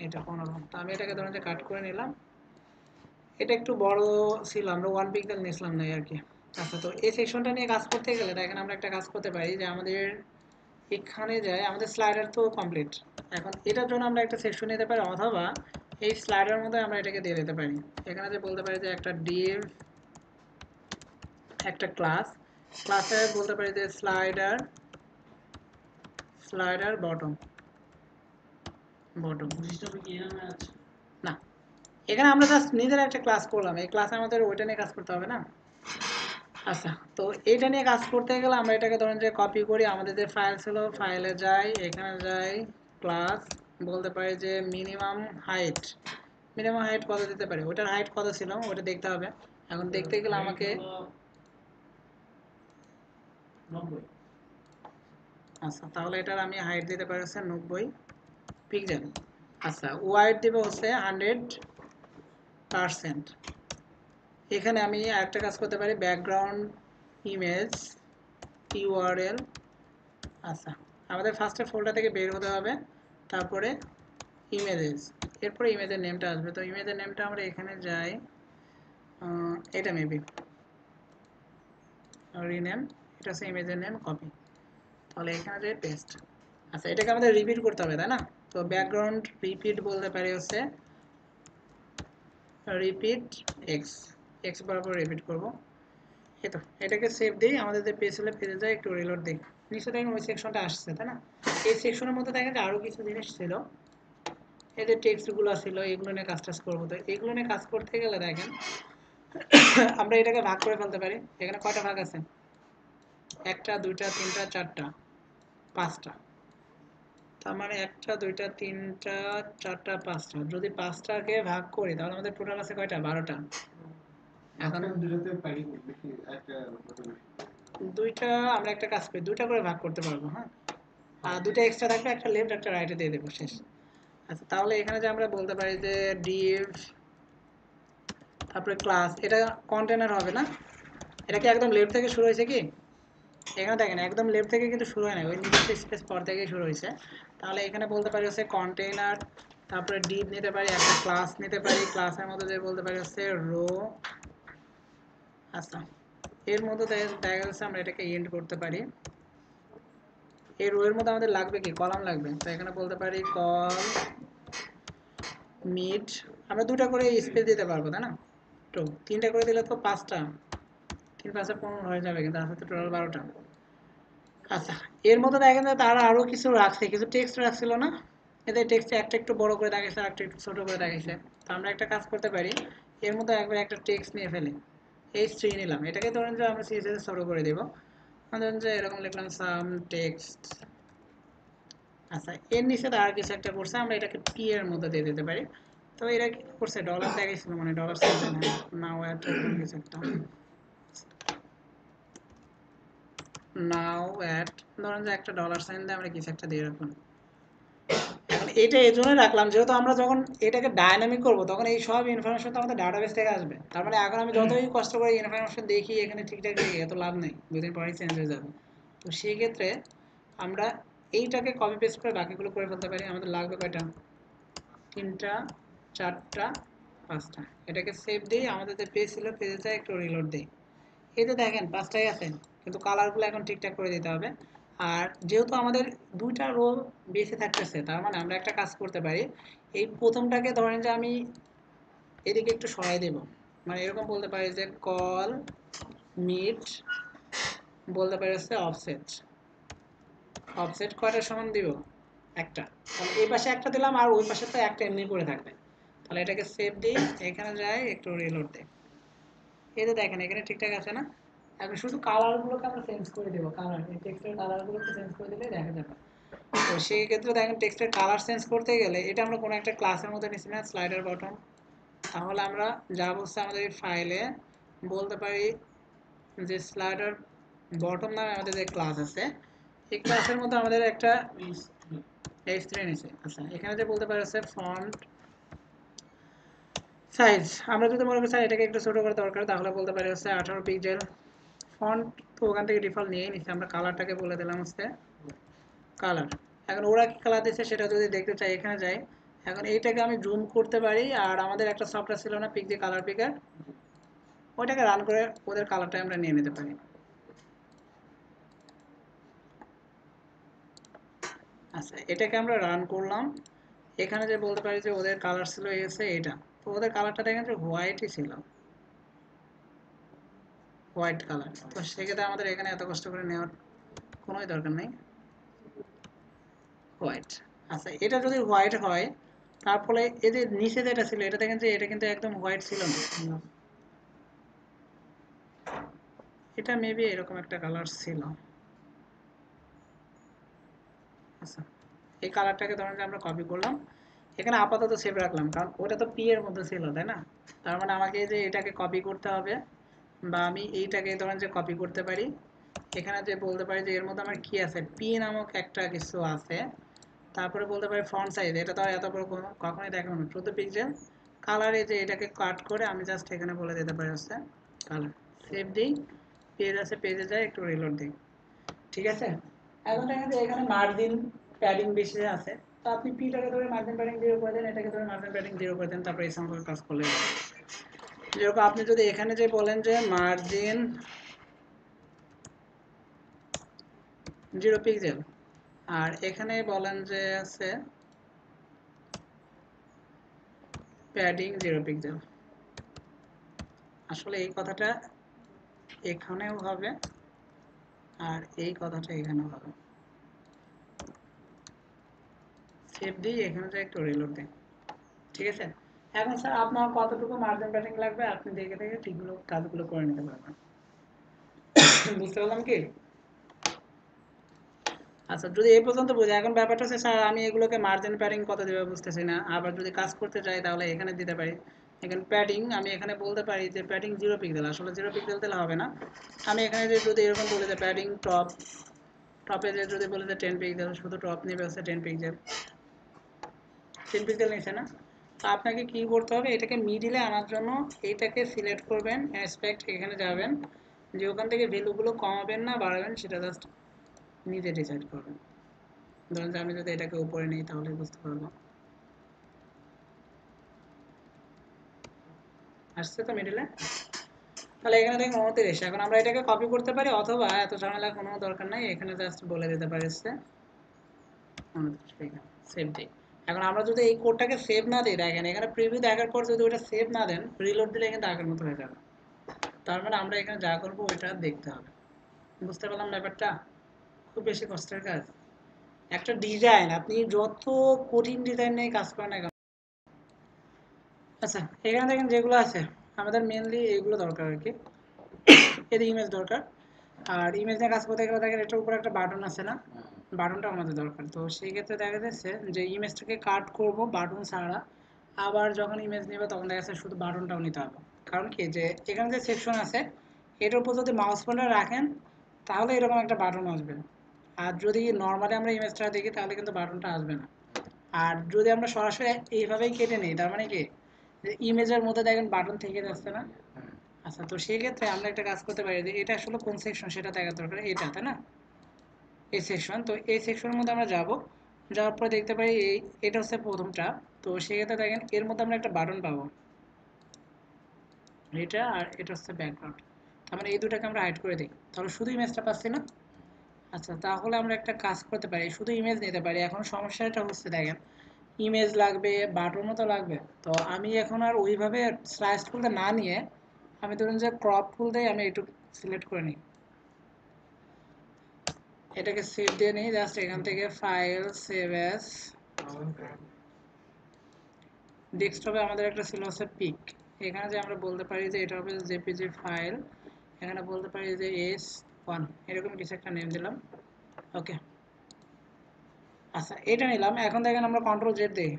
এটা 15, তো আমি এটাকে ধরেন যে কাট করে নিলাম, এটা একটু বড় ছিল, আমরা 1 পিক্সেল নিয়েছিলাম না আর কি। আচ্ছা তো এই সেকশনটা নিয়ে কাজ করতে গেলে দেখেন আমরা একটা কাজ করতে পারি, যে আমাদের এখানে যায়, আমাদের স্লাইডার তো কমপ্লিট, এখন এটার জন্য আমরা একটা সেকশন নিতে পারি, অথবা এই স্লাইডারের মধ্যে আমরা এটাকে দিয়ে দিতে পারি। এখানে যে বলতে পারি যে একটা ডিভ, একটা ক্লাসে বলতে পারি যে স্লাইডার বটম সিস্টেমে কি নামে আছে না, এখানে আমরা জাস্ট নিজের একটা ক্লাস করলাম, এই ক্লাসে আমাদের ওইটা নিয়ে কাজ করতে হবে না। আচ্ছা তো এইটা নিয়ে কাজ করতে গেলে আমরা এটাকে ধরেন যে কপি করি, আমাদের যে ফাইল ছিল ফাইলে যাই, এখানে যাই ক্লাস, বলতে পারি যে মিনিমাম হাইট কত দিতে পারি, ওটার হাইট কত ছিল ওটা দেখতে হবে। এখন দেখতে গেলে আমাকে 90 আচ্ছা তাহলে এটার আমি হাইট দিতে পারি হচ্ছে 90 পিক্সেল। আচ্ছা ওয়াইড দিব হচ্ছে 100%। এখানে আমি আরেকটা কাজ করতে পারি, ব্যাকগ্রাউন্ড ইমেজ ইউআরএল। আচ্ছা আমাদের ফার্স্টে ফোল্ডার থেকে বের হতে হবে, তারপরে ইমেজেস, এরপরে ইমেজের নেমটা আসবে, তো ইমেজের নেমটা আমরা এখানে যাই, এটা মেবি রিনেম, এটা হচ্ছে ইমেজের নেম, কপি, তাহলে এখানে যাই পেস্ট। আচ্ছা এটাকে আমাদের রিপিট করতে হবে তাই না, তো ব্যাকগ্রাউন্ড রিপিট বলতে পারি হচ্ছে রিপিট এক্স বরাবর রিপিট করব। এই তো এটাকে সেভ দিই, আমাদের যে পেজ হলে পেজে যাই, একটু রিলোড দিই, নিশ্চয় দেখেন ওই সেকশনটা আসছে তাই না। এই সেকশনের মধ্যে দেখেন যে আরও কিছু জিনিস ছিল, এই যে টেক্সটগুলো ছিল, এগুলো নিয়ে কাজ করবো, তো এগুলো নিয়ে কাজ করতে গেলে দেখেন আমরা এটাকে ভাগ করে ফেলতে পারি। এখানে কয়টা ভাগ আছে? 1টা 2টা 3টা 4টা 5টা, তার মানে 1টা 2টা 3টা 4টা 5টা, যদি 5টাকে ভাগ করি তাহলে আমাদের টোটাল আছে কয়টা? 12টা। এখন দুটোতে পারি বেশি একটা দুইটা আমরা একটা কাজ করি, 2টা করে ভাগ করতে পারবো, হ্যাঁ, আর 2টা এক্সট্রা থাকবে, একটা লেফট একটা রাইটে দিয়ে দেবো, শেষ। আচ্ছা তাহলে এখানে যে আমরা বলতে পারি যে ডিভ, তারপরে ক্লাস, এটা কন্টেনার হবে না, এটা কি একদম লেফট থেকে শুরু হয়েছে কি? এখানে দেখেন একদম লেফট থেকে কিন্তু শুরু হয় না, ওই নির্দিষ্ট স্পেস পর থেকেই শুরু হয়েছে। তাহলে এখানে বলতে পারি হচ্ছে কন্টেইনার, তারপরে ডিভ নিতে পারি, একটা ক্লাস নিতে পারি, ক্লাসের মধ্যে যে বলতে পারি হচ্ছে রো। আচ্ছা এর মধ্যে দেখা যাচ্ছে আমরা এটাকে এন্ড করতে পারি, এই রো এর মধ্যে আমাদের লাগবে কি কলাম লাগবে, তো এখানে বলতে পারি কল মিড, আমরা দুটো করে স্পেস দিতে পারবো তাই না, তো তিনটা করে দিলে তো 5টা, 3 5 15 হয়ে যাবে, কিন্তু আসলে তো টোটাল 12টা। আচ্ছা, এর মধ্যে দেখেন যে তারা আরো কিছু রাখছে, কিছু টেক্সট রাখছিল না, এদের টেক্সটে একটা একটু বড় করে দেখাইছে আর একটা একটু ছোট করে দেখাইছে। তো আমরা একটা কাজ করতে পারি, এর মধ্যে একবার একটা টেক্সট নিয়ে ফেলি, এই স্ট্রিং নিলাম, এটাকে ধরেন যে আমরা সিএসএস এ ছোট করে দেব, ধরেন যে এরকম লিখলাম সাম টেক্সট। আচ্ছা, এর নিচে আর কিছু একটা করছে, আমরা এটাকে পি এর মধ্যে দিয়ে দিতে পারি। তো এরা কি করছে, ডলার দেখাইছিল, মানে ডলার সাইন নাও অ্যাট কিছু একটা, নাও অ্যাট, ধরেন যে একটা ডলার সাইন দিয়ে আমরা কিছু একটা দিয়ে রাখলাম। এখন এটা এই জন্যই রাখলাম, যেহেতু আমরা যখন এটাকে ডায়নামিক করব তখন এই সব ইনফরমেশন তো আমাদের ডাটাবেস থেকে আসবে। তার মানে এখন আমি যতই কষ্ট করে ইনফরমেশন দেখি এখানে ঠিকঠাক দেখি, এত লাভ নেই, দুদিন পরেই চেঞ্জ হয়ে যাবে। তো সেই ক্ষেত্রে আমরা এইটাকে কপি পেস্ট করে বাকিগুলো করে ফেলতে পারি। আমাদের লাগবে কয়টা, 3টা 4টা 5টা। এটাকে সেভ দিই, আমাদের যে পেজ ছিল পেজে একটু রিলোড দিই, এই যে দেখেন 5টাই আছে, কিন্তু কালারগুলো এখন ঠিকঠাক করে দিতে হবে। আর যেহেতু আমাদের 2টা রো বেশি থাকতেছে, তার মানে আমরা একটা কাজ করতে পারি, এই প্রথমটাকে ধরেন যে আমি এদিকে একটু সরাই দেব, মানে এরকম বলতে পারি যে কল মিট, বলতে পারি হচ্ছে অফসেট। অফসেট কয়টার সমান দিব, একটা, তাহলে এই পাশে একটা দিলাম আর ওই পাশে তো একটা এমনি পড়ে থাকবে। তাহলে এটাকে সেভ দিই, এখানে যাই একটু রিলোড দিই, এই যে দেখেন এখানে ঠিকঠাক আছে না। এখন শুধু কালারগুলোকে আমরা চেঞ্জ করে দেবো, কালার এই টেক্সটের কালারগুলোকে চেঞ্জ করে দিলে দেখা যাবে। তো সেই ক্ষেত্রে দেখেন টেক্সটের কালার চেঞ্জ করতে গেলে এটা আমরা কোনো একটা ক্লাসের মধ্যে নিচ্ছি না, স্লাইডার বটম, তাহলে আমরা যা বলছে আমাদের এই ফাইলে বলতে পারি যে স্লাইডার বটম নামে আমাদের যে ক্লাস আছে, এই ক্লাসের মধ্যে আমাদের একটা h3 নিছে। আচ্ছা, এখানে যে বলতে পারি হচ্ছে ফন্ট সাইজ, আমরা যদি মনে করি স্যার এটাকে একটু ছোট করে দরকার, তাহলে বলতে পারি হচ্ছে 18 পিক্সেল। ফন্ট তো ওখান থেকে ডিফল্ট নিয়েই নিচ্ছে, আমরা কালারটাকে বলে দিলাম হচ্ছে কালার। এখন ওরা কি কালার দিচ্ছে সেটা যদি দেখতে চাই এখানে যাই, এখন এইটাকে আমি জুম করতে পারি, আর আমাদের একটা সফটওয়্যার ছিল না পিক্সি কালার পিকার, ওইটাকে রান করে ওদের কালারটা আমরা নিয়ে নিতে পারি। আচ্ছা, এটাকে আমরা রান করলাম, এখানে যে বলতে পারি যে ওদের কালার ছিল এসে এটা, তো ওদের কালারটা দেখেন যে হোয়াইটই ছিল, হোয়াইট কালার। তো সেক্ষেত্রে আমাদের এখানে এত কষ্ট করে নেওয়ার কোনোই দরকার নেই, হোয়াইট। আচ্ছা, এটা যদি হোয়াইট হয়, তার ফলে এই যে নিচে যেটা ছিল এটা দেখেন যে এটা কিন্তু একদম হোয়াইট ছিল না, এটা মেবি এরকম একটা কালার ছিল। আচ্ছা, এই কালারটাকে ধরেন যে আমরা কপি করলাম, এখানে আপাতত সেভ রাখলাম, কারণ ওটা তো পি এর মধ্যে ছিল তাই না। তার মানে আমাকে যে এটাকে কপি করতে হবে, বা আমি এইটাকে ধরেন যে কপি করতে পারি, এখানে যে বলতে পারি যে এর মধ্যে আমার কি আছে, পি নামক একটা কিছু আছে, তারপরে বলতে পারি ফন্ট সাইজ, এটা তো এত বড় কখনোই দেখাবো না, 14 পিক্সেল। কালারে যে এটাকে কাট করে আমি জাস্ট এখানে বলে দিতে পারি হচ্ছে কালার, সেভ দিই, পেজ আছে পেজে যাই একটু রিলোড দিই, ঠিক আছে। এখন দেখেন যে এখানে মার্জিন প্যাডিং বেশি আছে, তো আপনি পিটাকে ধরে মার্জিন প্যাডিং 0 করে দেন, এটাকে ধরে মার্জিন প্যাডিং 0 করে দেন, তারপরে এই সংখ্যক কাজ করলে যেরকম আপনি যদি এখানে যে বলেন যে মার্জিন 0 পিক্সেল, আর এখানে বলেন যে আছে প্যাডিং 0 পিক্সেল, আসলে এই কথাটা এখানেও হবে আর এই কথাটা এখানেও হবে। সেভ দিই, এখানে যে একটু রিলোড দিই, ঠিক আছে। এখন স্যার আপনার কতটুকু মার্জিন প্যাডিং লাগবে আপনি দেখে দেখে ঠিকগুলো কাজগুলো করে নিতে পারবেন, বুঝতে পারলাম কি। আচ্ছা, যদি এই পর্যন্ত বুঝে, এখন ব্যাপারটা হচ্ছে স্যার আমি এগুলোকে মার্জিন প্যাডিং কত দেবে বুঝতেছি না, আবার যদি কাজ করতে চাই তাহলে এখানে দিতে পারি, এখানে প্যাডিং আমি এখানে বলতে পারি যে প্যাডিং 0 পিক্সেল, আসলে 0 পিক্সেল দিলে হবে না, আমি এখানে যে যদি এরকম বলি যে প্যাডিং টপ, টপে যে যদি বলি যে 10 পিক্সেল, শুধু টপ নেবে হচ্ছে 10 পিক্সেল, 10 পিক্সেল নিচ্ছে না। তো আপনাকে কি করতে হবে, এটাকে মিডিলে আনার জন্য এইটাকে সিলেক্ট করবেন, অ্যাসপেক্ট এখানে যাবেন, যে ওখান থেকে ভ্যালুগুলো কমাবেন না বাড়াবেন সেটা জাস্ট নিজে ডিসাইড করবেন। ধরুন যে আমি যদি এটাকে উপরে নিই তাহলে বুঝতে পারবো, আসছে তো মিডিলে। তাহলে এখানে দেখুন 29। এখন আমরা এটাকে কপি করতে পারি, অথবা এত ঝামেলা কোনো দরকার নাই, এখানে জাস্ট বলে দিতে পারি হচ্ছে 29 সেভ দিই। এখন আমরা যদি এই কোডটাকে সেভ না দিই, দেখেন এখানে প্রিভিউ দেখার পর যদি ওটা সেভ না দেন, রিলোড দিলে কিন্তু আগের মতো হয়ে যাবে। তার মানে আমরা এখানে যা করবো ওইটা দেখতে হবে। বুঝতে পারলাম ব্যাপারটা? খুব বেশি কষ্টের কাজ। একটা ডিজাইন আপনি যত কঠিন ডিজাইন নিয়ে কাজ করেন না কেন। আচ্ছা, এখানে দেখেন যেগুলো আছে আমাদের মেনলি এগুলো দরকার আর কি। এর ইমেজ দরকার, আর ইমেজ নিয়ে কাজ করতে গেলে দেখেন এটার উপরে একটা বাটন আছে না, বাটনটা আমাদের দরকার। তো সেই ক্ষেত্রে দেখা যাচ্ছে যে ইমেজটাকে কাট করব বাটন ছাড়া, আবার যখন ইমেজ নেবে তখন দেখা যাচ্ছে শুধু বাটনটাও নিতে হবে। কারণ কি, যে এখানে যে সেকশন আছে এটার উপর যদি মাউস পয়েন্টার রাখেন তাহলে এরকম একটা বাটন আসবে, আর যদি নর্মালি আমরা ইমেজটা দেখি তাহলে কিন্তু বাটনটা আসবে না। আর যদি আমরা সরাসরি এইভাবেই কেটে নিই, তার মানে কি যে ইমেজের মধ্যে দেখেন বাটন থেকে যাচ্ছে না। আচ্ছা, তো সেই ক্ষেত্রে আমরা একটা কাজ করতে পারি যে এটা আসলে কোন সেকশন সেটা দেখা দরকার, এটা তাই না, এই সেকশন। তো এই সেকশনের মধ্যে আমরা যাব, যাওয়ার পরে দেখতে পাই এটা হচ্ছে প্রথমটা। তো সেক্ষেত্রে দেখেন এর মধ্যে আমরা একটা বাটন পাবো, এটা আর এটা হচ্ছে ব্যাকগ্রাউন্ড। তার মানে এই দুটাকে আমরা হাইড করে দিই, তাহলে শুধু ইমেজটা পাচ্ছি না। আচ্ছা, তাহলে আমরা একটা কাজ করতে পারি, শুধু ইমেজ নিতে পারি। এখন সমস্যাটা হচ্ছে দেখেন ইমেজ লাগবে, বাটনও তো লাগবে। তো আমি এখন আর ওইভাবে স্লাইস টুলটা না নিয়ে আমি ধরুন যে ক্রপ টুল দিয়ে আমি একটু সিলেক্ট করে নিই, এটাকে সেভ দিয়ে নিই। জাস্ট এখান থেকে ফাইল সেভ অ্যাজ, ডেস্কটপে আমাদের একটা ছিল হচ্ছে পিক, এখানে যে আমরা বলতে পারি যে এটা হবে জেপিজি ফাইল, এখানে বলতে পারি যে S1 এরকম কিছু একটা নেম দিলাম। ওকে, আচ্ছা এটা নিলাম। এখন দেখেন আমরা কন্ট্রোল জেড দিই,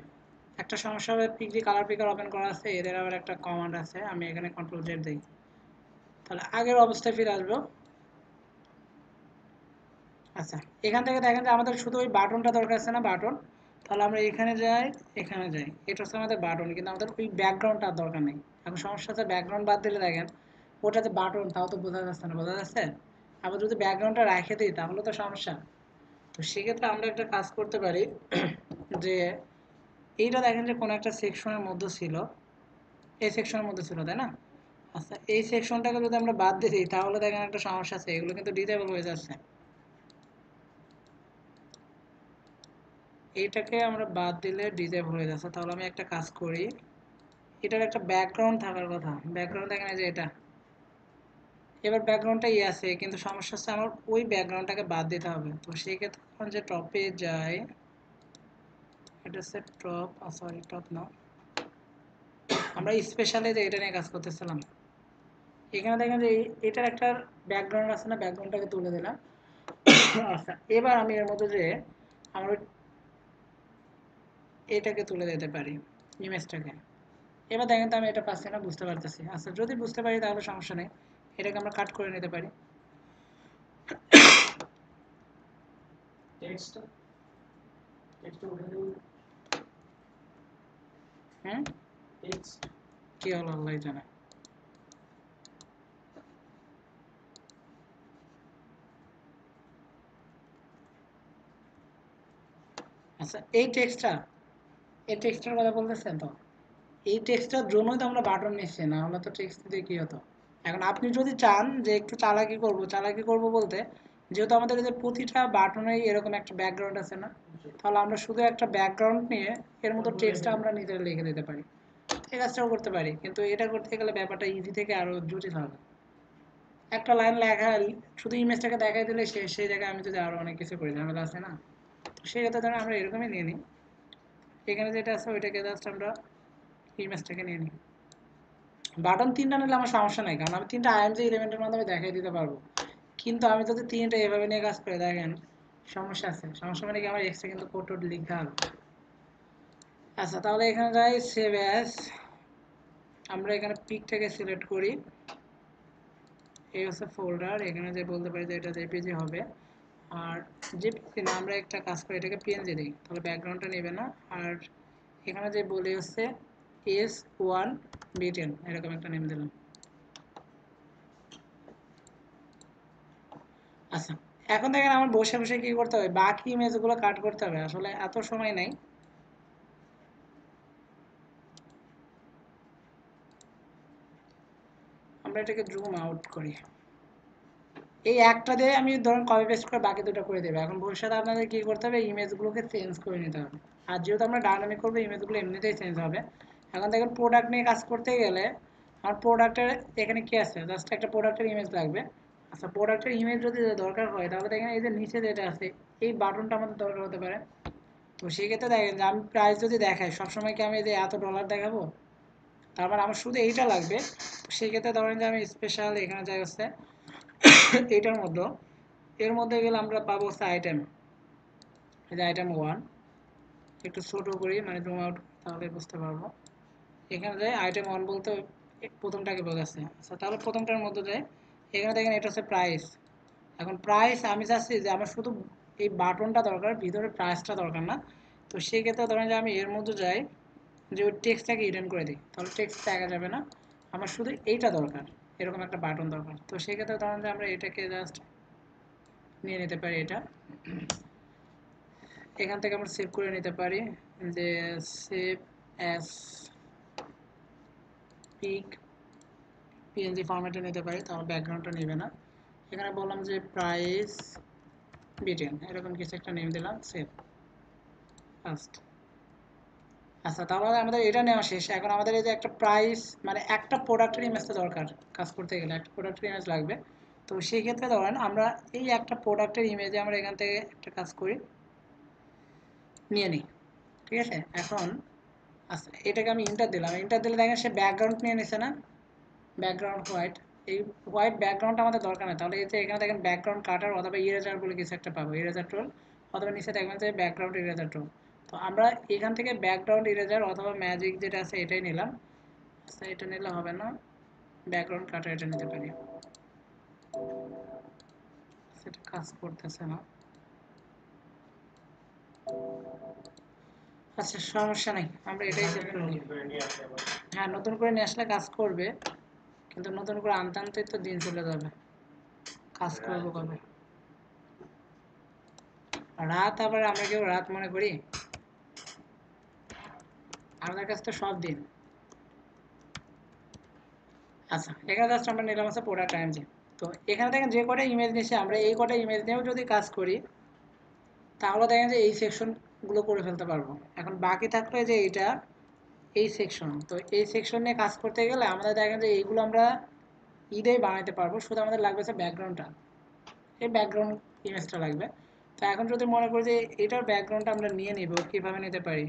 একটা সমস্যা হবে, পিক দিয়ে কালার পিকার ওপেন করা আছে, এদের আবার একটা কমান্ড আছে, আমি এখানে কন্ট্রোল জেড দিই, তাহলে আগের অবস্থায় ফিরে আসবো। আচ্ছা, এখান থেকে দেখেন যে আমাদের শুধু ওই বাটনটা দরকার আছে না, বাটন। তাহলে আমরা এখানে যাই, এখানে যাই, এটা হচ্ছে আমাদের বাটন, কিন্তু আমাদের ওই ব্যাকগ্রাউন্ডটা দরকার নেই। এখন সমস্যা হচ্ছে ব্যাকগ্রাউন্ড বাদ দিলে দেখেন ওটাতে বাটন, তাও তো বোঝা যাচ্ছে না, বোঝা যাচ্ছে? আবার যদি ব্যাকগ্রাউন্ডটা রেখে দিই তাহলে তো সমস্যা। তো সেক্ষেত্রে আমরা একটা কাজ করতে পারি যে এইটা দেখেন যে কোনো একটা সেকশনের মধ্যে ছিল, এই সেকশনের মধ্যে ছিল তাই না। আচ্ছা, এই সেকশনটাকে যদি আমরা বাদ দিয়ে দিই তাহলে দেখেন একটা সমস্যা আছে, এগুলো কিন্তু ডিসেবল হয়ে যাচ্ছে। এইটাকে আমরা বাদ দিলে ডিসেবল হয়ে যাচ্ছে। তাহলে আমি একটা কাজ করি, এটার একটা ব্যাকগ্রাউন্ড থাকার কথা, ব্যাকগ্রাউন্ড দেখেন এই যে এটা, এবার ব্যাকগ্রাউন্ডটাই আছে, কিন্তু সমস্যা হচ্ছে আমার ওই ব্যাকগ্রাউন্ডটাকে বাদ দিতে হবে। তো সেই ক্ষেত্রে এখন যে টপে যাই, এটা হচ্ছে টপ, সরি টপ না, আমরা স্পেশালি যে এটা নিয়ে কাজ করতেছিলাম, এখানে দেখেন যে এটার একটা ব্যাকগ্রাউন্ড আছে না, ব্যাকগ্রাউন্ডটাকে তুলে দিলাম। আচ্ছা, এবার আমি এর মধ্যে যে আমরা এটাকে তুলে দিতে পারি, ইমেজটাকে। এবার দেখেন তো আমি এটা পাচ্ছি না, বুঝতে পারতেছি। আচ্ছা, যদি বুঝতে পারি তাহলে সমস্যা নেই, এটাকে আমরা কাট করে নিতে পারি। টেক্সটটা উঠে দিন। হুম, টেক্সট কি হলো আল্লাহ জানে। আচ্ছা, এই টেক্সটটার কথা বলতেছেন তো, এই টেক্সটটার জন্যই তো আমরা বাটন নিচ্ছি, না হলে তো টেক্সট দিয়ে কি হতো। এখন আপনি যদি চান যে একটু চালাকি করব বলতে, যেহেতু আমাদের এই যে প্রতিটা বাটনেই এরকম একটা ব্যাকগ্রাউন্ড আছে না, তাহলে আমরা শুধু একটা ব্যাকগ্রাউন্ড নিয়ে এর মতো টেক্সটটা আমরা নিজেরা লিখে দিতে পারি, এই কাজটাও করতে পারি। কিন্তু এটা করতে গেলে ব্যাপারটা ইজি থেকে আরো জটিল হবে। একটা লাইন লেখা, শুধু ইমেজটাকে দেখাই দিলে সেই জায়গায় আমি যদি আরো অনেক কিছু করি, ঝামেলা আছে না। তো সেক্ষেত্রে ধরো আমরা এরকমই নিয়ে নিই, এখানে যেটা আছে ওইটাকে জাস্ট আমরা ইমেজটাকে নিয়ে নিই। বাটন তিনটা নিলে আমার সমস্যা নাই, কারণ আমি তিনটা আইএমজি এলিমেন্টের মাধ্যমে দেখাই দিতে পারবো। কিন্তু আমি যদি তিনটা এভাবে নিয়ে কাজ করে, দেখেন সমস্যা আছে। সমস্যা মানে কি, আমার এক্সট্রা কিন্তু কোড টোড লিখতে হবে। আচ্ছা, তাহলে এখানে যাই সেভ অ্যাজ, আমরা এখানে পিকটাকে সিলেক্ট করি, এই হচ্ছে ফোল্ডার, এখানে যে বলতে পারি যে এটা জেপিজি হবে। আর জেপিজি না, আমরা একটা কাজ করি, এটাকে পিএনজি দিই, তাহলে ব্যাকগ্রাউন্ডটা নেবে না। আর এখানে যে বলি হচ্ছে S1 B10 এরকম একটা নেম দিলাম। আচ্ছা, এখন দেখেন আমার বসে বসে কি করতে হবে, বাকি ইমেজগুলো কাট করতে হবে, আসলে এত সময় নাই। আমরা এটাকে জুম আউট করি। এই একটা দিয়ে আমি ধরুন কপি পেস্ট করে বাকি দুটো করে দেবো। এখন ভবিষ্যতে আপনাদের কি করতে হবে, ইমেজগুলোকে চেঞ্জ করে নিতে হবে। আর যেহেতু আমরা ডায়নামিক করবো, ইমেজগুলো এমনিতেই চেঞ্জ হবে। এখন দেখেন প্রোডাক্ট নিয়ে কাজ করতে গেলে আমার প্রোডাক্টের এখানে কি আছে, জাস্ট একটা প্রোডাক্টের ইমেজ লাগবে। আচ্ছা, প্রোডাক্টের ইমেজ যদি দরকার হয় তাহলে দেখেন এই যে নিচে যেটা আছে এই বাটনটা আমাদের দরকার হতে পারে। তো সেক্ষেত্রে দেখেন যে আমি প্রাইস যদি দেখাই, সবসময় কি আমি যে এত ডলার দেখাবো? তারপর আমার শুধু এইটা লাগবে। তো সেক্ষেত্রে ধরেন যে আমি স্পেশাল এখানে যাই হচ্ছে এইটার মধ্যে, এর মধ্যে গেলে আমরা পাবো হচ্ছে আইটেম, এই যে আইটেম 1। একটু ছোট করি, মানে জুম আউট, তাহলে বুঝতে পারবো। এখানে যাই আইটেম 1 বলতে প্রথমটাকে বোঝাচ্ছে। আচ্ছা, তাহলে প্রথমটার মধ্যে যাই, এখানে দেখেন এটা হচ্ছে প্রাইস। এখন প্রাইস আমি চাচ্ছি যে আমার শুধু এই বাটনটা দরকার, ভিতরে প্রাইসটা দরকার না। তো সেই ক্ষেত্রে ধরেন যে আমি এর মধ্যে যাই, যে ওই টেক্সটটাকে হিডেন করে দিই, তাহলে টেক্সট দেখা যাবে না। আমার শুধু এইটা দরকার, এরকম একটা বাটন দরকার। তো সেই ক্ষেত্রে ধরেন যে আমরা এটাকে জাস্ট নিয়ে নিতে পারি। এটা এখান থেকে আমরা সেভ করে নিতে পারি, যে সেভ অ্যাজ পিএনজি ফরম্যাটে নিতে পারি, তাহলে ব্যাকগ্রাউন্ডটা নেবে না। এখানে বললাম যে প্রাইস বিটেন, এরকম কিছু একটা নেম দিলাম, সেভ ফার্স্ট। আচ্ছা, তাহলে আমাদের এটা নেওয়া শেষ। এখন আমাদের এই যে একটা প্রাইস, মানে একটা প্রোডাক্টের ইমেজটা দরকার, কাজ করতে গেলে একটা প্রোডাক্টের ইমেজ লাগবে। তো সেই ক্ষেত্রে ধরেন আমরা এই একটা প্রোডাক্টের ইমেজে আমরা এখান থেকে একটা কাজ করি, নিয়ে নিই। ঠিক আছে, এখন আচ্ছা এটাকে আমি ইন্টার দিলাম। ইন্টার দিলে দেখেন সে ব্যাকগ্রাউন্ড নিয়ে নিছে না, ব্যাকগ্রাউন্ড হোয়াইট। এই হোয়াইট ব্যাকগ্রাউন্ডটা আমাদের দরকার নেই। তাহলে এই যে এখানে দেখেন ব্যাকগ্রাউন্ড কাটার অথবা ইরেজার বলে কিছু একটা পাবো, ইরেজার টুল, অথবা নিচে দেখবেন যে ব্যাকগ্রাউন্ড ইরেজার টুল। তো আমরা এখান থেকে ব্যাকগ্রাউন্ড ইরেজার অথবা ম্যাজিক যেটা আছে এটাই নিলাম। আচ্ছা, এটা নিলে হবে না, ব্যাকগ্রাউন্ড কাটার এটা নিতে পারি। সেটা কাজ করতেছে না। আচ্ছা, সমস্যা নেই, আমরা এটাই সেভ করে নিই। হ্যাঁ, নতুন করে নিয়ে আসলে কাজ করবে, কিন্তু নতুন করে আনতে আনতেই তো দিন চলে যাবে। কাজ করবো কবে? রাত, আবার আমরা কেউ রাত মনে করি? আমাদের কাছে তো সব দিন। আচ্ছা, এখানে জাস্ট আমরা নিলাম আছে প্রোডাক্ট আইএমজি। তো এখানে দেখেন যে কটা ইমেজ নিয়েছি আমরা, এই কটা ইমেজ নিয়েও যদি কাজ করি তাহলে দেখেন যে এই সেকশনগুলো করে ফেলতে পারবো। এখন বাকি থাকলো যে এইটা, এই সেকশন। তো এই সেকশন নিয়ে কাজ করতে গেলে আমাদের দেখেন যে এইগুলো আমরা ঈদেই বানাইতে পারবো, শুধু আমাদের লাগবে হচ্ছে ব্যাকগ্রাউন্ডটা, এই ব্যাকগ্রাউন্ড ইমেজটা লাগবে। তো এখন যদি মনে করি যে এটার ব্যাকগ্রাউন্ডটা আমরা নিয়ে নিব, কীভাবে নিতে পারি?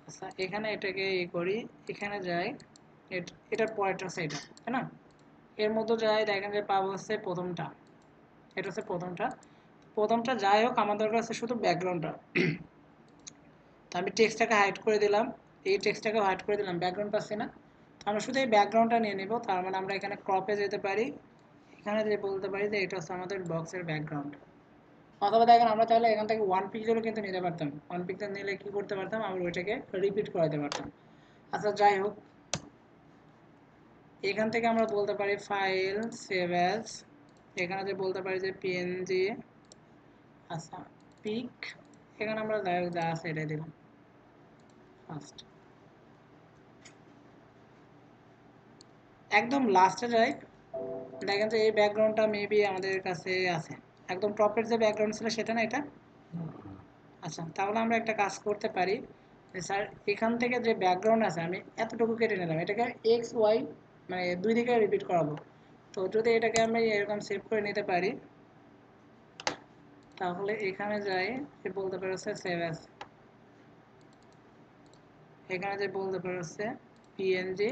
আচ্ছা, এখানে এটাকে করি, এখানে যাই, এটার পরেরটা হচ্ছে এটা, তাই না? এর মধ্যে যাই, দেখেন যে পাবো হচ্ছে প্রথমটা, এটা হচ্ছে প্রথমটা যাই হোক, আমার দরকার আছে শুধু ব্যাকগ্রাউন্ডটা। তো আমি টেক্সটটাকে হাইড করে দিলাম, এই টেক্সটটাকে হাইড করে দিলাম, ব্যাকগ্রাউন্ড পাচ্ছি না। তো আমরা শুধু এই ব্যাকগ্রাউন্ডটা নিয়ে নেব। তার মানে আমরা এখানে ক্রপে যেতে পারি, এখানে যে বলতে পারি যে এটা হচ্ছে আমাদের বক্সের ব্যাকগ্রাউন্ড। অথবা দেখেন আমরা চাইলে এখান থেকে 1 পিক্সেলও কিন্তু নিতে পারতাম। 1 পিক্সেল নিলে কি করতে পারতাম, আমরা ওইটাকে রিপিট করাতে পারতাম। আচ্ছা, যাই হোক, এখান থেকে আমরা বলতে পারি ফাইল সেভ অ্যাজ, এখানে যে বলতে পারি যে পিএনজি, আচ্ছা পিক, এখানে আমরা যাই হোক যা আছে এটাই দিলাম ফার্স্ট। একদম লাস্টে যাই, দেখেন যে এই ব্যাকগ্রাউন্ডটা মেবি আমাদের কাছে আছে, একদম টপের যে ব্যাকগ্রাউন্ড ছিল সেটা না এটা। আচ্ছা, তাহলে আমরা একটা কাজ করতে পারি, স্যার এখান থেকে যে ব্যাকগ্রাউন্ড আছে আমি এতটুকু কেটে নিলাম, এটাকে এক্স ওয়াই মানে দুই দিকে রিপিট করাবো। তো যদি এটাকে আমি এরকম সেভ করে নিতে পারি, তাহলে এখানে যাই, বলতে পারছে সেভ অ্যাজ, এখানে যে বলতে পারছে পিএনজি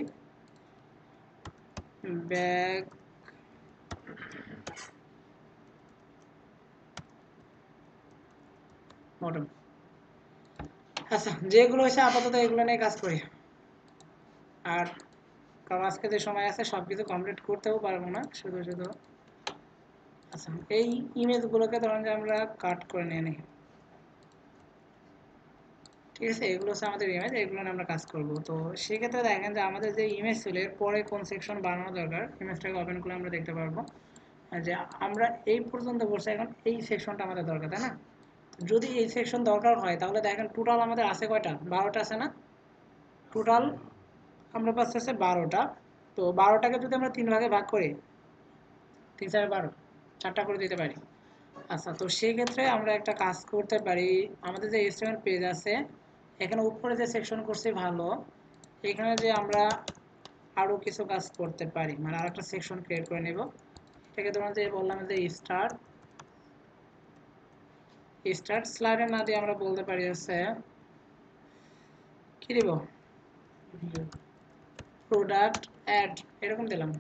ব্যাক বটম। আচ্ছা, যেগুলো হয়েছে আপাতত এগুলো নিয়ে কাজ করি। আর কারণ আজকে যে সময় আছে সব কিছু কমপ্লিট করতেও পারবো না শুধু শুধু। আচ্ছা, এই ইমেজগুলোকে ধরেন যে আমরা কাট করে নিয়ে নিই। ঠিক আছে, এগুলো হচ্ছে আমাদের ইমেজ, এগুলো নিয়ে আমরা কাজ করব। তো সেক্ষেত্রে দেখেন যে আমাদের যে ইমেজ ছিল এর পরে কোন সেকশন বানানো দরকার, ইমেজটাকে ওপেন করে আমরা দেখতে পারবো যে আমরা এই পর্যন্ত বসে, এখন এই সেকশনটা আমাদের দরকার, তাই না? যদি এই সেকশন দরকার হয় তাহলে দেখেন টোটাল আমাদের আছে কয়টা, 12টা আছে না? টোটাল আমরা পাচ্ছি 12টা। তো 12টাকে যদি আমরা 3 ভাগে ভাগ করি 3 4 12 4টা করে দিতে পারি। আচ্ছা, তো সেই ক্ষেত্রে আমরা একটা কাজ করতে পারি, আমাদের যে HTML পেজ আছে এখানে উপরে যে সেকশন করছি ভালো, এখানে যে আমরা আরো কিছু কাজ করতে পারি, মানে আরেকটা সেকশন ক্রিয়েট করে নেব। এটাকে তোমরা যে বললাম যে স্টার্ট স্লাইডার না দিয়ে আমরা বলতে পারি হচ্ছে কি দিব, প্রোডাক্ট অ্যাড এরকম দিলাম,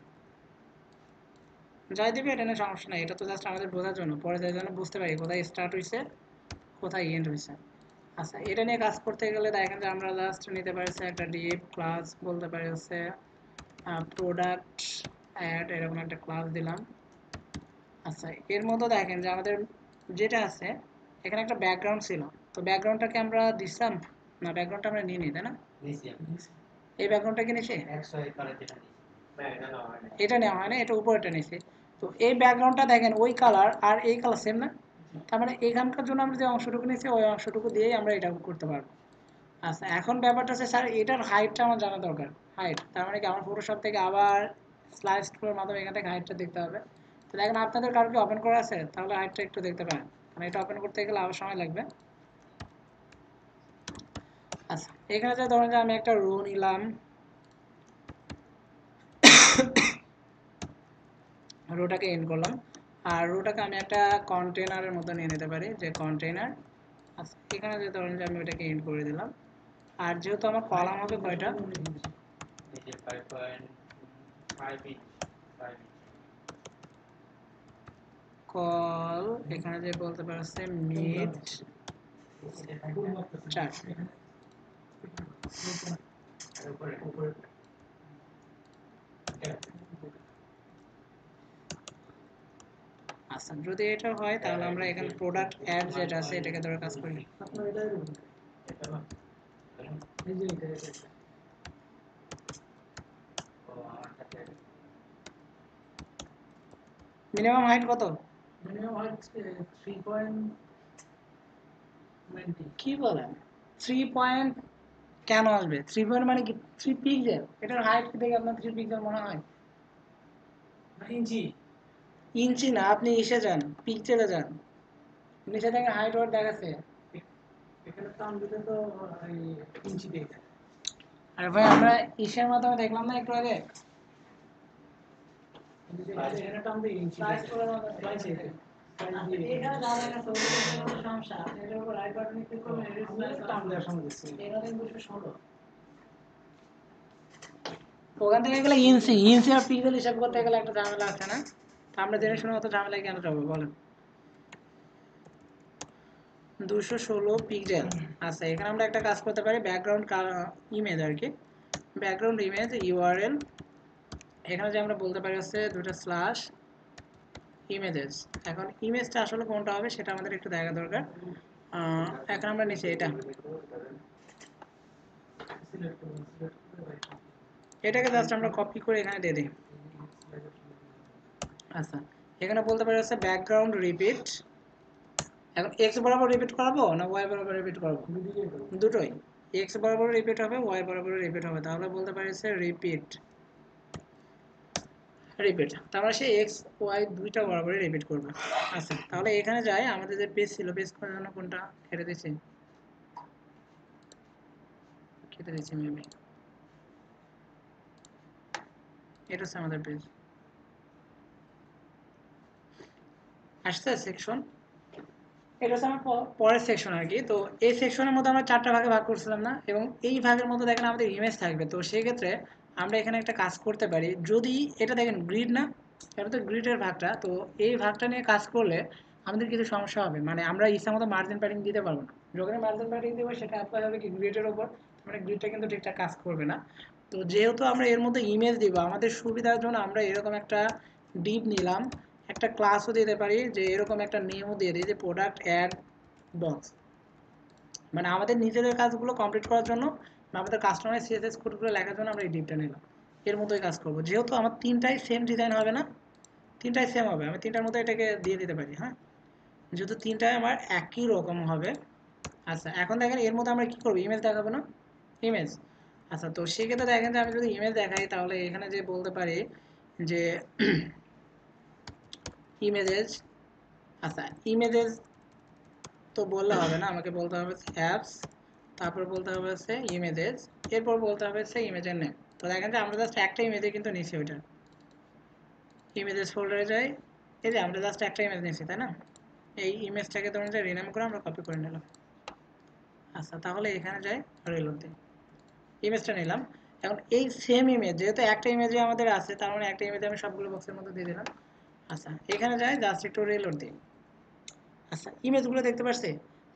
যাই দিবে এটা নিয়ে সমস্যা নাই, এটা তো জাস্ট আমাদের বোঝার জন্য, পরে যাই জন্য বুঝতে পারি কোথায় স্টার্ট হয়েছে কোথায় এন্ড হয়েছে। আচ্ছা, এটা নিয়ে কাজ করতে গেলে দেখেন যে আমরা জাস্ট নিতে পারি একটা ডিপ ক্লাস, বলতে পারি হচ্ছে প্রোডাক্ট অ্যাড এরকম একটা ক্লাস দিলাম। আচ্ছা, এর মধ্যে দেখেন যে আমাদের যেটা আছে এখানে একটা ব্যাকগ্রাউন্ড ছিল, তো ব্যাকগ্রাউন্ডটাকে আমরা দিছিলাম না, ব্যাকগ্রাউন্ডটা আমরা নিয়ে নিই তাই না, নিচে আমি এই ব্যাকগ্রাউন্ডটাকে নিচে 100 করে দিলাম। এটা নেওয়া হয় না, এটা উপরেটা নিচে। তো এই ব্যাকগ্রাউন্ডটা দেখেন ওই কালার আর এই কালার সেম না, তার মানে এখানকার জন্য আমরা যে অংশটুকু নিয়েছি ওই অংশটুকু দিয়েই আমরা এটা করতে পারবো। আচ্ছা, এখন ব্যাপারটা হচ্ছে স্যার এটার হাইটটা আমার জানা দরকার, হাইট তার মানে কি আমার ফটোশপ থেকে আবার স্লাইড স্ক্রোলের মাধ্যমে এখান থেকে হাইটটা দেখতে হবে। তো দেখেন আপনাদের কারো কি ওপেন করা আছে, তাহলে হাইটটা একটু দেখতে পারেন, কারণ এটা ওপেন করতে গেলে আবার সময় লাগবে। আচ্ছা, এখানে যে ধরেন যে আমি একটা রো নিলাম, রোটাকে এন্ড করলাম, আর রোটাকে আমি একটা কন্টেনারের মতো নিয়ে নিতে পারি, যে কন্টেনার। আচ্ছা, এখানে যে ধরেন যে আমি ওটাকে এন্ড করে দিলাম, আর যেহেতু আমার কলাম হবে কয়টা, নিচে 5.5 ইঞ্চ 5 ইঞ্চ কল এখানে যে বলতে পারছে মিড 4। আর উপরে আচ্ছা, যদি এটা হয় তাহলে আমরা এখানে প্রোডাক্ট অ্যাড যেটা আছে এটাকে ধরে কাজ করি। আপনার এটাই রুল। এটা না এই যে এটা ও আমার কাছে মিনিমাম হাইট কত, মিনিমাম হাইট 3.90। কি বলেন 3 পয়েন্ট, কেন আসবে 3 পয়েন্ট, মানে কি 3 পিক্সেল, এটার হাইট দেখে আপনার 3 পিক্সেল মনে হয়? ইঞ্চি। ইঞ্চি না, আপনি এসে যান পিক্সেলে যান, নিচে থেকে হাইট ওয়াট দেখাচ্ছে। এখানে টান দিলে তো এই ইঞ্চি দেখে। আরে ভাই আমরা ইসের মাধ্যমে দেখলাম না একটু আগে, এখানে টান দিয়ে ইঞ্চি স্লাইস দেখে। করে মাধ্যমে স্লাইস দেখে। দেখে। এখানে যা দেখাচ্ছে ওগুলো কোনো সমস্যা, আপনি এটার উপর রাইট বাটনে ক্লিক করবেন, এডিট স্লাইস টান দেওয়ার সময় দিচ্ছি। এটা দিন 216, ওখান থেকে গেলে ইঞ্চি ইঞ্চি আর পিক্সেল হিসাব করতে গেলে একটা ঝামেলা আছে না, তা আমরা জেনে শুনে অত ঝামেলায় কেন যাবো বলেন। 216 পিক্সেল। আচ্ছা, এখানে আমরা একটা কাজ করতে পারি, ব্যাকগ্রাউন্ড ইমেজ আর কি, ব্যাকগ্রাউন্ড ইমেজ ইউআরএল, এখানে যে আমরা বলতে পারি হচ্ছে দুটো স্ল্যাশ ইমেজেস। এখন ইমেজটা আসলে কোনটা হবে সেটা আমাদের একটু দেখা দরকার। এখন আমরা নিচে এটাকে জাস্ট আমরা কপি করে এখানে দিয়ে দিই। আচ্ছা, এখানে বলতে পারি হচ্ছে ব্যাকগ্রাউন্ড রিপিট, এখন এক্স বরাবর রিপিট করাবো না ওয়াই বরাবর রিপিট করবো, দুটোই, এক্স বরাবর রিপিট হবে ওয়াই বরাবর রিপিট হবে, তাহলে বলতে পারি হচ্ছে রিপিট রিপিট, তারপরে সে এক্স ওয়াই দুইটা বরাবরই রিপিট করবে। আচ্ছা, তাহলে এখানে যাই, আমাদের যে পেজ ছিল, পেজ করার জন্য কোনটা কেটে দিচ্ছি, কেটে দিচ্ছি মেবি, এটা হচ্ছে আমাদের পেজ, আসছে সেকশন, এটা হচ্ছে আমার পরের সেকশন আর কি। তো এই সেকশনের মধ্যে আমরা 4টা ভাগে ভাগ করছিলাম না, এবং এই ভাগের মধ্যে দেখেন আমাদের ইমেজ থাকবে, তো সেই ক্ষেত্রে আমরা এখানে একটা কাজ করতে পারি, যদি এটা দেখেন গ্রিড না, এটা তো গ্রিডের ভাগটা, তো এই ভাগটা নিয়ে কাজ করলে আমাদের কিছু সমস্যা হবে, মানে আমরা ইচ্ছা মতো মার্জিন প্যাডিং দিতে পারবো না, যখন মার্জিন প্যাডিং দেবো সেটা অ্যাপ্লাই হবে কি গ্রিডের ওপর, মানে গ্রিডটা কিন্তু ঠিকঠাক কাজ করবে না। তো যেহেতু আমরা এর মধ্যে ইমেজ দিব, আমাদের সুবিধার জন্য আমরা এরকম একটা ডিপ নিলাম, একটা ক্লাসও দিতে পারি, যে এরকম একটা নেমও দিয়ে দিই যে প্রোডাক্ট অ্যাড বক্স, মানে আমাদের নিজেদের কাজগুলো কমপ্লিট করার জন্য বা আমাদের কাস্টমাইজ সিএসএস কোডগুলো লেখার জন্য আমরা এই ডিপটা নিলাম, এর মতোই কাজ করব, যেহেতু আমার তিনটাই সেম ডিজাইন হবে না, তিনটাই সেম হবে, আমি তিনটার মতো এটাকে দিয়ে দিতে পারি। হ্যাঁ, যেহেতু তিনটাই আমার একই রকম হবে। আচ্ছা, এখন দেখেন এর মধ্যে আমরা কি করবো, ইমেজ দেখাবো না, ইমেজ, আচ্ছা, তো সেক্ষেত্রে দেখেন যে আমি যদি ইমেজ দেখাই তাহলে এখানে যে বলতে পারি যে ইমেজেস। আচ্ছা, ইমেজেস তো বললে হবে না, আমাকে বলতে হবে অ্যাপস, তারপর বলতে হবে হচ্ছে ইমেজেস, এরপর বলতে হবে হচ্ছে ইমেজের নেম। তো দেখেন যে আমরা জাস্ট একটা ইমেজে কিন্তু নিচ্ছি, ওইটা ইমেজেস ফোল্ডারে যাই, এই যে আমরা জাস্ট একটা ইমেজ নিচ্ছি, তাই না? এই ইমেজটাকে ধরুন যে রিনেম করে আমরা কপি করে নিলাম। আচ্ছা, তাহলে এখানে যাই, রিলোড দিই, ইমেজটা নিলাম। এখন এই সেম ইমেজ, যেহেতু একটা ইমেজে আমাদের আছে, তার মানে একটা ইমেজে আমি সবগুলো বক্সের মধ্যে দিয়ে দিলাম। আচ্ছা, এখানে যাই, জাস্ট একটু রিলোড দিই। আচ্ছা, ইমেজগুলো দেখতে পাচ্ছি।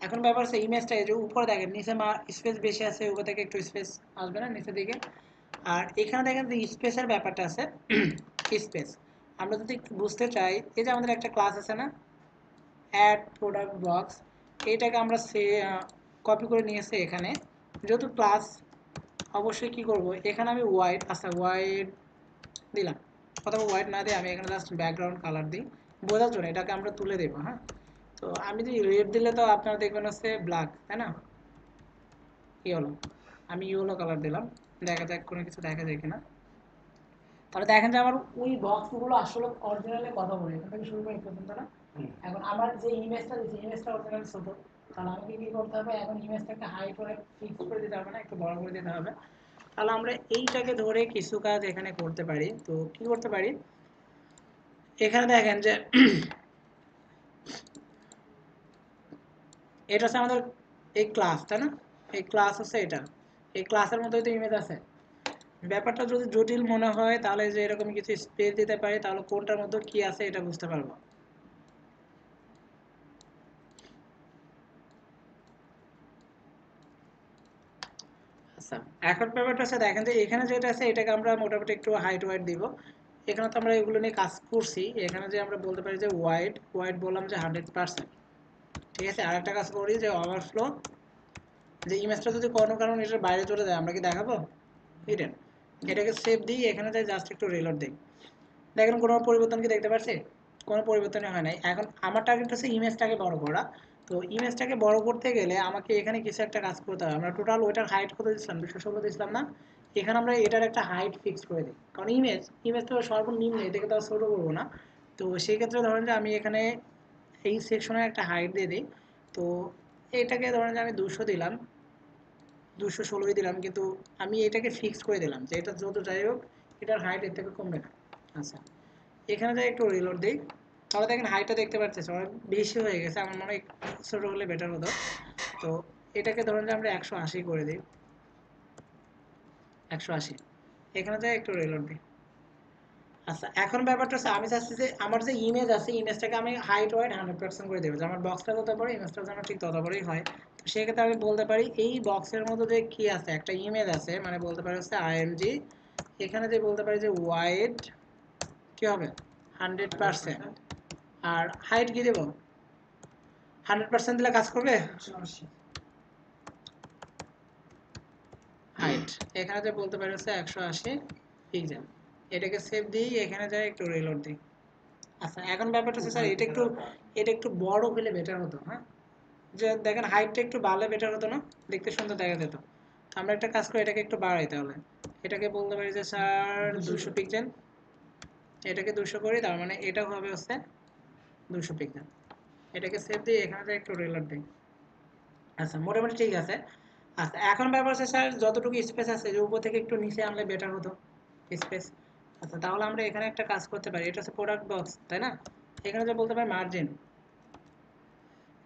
এখন ব্যাপার হচ্ছে ইমেজটা এই যে উপরে দেখেন নিচে স্পেস বেশি আছে, উপর থেকে একটু স্পেস আসবে না নিচের দিকে। আর এখানে দেখেন যে স্পেসের ব্যাপারটা আছে, স্পেস আমরা যদি একটু বুঝতে চাই, এই যে আমাদের একটা ক্লাস আছে না, অ্যাড প্রোডাক্ট বক্স, এইটাকে আমরা কপি করে নিয়ে এসে এখানে যেহেতু ক্লাস, অবশ্যই কি করব, এখানে আমি হোয়াইট, আচ্ছা হোয়াইট দিলাম, অথবা হোয়াইট না দিয়ে আমি এখানে জাস্ট ব্যাকগ্রাউন্ড কালার দিই বোঝার জন্য, এটাকে আমরা তুলে দেবো। হ্যাঁ, তো আমি যদি রেড দিলে তো আপনারা দেখবেন হচ্ছে ব্ল্যাক, তাই না? ইয়েলো, আমি ইয়েলো কালার দিলাম, দেখা যাক কোনো কিছু দেখা যায় কিনা। তাহলে দেখেন যে আমার ওই বক্সগুলো আসলে অরিজিনালি কথা বলে, এখান থেকে শুরু করে এই পর্যন্ত না। এখন আমার যে ইমেজটা দিচ্ছি, ইমেজটা অরিজিনালি ছোট, তাহলে আমাকে কি করতে হবে, এখন ইমেজটাকে হাই করে ফিক্স করে দিতে হবে না, একটু বড় করে দিতে হবে। তাহলে আমরা এইটাকে ধরে কিছু কাজ এখানে করতে পারি। তো কি করতে পারি, এখানে দেখেন যে এটা হচ্ছে আমাদের এই ক্লাস, তাই না? এই ক্লাস হচ্ছে এটা, এই ক্লাসের মধ্যেই তো ইমেজ আছে। ব্যাপারটা যদি জটিল মনে হয় তাহলে যে এরকম কিছু স্পেস দিতে পারি, তাহলে কোনটার মধ্যে কি আছে এটা বুঝতে পারবো। আচ্ছা, এখন ব্যাপারটা হচ্ছে দেখেন যে এখানে যেটা আছে এটাকে আমরা মোটামুটি একটু হাইট ওয়াইট দিব। এখানে তো আমরা এগুলো নিয়ে কাজ করছি, এখানে যে আমরা বলতে পারি যে ওয়াইড, ওয়াইড বললাম যে 100%। ঠিক আছে, আর একটা কাজ করি যে ওভারফ্লো, যে ইমেজটা যদি কোনো কারণে এটার বাইরে চলে যায় আমরা কি দেখাবো, হিডেন, এটাকে সেভ দিই, এখানে যাই জাস্ট একটু রিলোড দিই। দেখেন কোনো পরিবর্তন কি দেখতে পাচ্ছি? কোনো পরিবর্তনই হয় নাই। এখন আমার টার্গেট হচ্ছে ইমেজটাকে বড় করা। তো ইমেজটাকে বড় করতে গেলে আমাকে এখানে কিছু একটা কাজ করতে হবে। আমরা টোটাল ওইটার হাইট কত দিচ্ছিলাম, 216 দিচ্ছিলাম না? এখানে আমরা এটার একটা হাইট ফিক্স করে দিই, কারণ ইমেজ তো সর্বনিম্ন, এটাকে তো আর ছোটো করবো না। তো সেই ক্ষেত্রে ধরেন যে আমি এখানে এই সেকশনের একটা হাইট দিয়ে দিই। তো এটাকে ধরেন যে আমি 200 দিলাম, 216 দিলাম, কিন্তু আমি এটাকে ফিক্স করে দিলাম যে এটা যত যাই হোক এটার হাইট এর থেকে কমবে না। আচ্ছা, এখানে যাই একটু রিলোড দিই, তাহলে দেখেন হাইটটা দেখতে পাচ্ছেন অনেক বেশি হয়ে গেছে, আমার মনে হয় ছোটো হলে বেটার হতো। তো এটাকে ধরুন যে আমরা 180 করে দিই, 180, এখানে যাই একটু রিলোড দিই। আচ্ছা, এখন ব্যাপারটা হচ্ছে আমি চাচ্ছি যে আমার যে ইমেজ আছে ইমেজটাকে আমি হাইট ওয়াইড 100% করে দেবো, যে আমার বক্সটা যত বড় ইমেজটা যেন ঠিক তত বড়ই হয়। তো সেক্ষেত্রে আমি বলতে পারি এই বক্সের মধ্যে যে কি আছে, একটা ইমেজ আছে, মানে বলতে পারি হচ্ছে আইএমজি, এখানে যে বলতে পারি যে ওয়াইড কি হবে 100%, আর হাইট কি দেবো, 100% দিলে কাজ করবে। হাইট এখানে যে বলতে পারি হচ্ছে 180 পিক্সেল, এটাকে সেভ দিই, এখানে যাই একটু রিলোড দিই। আচ্ছা, এখন ব্যাপারটা হচ্ছে স্যার এটা একটু বড় হলে বেটার হতো। হ্যাঁ, যে দেখেন হাইটটা একটু বাড়লে বেটার হতো না, দেখতে সুন্দর দেখা যেত। আমরা একটা কাজ করি, এটাকে একটু বাড়াই, তাহলে এটাকে বলতে পারি যে স্যার 200 পিক্সেল, এটাকে 200 করি, তার মানে এটা হবে হচ্ছে 200 পিক্সেল। এটাকে সেভ দিই, এখানে যাই একটু রিলোড দিই। আচ্ছা, মোটামুটি ঠিক আছে। আচ্ছা, এখন ব্যাপার হচ্ছে স্যার যতটুকু স্পেস আছে যে উপর থেকে একটু নিচে আনলে বেটার হতো স্পেস। আচ্ছা, তাহলে আমরা এখানে একটা কাজ করতে পারি, এটা হচ্ছে প্রোডাক্ট বক্স, তাই না? এখানে যে বলতে পারি মার্জিন,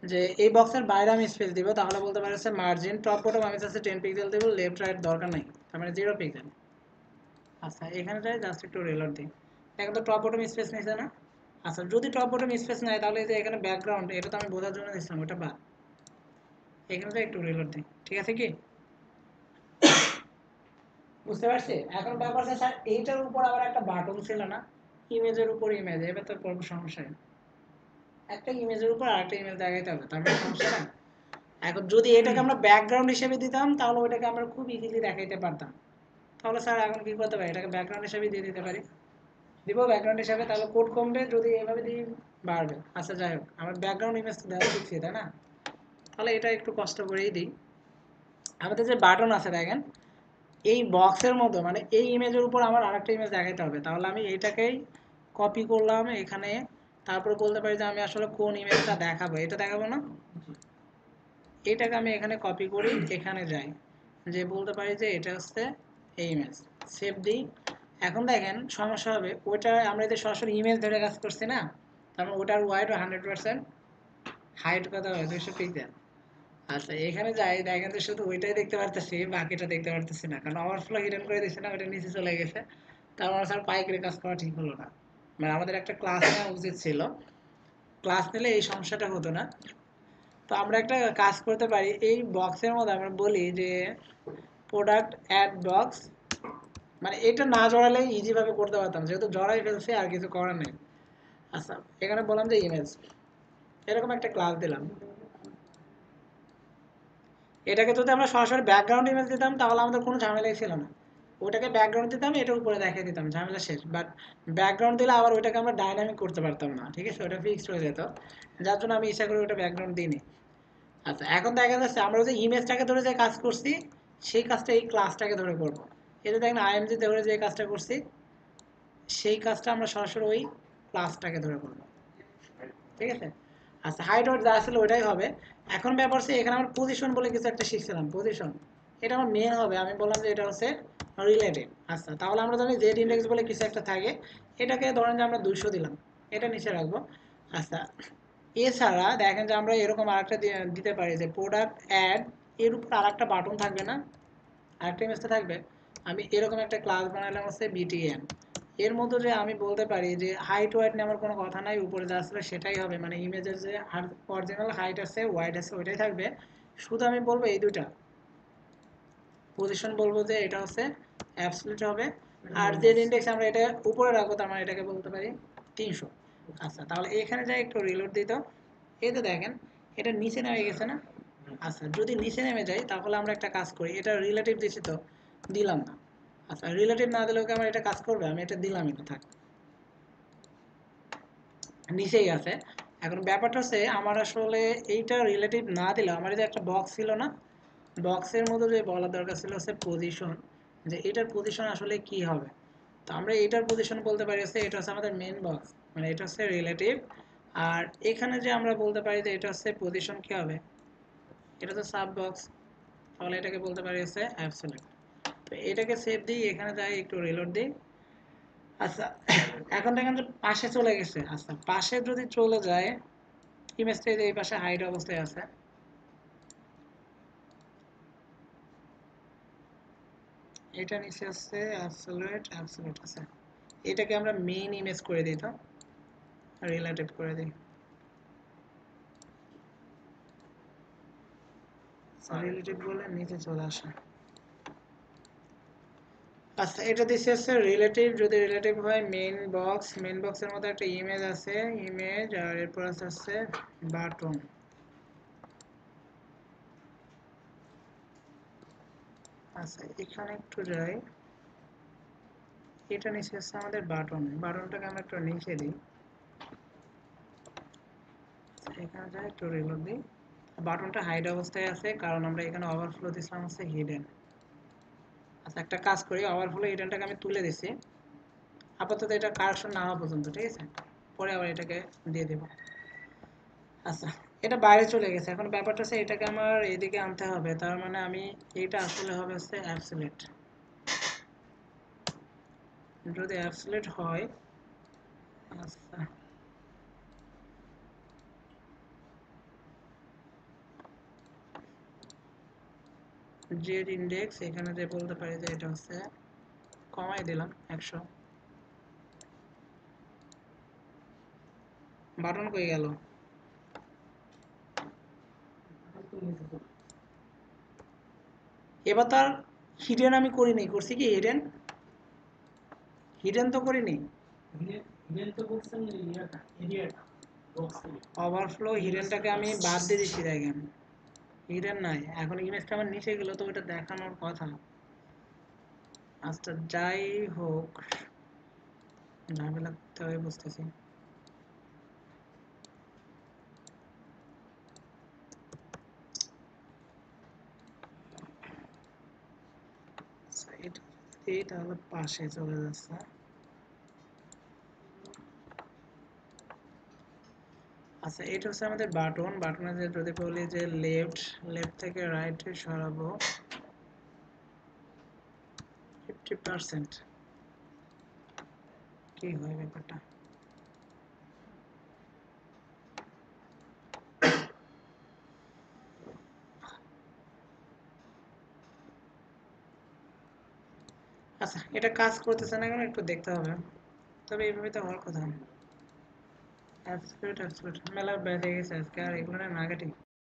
যে এই বক্সের বাইরে আমি স্পেস দিব, তাহলে বলতে পারি হচ্ছে মার্জিন টপ বটম আমি চাচ্ছি 10 পিক্সেল দেবো, লেফট রাইট দরকার নেই, তার মানে 0 পিক্সেল। আচ্ছা, এখানে যাই জাস্ট একটু রিলোড দিই, এখন তো টপ বটম স্পেস নিছে না? আচ্ছা, যদি টপ বটম স্পেস নেয় তাহলে এই যে এখানে ব্যাকগ্রাউন্ড, এটা তো আমি বোঝার জন্য দিচ্ছিলাম, ওটা বাদ, এখানে যাই একটু রিলোড দিই। ঠিক আছে কি, বুঝতে পারছি? এখন ব্যাপার আছে স্যার এইটার উপর আবার একটা বাটন ছিল না, ইমেজের উপর ইমেজ, এবার তো কোনো সমস্যা নেই, একটা ইমেজের উপর আরেকটা ইমেজ দেখাইতে হবে, তার মানে সমস্যা না। এখন যদি এটাকে আমরা ব্যাকগ্রাউন্ড হিসেবে দিতাম তাহলে ওইটাকে আমরা খুব ইজিলি দেখাইতে পারতাম। তাহলে স্যার এখন কি করতে পারি, এটাকে ব্যাকগ্রাউন্ড হিসেবে দিয়ে দিতে পারি, দিব ব্যাকগ্রাউন্ড হিসেবে, তাহলে কোড কমবে, যদি এভাবে দিই বাড়বে। আচ্ছা, যাই হোক, আমার ব্যাকগ্রাউন্ড ইমেজ তো দেওয়া শিখছি, তাই না? তাহলে এটা একটু কষ্ট করেই দিই। আমাদের যে বাটন আছে দেখেন, এই বক্সের মতো মানে এই ইমেজের উপর আমার আরেকটা ইমেজ দেখাতে হবে, তাহলে আমি এইটাকেই কপি করলাম এখানে, তারপর বলতে পারি যে আমি আসলে কোন ইমেজটা দেখাবো, এটা দেখাবো না, এটাকে আমি এখানে কপি করি, এখানে যাই, যে বলতে পারি যে এটা হচ্ছে এই ইমেজ, সেভ দিই। এখন দেখেন সমস্যা হবে, ওইটা আমরা যে সরাসরি ইমেজ ধরে কাজ করছি না, তার মানে ওটার ওয়াইড 100%, হাইট কত হয় 200 পিক্সেল। আচ্ছা এখানে যাই, দেখেন তো শুধু ওইটাই দেখতে পারতেছি, বাকিটা দেখতে পারতেছি না, কারণ ওভারফ্লো হিডেন করে দিচ্ছি না, ওটা নিচে চলে গেছে। তার মানে স্যার পাইকারি কাজ করা ঠিক হলো না, মানে আমাদের একটা ক্লাস নেওয়া উচিত ছিল, ক্লাস নিলে এই সমস্যাটা হতো না। তো আমরা একটা কাজ করতে পারি, এই বক্সের মধ্যে আমরা বলি যে প্রোডাক্ট অ্যাড বক্স, মানে এটা না জড়ালে ইজি ভাবে করতে পারতাম, যেহেতু জড়াই ফেলছে আর কিছু করার নেই। আচ্ছা এখানে বললাম যে ইমেজ, এরকম একটা ক্লাস দিলাম, এটাকে যদি আমরা সরাসরি ব্যাকগ্রাউন্ড ইমেজ দিতাম তাহলে আমাদের কোনো ঝামেলাই ছিল না, ওটাকে ব্যাকগ্রাউন্ড দিতাম, এটা উপরে দেখিয়ে দিতাম, ঝামেলা শেষ। বাট ব্যাকগ্রাউন্ড দিলে আবার ওইটাকে আমরা ডাইনামিক করতে পারতাম না, ঠিক আছে, ওটা ফিক্সড হয়ে যেত, যার জন্য আমি ইচ্ছা করে ওটা ব্যাকগ্রাউন্ড দিইনি। আচ্ছা এখন দেখা যাচ্ছে আমরা যে ইমেজটাকে ধরে যে কাজ করছি সেই কাজটা এই ক্লাসটাকে ধরে করবো, এই যে দেখেন আইএমজি ধরে যে কাজটা করছি সেই কাজটা আমরা সরাসরি ওই ক্লাসটাকে ধরে করবো, ঠিক আছে। আচ্ছা হাইট ওয়েট যা ছিল ওইটাই হবে। এখন ব্যাপার হচ্ছে এখানে আমরা পজিশন বলে কিছু একটা শিখছিলাম, পজিশন এটা আমার মেন হবে, আমি বললাম যে এটা হচ্ছে রিলেটিভ। আচ্ছা তাহলে আমরা জানি জেড ইন্ডেক্স বলে কিছু একটা থাকে, এটাকে ধরেন যে আমরা 200 দিলাম, এটা নিচে রাখবো। আচ্ছা এছাড়া দেখেন যে আমরা এরকম আরেকটা দিতে পারি যে প্রোডাক্ট অ্যাড, এর উপর আরেকটা বাটন থাকবে না, আরেকটা ইমেজটা থাকবে, আমি এরকম একটা ক্লাস বানালাম হচ্ছে বিটিএন, এর মধ্যে যে আমি বলতে পারি যে হাইট ওয়াইড নেওয়ার কোনো কথা নাই, উপরে যা আসলে সেটাই হবে, মানে ইমেজের যে অরিজিনাল হাইট আছে ওয়াইড আছে ওইটাই থাকবে, শুধু আমি বলবো এই দুইটা পজিশন বলবো যে এটা হচ্ছে অ্যাবসলিউট হবে, আর যে ইন্ডেক্স আমরা এটা উপরে রাখবো তার মানে এটাকে বলতে পারি 300। আচ্ছা তাহলে এখানে যাই একটু রিলোড দিত, এই তো দেখেন এটা নিচে নেমে গেছে না। আচ্ছা যদি নিচে নেমে যাই তাহলে আমরা একটা কাজ করি, এটা রিলেটিভ দিচ্ছি তো দিলাম না, আচ্ছা রিলেটিভ না দিলেও কি আমার এটা কাজ করবে, আমি এটা দিলামই না, থাক নিচেই আছে। এখন ব্যাপারটা হচ্ছে আমার আসলে এইটা রিলেটিভ না দিলে আমার যে একটা বক্স ছিল না, বক্সের মধ্যে যে বলা দরকার ছিল হচ্ছে পজিশন, যে এটার পজিশন আসলে কি হবে, তো আমরা এটার পজিশন বলতে পারি হচ্ছে এটা হচ্ছে আমাদের মেন বক্স, মানে এটা হচ্ছে রিলেটিভ, আর এখানে যে আমরা বলতে পারি যে এটা হচ্ছে পজিশন কি হবে, এটা তো সাব বক্স, তাহলে এটাকে বলতে পারি হচ্ছে অ্যাবসলিউট। তো এটাকে সেভ দিই, এখানে যাই একটু রিলোড দিই। আচ্ছা এখন দেখেন যে পাশে চলে গেছে, আচ্ছা পাশে যদি চলে যায় ইমেজটা এই পাশে হাইড অবস্থায় আছে, এটা নিচে আছে অ্যাবসলিউট, অ্যাবসলিউট আছে, এটাকে আমরা মেইন ইমেজ করে দিই, তো রিলেটিভ করে দিই, রিলেটিভ বলে নিচে চলে আসে। আচ্ছা এটা দিচ্ছে হচ্ছে রিলেটিভ, যদি রিলেটিভ হয় মেইন বক্স, মেইন বক্সের মধ্যে একটা ইমেজ আছে, ইমেজ আর এরপর আছে বাটন। আচ্ছা এখানে একটু যাই, এটা নিচে হচ্ছে আমাদের বাটন, বাটনটাকে আমরা একটু নিচে দিই, এখানে যাই একটু রিলোড দিই, বাটনটা হাইড অবস্থায় আছে কারণ আমরা এখানে ওভারফ্লো দিছিলাম হচ্ছে হিডেন। আচ্ছা একটা কাজ করি, ওভারফ্লো হিডেনটাকে আমি তুলে দিছি, আপাতত এটা কারেকশন না হওয়া পর্যন্ত, ঠিক আছে, পরে আবার এটাকে দিয়ে দেব। আচ্ছা এটা বাইরে চলে গেছে, এখন ব্যাপারটা হচ্ছে এটাকে আমার এদিকে আনতে হবে, তার মানে আমি এটা আসলে হবে হচ্ছে অ্যাবসলিউট, যদি অ্যাবসলিউট হয়। আচ্ছা জেড ইন্ডেক্স এখানে যে বলতে পারি যে এটা হচ্ছে কমাই দিলাম 100, বাটন কই গেল, এবার তার হিডেন আমি করিনি, করছি কি হিডেন, হিডেন তো করিনি, হিডেন তো বলছেন এরিয়াটা, এরিয়াটা বক্স ওভারফ্লো হিডেনটাকে আমি বাদ দিয়ে দিচ্ছি, দেখেন হিডেন নাই, এখন ইমেজটা আমার নিচে গেল তো ওটা দেখানোর কথা। আচ্ছা যাই হোক ঝামেলা করতে হবে বুঝতেছি, দিই তাহলে পাশে চলে যাচ্ছে। আচ্ছা, এটা হচ্ছে আমাদের বাটন। বাটনে যে যদি বলি যে লেফট থেকে রাইটে সরাবো 50%, কি হয় ব্যাপারটা? আচ্ছা, এটা কাজ করতেছে না কেন একটু দেখতে হবে, তবে এইভাবে তো হওয়ার কথা। অ্যাবসলিউট মেলা বেড়ে গেছে আজকে, আর এগুলো না কাটি।